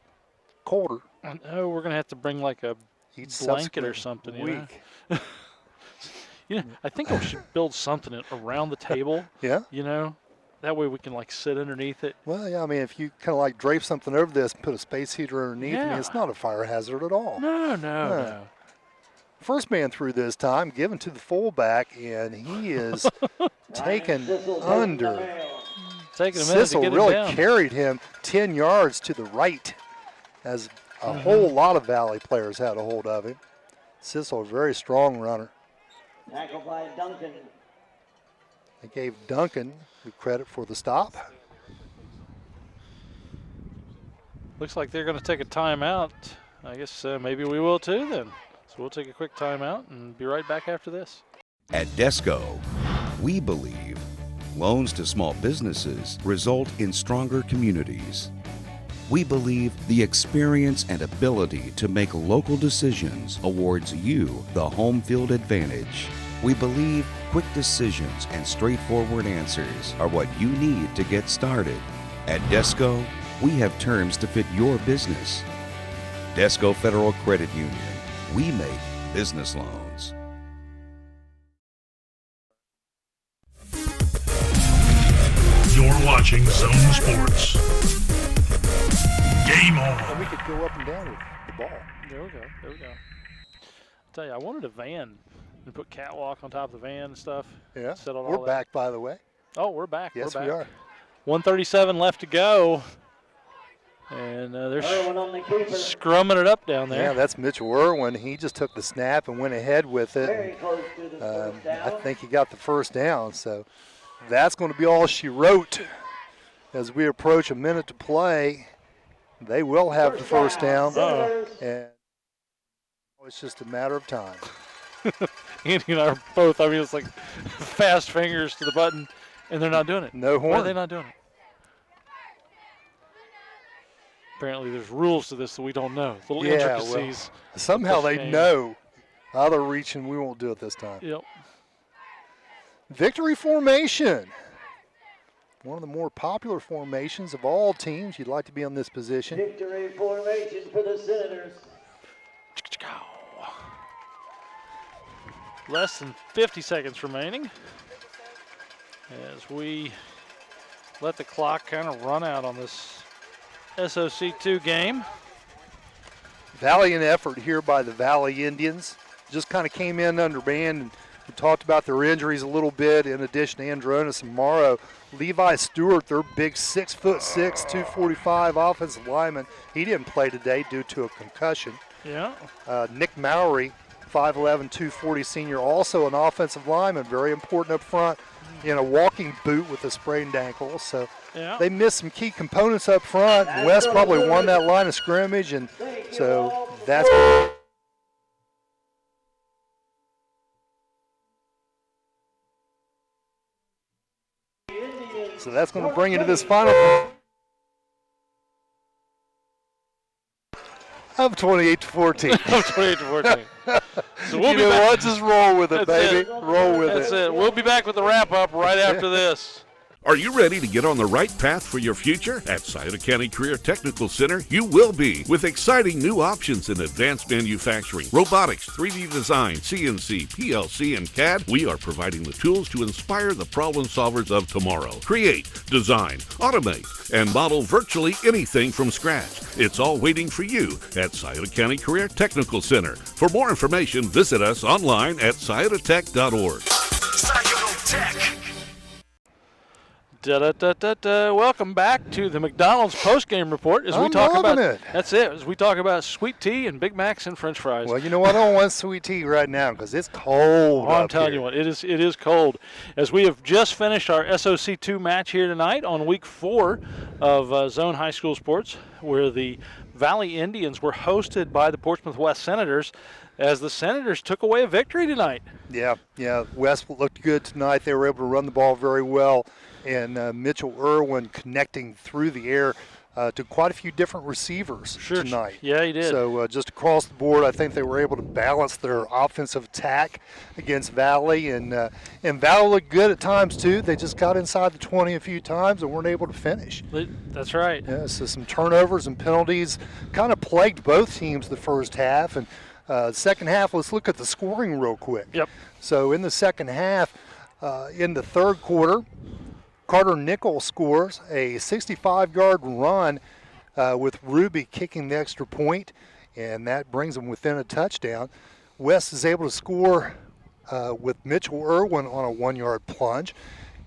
colder. Oh, we're going to have to bring like a blanket or something. Week. You know, I think we should build something around the table. Yeah. You know, that way we can like sit underneath it. Well, yeah, I mean, if you kind of like drape something over this and put a space heater underneath, I mean, Yeah. it's not a fire hazard at all. No. First man through this time, given to the fullback, and he is taken under. Taking a minute to Sissel get him really down. carried him 10 yards to the right, as a whole lot of Valley players had a hold of him. Sissel, a very strong runner. Tackled by Duncan. They gave Duncan the credit for the stop. Looks like they're going to take a timeout. I guess maybe we will too then. So we'll take a quick timeout and be right back after this. At Desco, we believe Loans to small businesses result in stronger communities. We believe the experience and ability to make local decisions awards you the home field advantage. We believe quick decisions and straightforward answers are what you need to get started. At Desco, we have terms to fit your business. Desco Federal Credit Union. We make business loans. You're watching Zone Sports. Game on. And we could go up and down with the ball. There we go. There we go. I'll tell you, I wanted a van and put catwalk on top of the van and stuff. Yeah. Settled We're all back, that. by the way. Oh, we're back. Yes, we're back. we are. 1:37 left to go. And they're scrumming it up down there. Yeah, that's Mitchell Irwin. He just took the snap and went ahead with it. Very close to the first down. I think he got the first down. So that's going to be all she wrote. As we approach a minute to play, they will have the first down. And it's just a matter of time. Andy and I are both, I mean, it's like fast fingers to the button, and they're not doing it. No horn. Why are they not doing it? Apparently there's rules to this that we don't know. Little intricacies. Well, somehow they know how they're reaching. We won't do it this time. Yep. Victory formation. One of the more popular formations of all teams. You'd like to be in this position. Victory formation for the Senators. Less than 50 seconds remaining as we let the clock kind of run out on this SOC2 game. Valiant effort here by the Valley Indians. Just kind of came in under band, and we talked about their injuries a little bit. In addition to Andronis and Morrow, Levi Stewart, their big 6'6", 245 offensive lineman, he didn't play today due to a concussion. Yeah. Nick Mowry, 5'11", 240 senior, also an offensive lineman, very important up front in a walking boot with a sprained ankle. So yeah. They missed some key components up front. West probably won that line of scrimmage, and so that's going to bring you to this final of 28-14. 28-14. So we'll be back. What? Just roll with it, That's baby. Roll with That's it. We'll be back with the wrap-up right after this. Are you ready to get on the right path for your future? At Scioto County Career Technical Center, you will be, with exciting new options in advanced manufacturing, robotics, 3D design, CNC, PLC, and CAD. We are providing the tools to inspire the problem solvers of tomorrow. Create, design, automate, and model virtually anything from scratch. It's all waiting for you at Scioto County Career Technical Center. For more information, visit us online at sciototech.org. Scioto Tech. Welcome back to the McDonald's postgame report as we talk about it. That's it. As we talk about sweet tea and Big Macs and French fries. Well, you know what? I don't want sweet tea right now because it's cold. I'm telling you what, it is cold. As we have just finished our SOC2 match here tonight on week 4 of Zone High School Sports, where the Valley Indians were hosted by the Portsmouth West Senators, as the Senators took away a victory tonight. Yeah. West looked good tonight. They were able to run the ball very well. And Mitchell Irwin connecting through the air to quite a few different receivers tonight. Yeah, he did. So just across the board, I think they were able to balance their offensive attack against Valley. And Valley looked good at times, too. They just got inside the 20 a few times and weren't able to finish. That's right. Yeah, so some turnovers and penalties kind of plagued both teams the first half. And second half, let's look at the scoring real quick. Yep. So in the second half, in the third quarter, Carter Nickel scores a 65-yard run with Ruby kicking the extra point, and that brings them within a touchdown. West is able to score with Mitchell Irwin on a 1-yard plunge,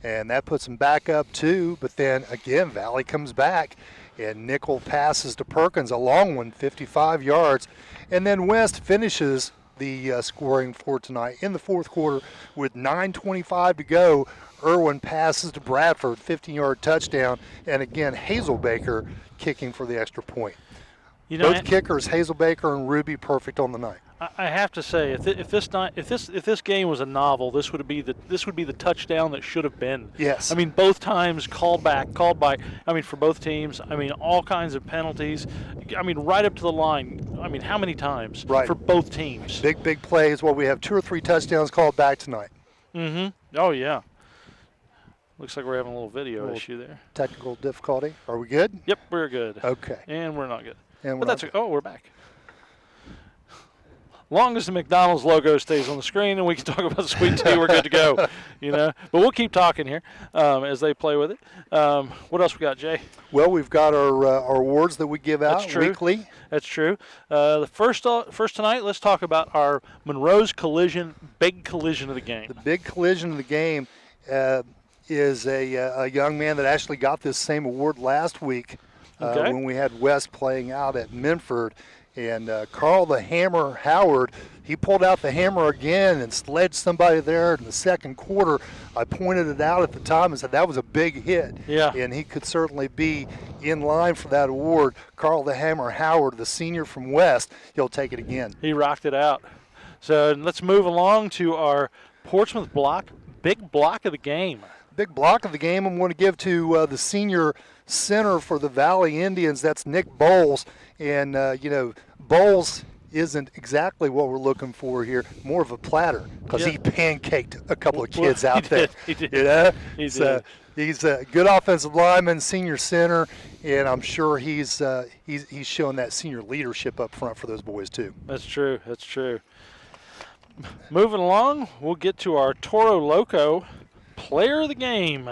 and that puts them back up 2. But then, again, Valley comes back, and Nickel passes to Perkins, a long one, 55 yards. And then West finishes the scoring for tonight in the fourth quarter with 9:25 to go. Irwin passes to Bradford, 15-yard touchdown, and again, Hazelbaker kicking for the extra point. Both kickers, Hazelbaker and Ruby, perfect on the night. I have to say, if this game was a novel, this would be the touchdown that should have been. Yes. I mean, both times called by. I mean, for both teams. I mean, all kinds of penalties. I mean, right up to the line. I mean, how many times? Right. For both teams. Big plays. Well, we have 2 or 3 touchdowns called back tonight. Mm-hmm. Oh yeah. Looks like we're having a little video issue there. Technical difficulty. Are we good? Yep, we're good. Okay. And we're not good. And but that's we're back. Long as the McDonald's logo stays on the screen and we can talk about sweet tea, we're good to go. But we'll keep talking here as they play with it. What else we got, Jay? Well, we've got our awards that we give out weekly. That's true. The first tonight, let's talk about our Monroe's Collision, big collision of the game. The big collision of the game is a young man that actually got this same award last week when we had West playing out at Minford. And Carl the Hammer Howard, he pulled out the hammer again and sledged somebody there in the second quarter. I pointed it out at the time and said that was a big hit. Yeah. And he could certainly be in line for that award. Carl the Hammer Howard, the senior from West, he'll take it again. He rocked it out. So let's move along to our Portsmouth block, big block of the game. Big block of the game I'm going to give to the senior center for the Valley Indians. That's Nick Bowles. And, Bowles isn't exactly what we're looking for here, more of a platter, because he pancaked a couple of kids out there. He did. He did. He's a good offensive lineman, senior center, and I'm sure he's showing that senior leadership up front for those boys too. That's true. That's true. Moving along, we'll get to our Toro Loco player of the game.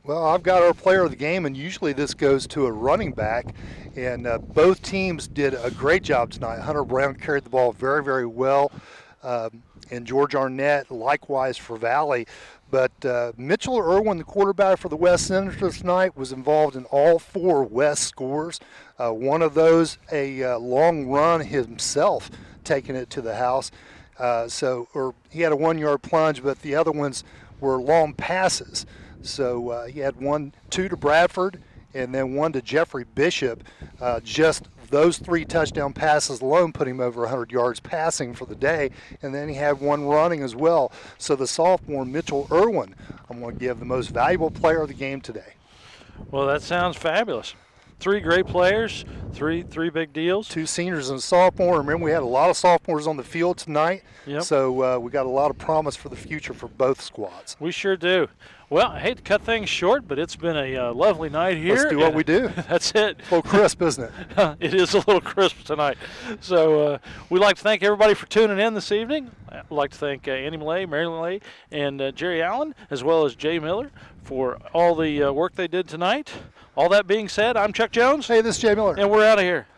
Well, I've got our player of the game, and usually this goes to a running back. And both teams did a great job tonight. Hunter Brown carried the ball very, very well, and George Arnett likewise for Valley. But Mitchell Irwin, the quarterback for the West Senators tonight, was involved in all 4 West scores. One of those, a long run himself, taking it to the house. He had a 1-yard plunge, but the other ones were long passes. So he had 2 to Bradford, and then 1 to Jeffrey Bishop. Just those 3 touchdown passes alone put him over 100 yards passing for the day, and then he had 1 running as well. So the sophomore Mitchell Irwin, I'm going to give the most valuable player of the game today. Well, that sounds fabulous. 3 great players, three big deals. 2 seniors and a sophomore. Remember, we had a lot of sophomores on the field tonight. Yep. So we got a lot of promise for the future for both squads. We sure do. Well, I hate to cut things short, but it's been a lovely night here. Let's do what we do. That's it. A little crisp, isn't it? It is a little crisp tonight. So we'd like to thank everybody for tuning in this evening. I'd like to thank Andy Millay, Mary Millay, and Jerry Allen, as well as Jay Miller, for all the work they did tonight. All that being said, I'm Chuck Jones. Hey, this is Jay Miller. And we're out of here.